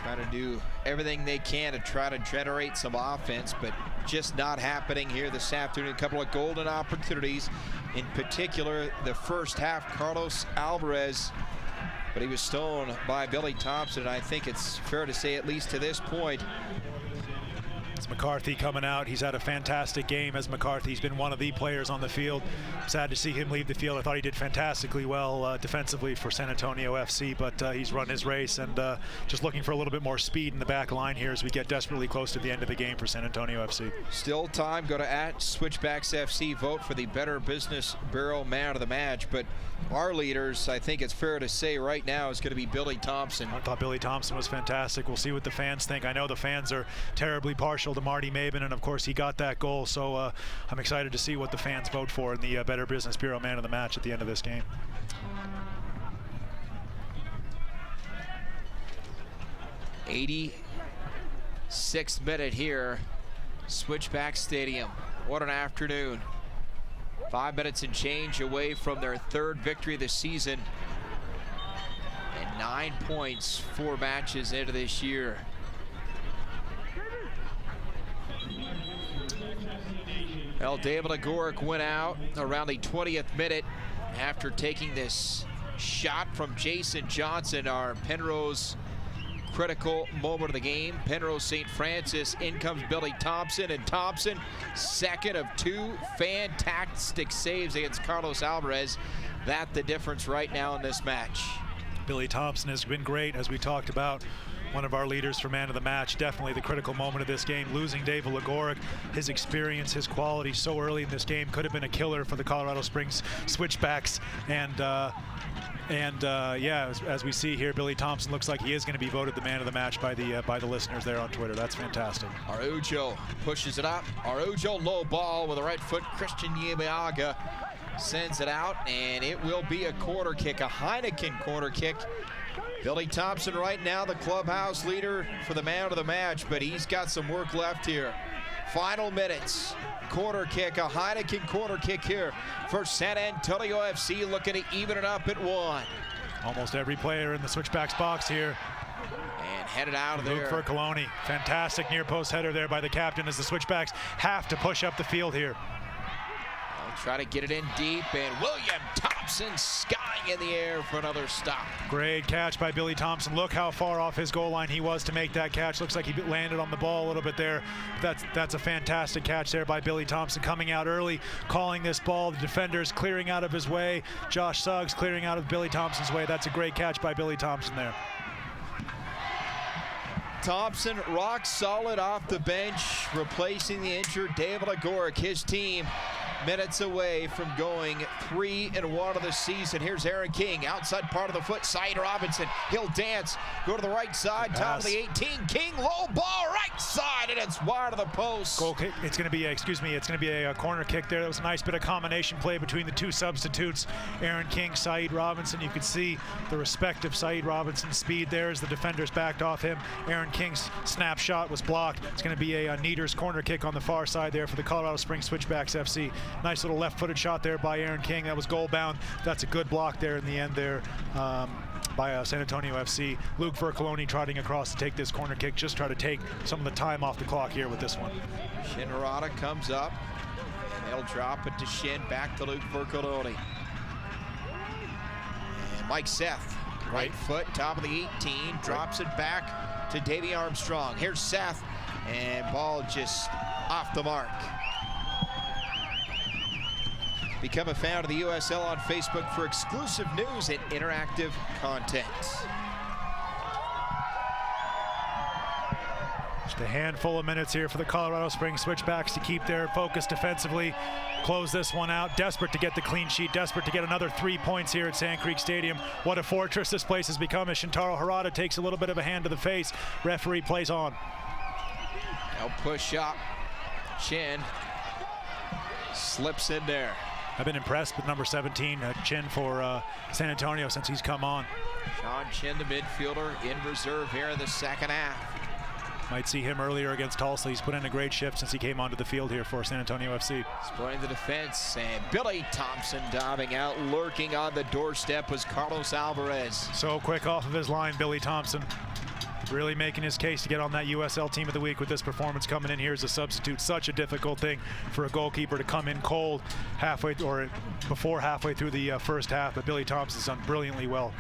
Trying to do everything they can to try to generate some offense, but just not happening here this afternoon. A couple of golden opportunities, in particular the first half. Carlos Alvarez, but he was stolen by Billy Thompson. And I think it's fair to say, at least to this point, it's McCarthy coming out. He's had a fantastic game as McCarthy. He's been one of the players on the field. Sad to see him leave the field. I thought he did fantastically well defensively for San Antonio FC, but he's run his race, and just looking for a little bit more speed in the back line here as we get desperately close to the end of the game for San Antonio FC. Still time. Go to @Switchbacks FC. Vote for the Better Business Bureau Man of the Match. But our leaders, I think it's fair to say right now, is going to be Billy Thompson. I thought Billy Thompson was fantastic. We'll see what the fans think. I know the fans are terribly partial to Marty Maben, and of course he got that goal, so I'm excited to see what the fans vote for in the Better Business Bureau Man of the Match at the end of this game. '86th minute here, Switchback Stadium. What an afternoon. 5 minutes and change away from their third victory this season, and 9 points 4 matches into this year. Well, David Agoric went out around the 20th minute after taking this shot from Jason Johnson, our Penrose critical moment of the game. Penrose St. Francis, in comes Billy Thompson, and Thompson, second of 2 fantastic saves against Carlos Alvarez. That's the difference right now in this match. Billy Thompson has been great, as we talked about. One of our leaders for man of the match. Definitely the critical moment of this game. Losing David Agoric, his experience, his quality so early in this game could have been a killer for the Colorado Springs Switchbacks. And yeah, as we see here, Billy Thompson looks like he is going to be voted the man of the match by the listeners there on Twitter. That's fantastic. Araujo pushes it up. Araujo low ball with the right foot. Christian Yamaga sends it out, and it will be a corner kick, a Heineken corner kick. Billy Thompson right now the clubhouse leader for the man of the match, but he's got some work left here. Final minutes. Corner kick, a Heineken corner kick here for San Antonio FC, looking to even it up at 1. Almost every player in the Switchbacks box here. And headed out of there. Luke Fercoloni. Fantastic near post header there by the captain as the Switchbacks have to push up the field here. They'll try to get it in deep, and William Thompson skying in the air for another stop. Great catch by Billy Thompson. Look how far off his goal line he was to make that catch. Looks like he landed on the ball a little bit there. That's a fantastic catch there by Billy Thompson, coming out early, calling this ball. The defenders clearing out of his way. Josh Suggs clearing out of Billy Thompson's way. That's a great catch by Billy Thompson there. Thompson rock solid off the bench, replacing the injured David Agoric. His team minutes away from going 3-1 of the season. Here's Aaron King, outside part of the foot. Saeed Robinson, he'll dance, go to the right side, top of the 18. King, low ball, right side, and it's wide of the post. Goal kick. It's going to be a corner kick there. That was a nice bit of combination play between the two substitutes, Aaron King, Saeed Robinson. You could see the respect of Saeed Robinson's speed there as the defenders backed off him. Aaron King's snapshot was blocked. It's going to be a Nieder's corner kick on the far side there for the Colorado Springs Switchbacks FC. Nice little left-footed shot there by Aaron King. That was goal bound. That's a good block there in the end there by San Antonio FC. Luke Vercoloni trotting across to take this corner kick, just try to take some of the time off the clock here with this one. Shin Harada comes up, and they'll drop it to Shin, back to Luke Vercoloni. And Mike Seth, right foot, top of the 18, drops it back to Davey Armstrong. Here's Seth, and ball just off the mark. Become a fan of the USL on Facebook for exclusive news and interactive content. Just a handful of minutes here for the Colorado Springs Switchbacks to keep their focus defensively, close this one out. Desperate to get the clean sheet, desperate to get another 3 points here at Sand Creek Stadium. What a fortress this place has become as Shintaro Harada takes a little bit of a hand to the face. Referee plays on. Now push up. Chin slips in there. I've been impressed with number 17, Chin, for San Antonio since he's come on. Sean Chin, the midfielder, in reserve here in the second half. Might see him earlier against Tulsa. He's put in a great shift since he came onto the field here for San Antonio FC. Splitting the defense, and Billy Thompson diving out. Lurking on the doorstep was Carlos Alvarez. So quick off of his line, Billy Thompson. Really making his case to get on that USL Team of the Week with this performance coming in here as a substitute. Such a difficult thing for a goalkeeper to come in cold halfway or before halfway through the first half, but Billy Thompson's done brilliantly well.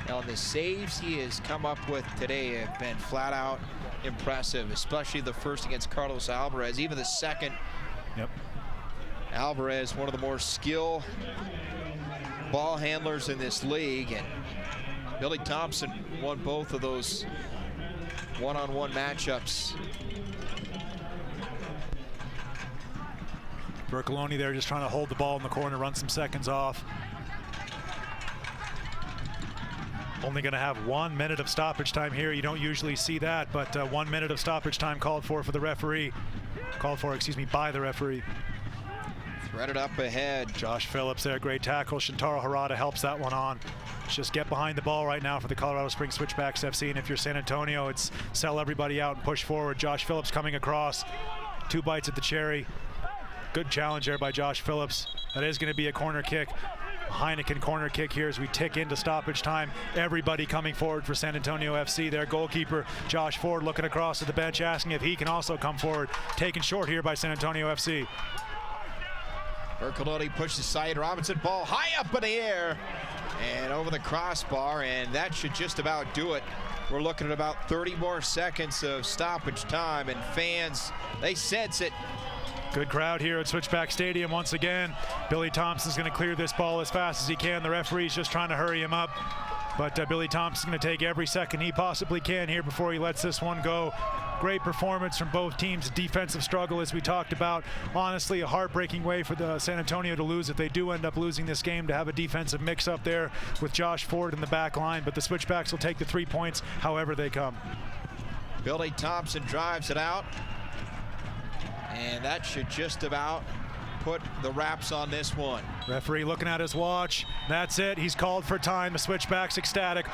Now the saves he has come up with today have been flat out impressive, especially the first against Carlos Alvarez, even the second. Yep. Alvarez, one of the more skilled ball handlers in this league, and Billy Thompson won both of those one-on-one matchups. Vercoloni there just trying to hold the ball in the corner, run some seconds off. Only going to have 1 minute of stoppage time here. You don't usually see that, but 1 minute of stoppage time called for the referee. Called for, excuse me, by the referee. Threaded up ahead. Josh Phillips there, great tackle. Shintaro Harada helps that one on. Just get behind the ball right now for the Colorado Springs Switchbacks FC, and if you're San Antonio, it's sell everybody out and push forward. Josh Phillips coming across. 2 bites at the cherry. Good challenge there by Josh Phillips. That is going to be a corner kick. Heineken corner kick here as we tick into stoppage time. Everybody coming forward for San Antonio FC. Their goalkeeper, Josh Ford, looking across at the bench, asking if he can also come forward. Taken short here by San Antonio FC. Vercoloni pushes aside. Robinson, ball high up in the air and over the crossbar, and that should just about do it. We're looking at about 30 more seconds of stoppage time, and fans, they sense it. Good crowd here at Switchback Stadium once again. Billy Thompson's going to clear this ball as fast as he can. The referee's just trying to hurry him up. But Billy Thompson's going to take every second he possibly can here before he lets this one go. Great performance from both teams. Defensive struggle, as we talked about. Honestly, a heartbreaking way for the San Antonio to lose if they do end up losing this game, to have a defensive mix-up there with Josh Ford in the back line. But the Switchbacks will take the 3 points however they come. Billy Thompson drives it out. And that should just about put the wraps on this one. Referee looking at his watch. That's it. He's called for time. The Switchbacks ecstatic.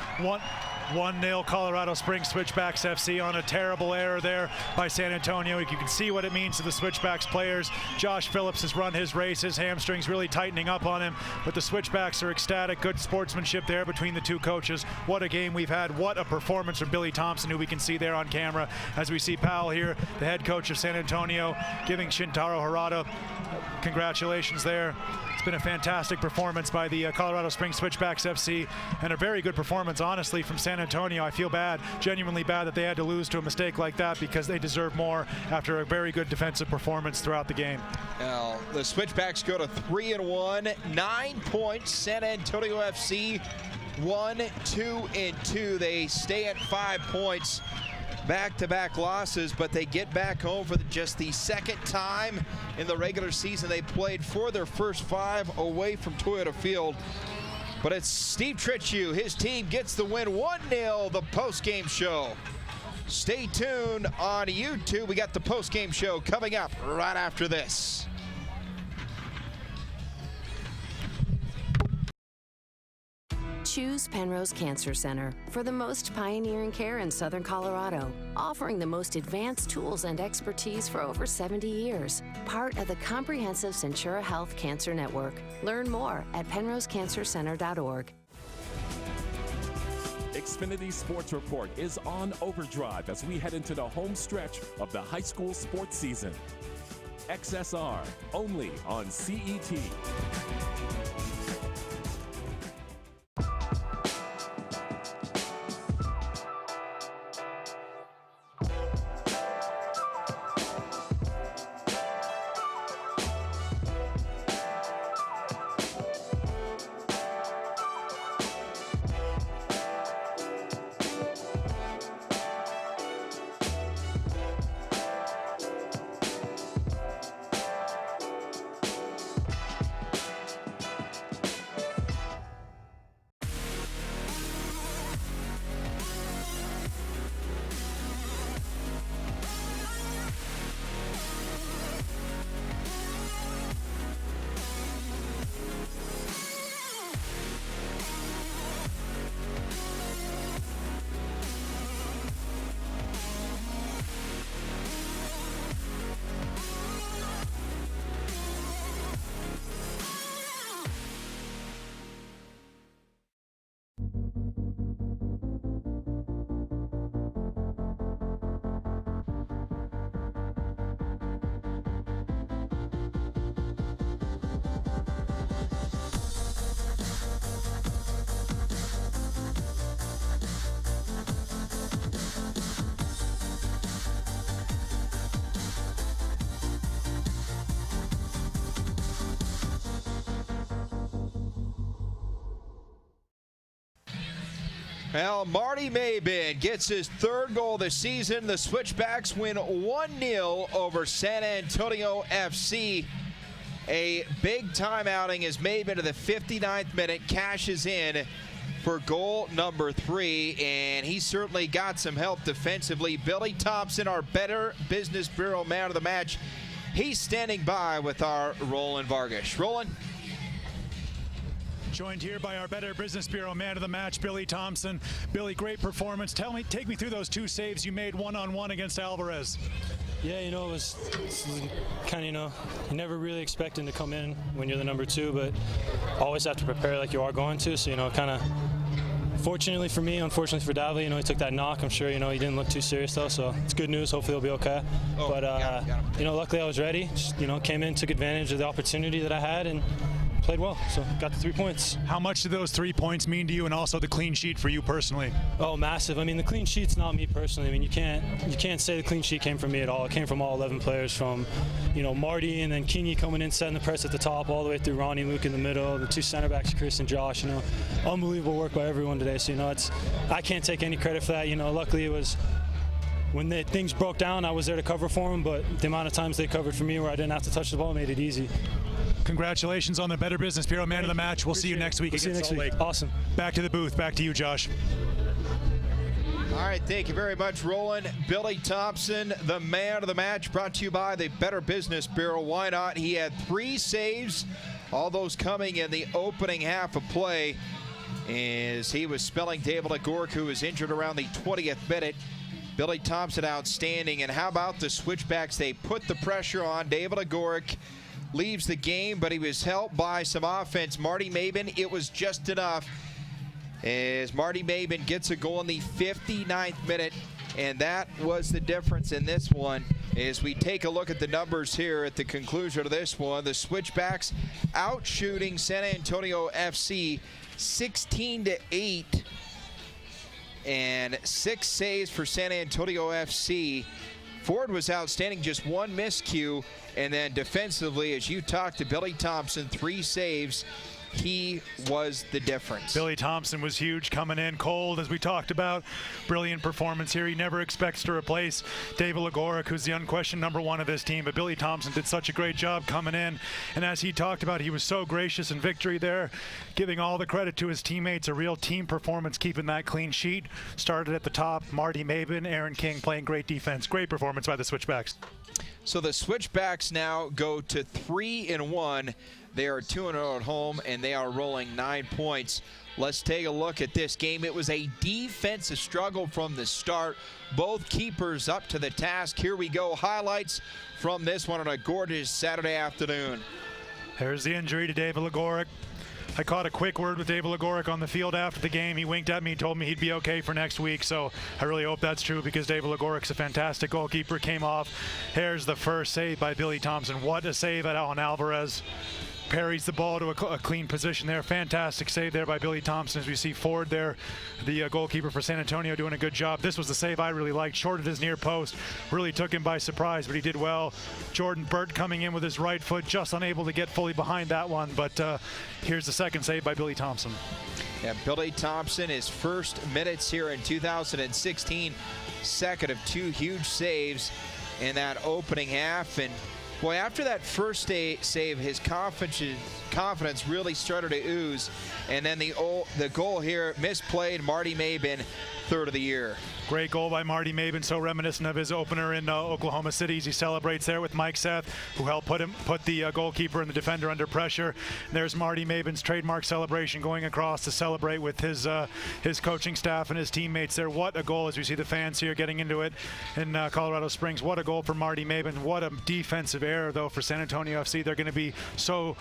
1-0 Colorado Springs Switchbacks FC on a terrible error there by San Antonio. You can see what it means to the Switchbacks players. Josh Phillips has run his race. His hamstring's really tightening up on him, but the Switchbacks are ecstatic. Good sportsmanship there between the two coaches. What a game we've had. What a performance from Billy Thompson, who we can see there on camera as we see Powell here, the head coach of San Antonio, giving Shintaro Harada congratulations there. It's been a fantastic performance by the Colorado Springs Switchbacks FC, and a very good performance, honestly, from San Antonio. I feel bad, genuinely bad, that they had to lose to a mistake like that, because they deserve more after a very good defensive performance throughout the game. Now, the Switchbacks go to 3-1, 9 points. San Antonio FC 1-2-2. They stay at 5 points. Back-to-back losses, but they get back home for just the second time in the regular season. They played for their first 5 away from Toyota Field. But it's Steve Tritchew. His team gets the win, 1-0, the post-game show. Stay tuned on YouTube. We got the post-game show coming up right after this. Choose Penrose Cancer Center for the most pioneering care in Southern Colorado, offering the most advanced tools and expertise for over 70 years. Part of the comprehensive Centura Health Cancer Network. Learn more at penrosecancercenter.org. Xfinity Sports Report is on overdrive as we head into the home stretch of the high school sports season. XSR, only on CET. Well, Marty Mabin gets his third goal this season. The Switchbacks win 1-0 over San Antonio FC. A big-time outing as Mabin to the 59th minute cashes in for goal number 3, and he certainly got some help defensively. Billy Thompson, our Better Business Bureau man of the match, he's standing by with our Roland Vargas. Roland? Joined here by our Better Business Bureau man of the match, Billy Thompson. Billy, great performance. Take me through those 2 saves you made one-on-one against Alvarez. Yeah, it was kind of, you never really expecting to come in when you're the number 2, but always have to prepare like you are going to. So, kind of, fortunately for me, unfortunately for Davley, he took that knock. I'm sure, he didn't look too serious though, so it's good news. Hopefully he'll be okay. But, luckily I was ready. Just, came in, took advantage of the opportunity that I had, and played well, so got the 3 points. How much do those 3 points mean to you, and also the clean sheet for you personally? Oh, massive. The clean sheet's not me personally. You can't say the clean sheet came from me at all. It came from all 11 players, from Marty, and then Kingy coming in, setting the press at the top, all the way through Ronnie, Luke in the middle, the 2 center backs, Chris and Josh. Unbelievable work by everyone today. So I can't take any credit for that. Luckily it was, when things broke down, I was there to cover for them, but the amount of times they covered for me where I didn't have to touch the ball made it easy. Congratulations on the Better Business Bureau man of the match. We'll see you next week against Salt Lake. Awesome. Back to the booth. Back to you, Josh. All right, thank you very much, Roland. Billy Thompson, the man of the match, brought to you by the Better Business Bureau. Why not? He had 3 saves, all those coming in the opening half of play, as he was spelling David Agork, who was injured around the 20th minute. Billy Thompson outstanding. And how about the Switchbacks? They put the pressure on. David Agork leaves the game, but he was helped by some offense. Marty Mabin, it was just enough, as Marty Mabin gets a goal in the 59th minute, and that was the difference in this one. As we take a look at the numbers here at the conclusion of this one, the Switchbacks outshooting San Antonio FC 16-8, and 6 saves for San Antonio FC. Ford was outstanding, just 1 miscue, and then defensively, as you talked to Billy Thompson, 3 saves. He was the difference. Billy Thompson was huge coming in cold, as we talked about. Brilliant performance here. He never expects to replace David Agork, who's the unquestioned number 1 of this team, but Billy Thompson did such a great job coming in, and as he talked about, he was so gracious in victory there, giving all the credit to his teammates. A real team performance, keeping that clean sheet. Started at the top, Marty Mabin, Aaron King playing great defense. Great performance by the Switchbacks. So the Switchbacks now go to 3-1. They are 2-0 at home, and they are rolling 9 points. Let's take a look at this game. It was a defensive struggle from the start. Both keepers up to the task. Here we go. Highlights from this one on a gorgeous Saturday afternoon. There's the injury to David Agork. I caught a quick word with Dave Legoric on the field after the game. He winked at me, told me he'd be okay for next week, so I really hope that's true because Dave Legoric's a fantastic goalkeeper. Came off. Here's the first save by Billy Thompson. What a save on Alvarez. Parries the ball to a clean position there. Fantastic save there by Billy Thompson. As we see Ford there, the goalkeeper for San Antonio, doing a good job. This was the save I really liked. Shorted his near post. Really took him by surprise, but he did well. Jordan Burt coming in with his right foot, just unable to get fully behind that one. But here's the second save by Billy Thompson. Yeah, Billy Thompson, his first minutes here in 2016. Second of two huge saves in that opening half. And boy, after that first save, his confidence really started to ooze. And then the goal here, misplayed, Marty Mabin, third of the year. Great goal by Marty Mabin, so reminiscent of his opener in Oklahoma City. He celebrates there with Mike Seth, who helped put the goalkeeper and the defender under pressure. There's Marty Mabin's trademark celebration going across to celebrate with his coaching staff and his teammates there. What a goal, as we see the fans here getting into it in Colorado Springs. What a goal for Marty Mabin. What a defensive error, though, for San Antonio FC. They're going to be so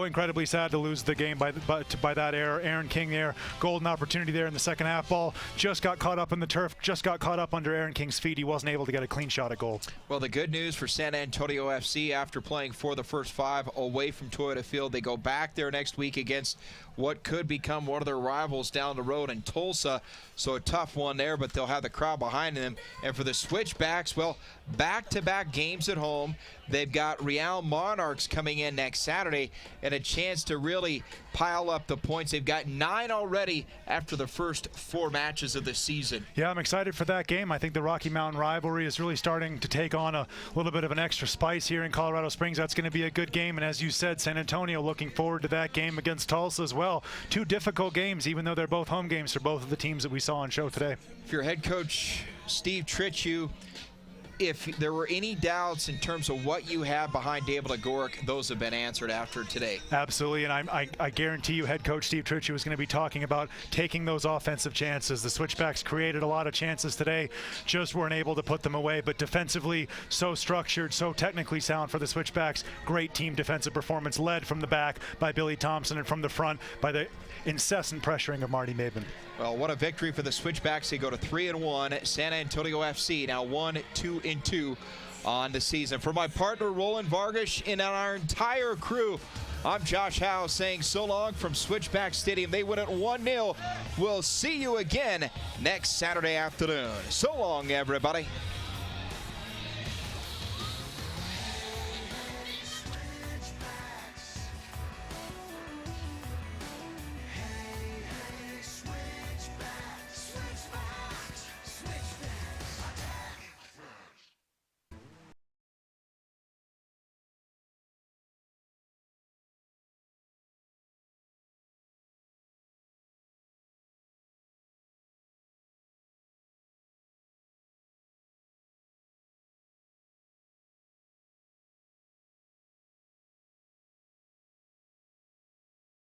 incredibly sad to lose the game by that error. Aaron King there, golden opportunity there in the second half. Ball just got caught up in the turf, just got caught up under Aaron King's feet. He wasn't able to get a clean shot at goal. Well, the good news for San Antonio FC, after playing for the first five away from Toyota Field, they go back there next week against what could become one of their rivals down the road in Tulsa. So a tough one there, but they'll have the crowd behind them. And for the Switchbacks, well, back-to-back games at home. They've got Real Monarchs coming in next Saturday and a chance to really pile up the points. They've got 9 already after the first 4 matches of the season. Yeah, I'm excited for that game. I think the Rocky Mountain rivalry is really starting to take on a little bit of an extra spice here in Colorado Springs. That's going to be a good game. And as you said, San Antonio looking forward to that game against Tulsa as well. 2 difficult games, even though they're both home games for both of the teams that we saw on show today. If you're head coach Steve Tritchew, if there were any doubts in terms of what you have behind Dave Legoric, those have been answered after today. Absolutely, and I guarantee you head coach Steve Tritchew is going to be talking about taking those offensive chances. The Switchbacks created a lot of chances today, just weren't able to put them away, but defensively so structured, so technically sound for the Switchbacks. Great team defensive performance, led from the back by Billy Thompson and from the front by the incessant pressuring of Marty Mabin. Well, what a victory for the Switchbacks. They go to 3-1. San Antonio FC now 1-2-2 on the season. For my partner Roland Vargas and our entire crew, I'm Josh Howe saying so long from Switchback Stadium. They win it 1-0. We'll see you again next Saturday afternoon. So long, everybody.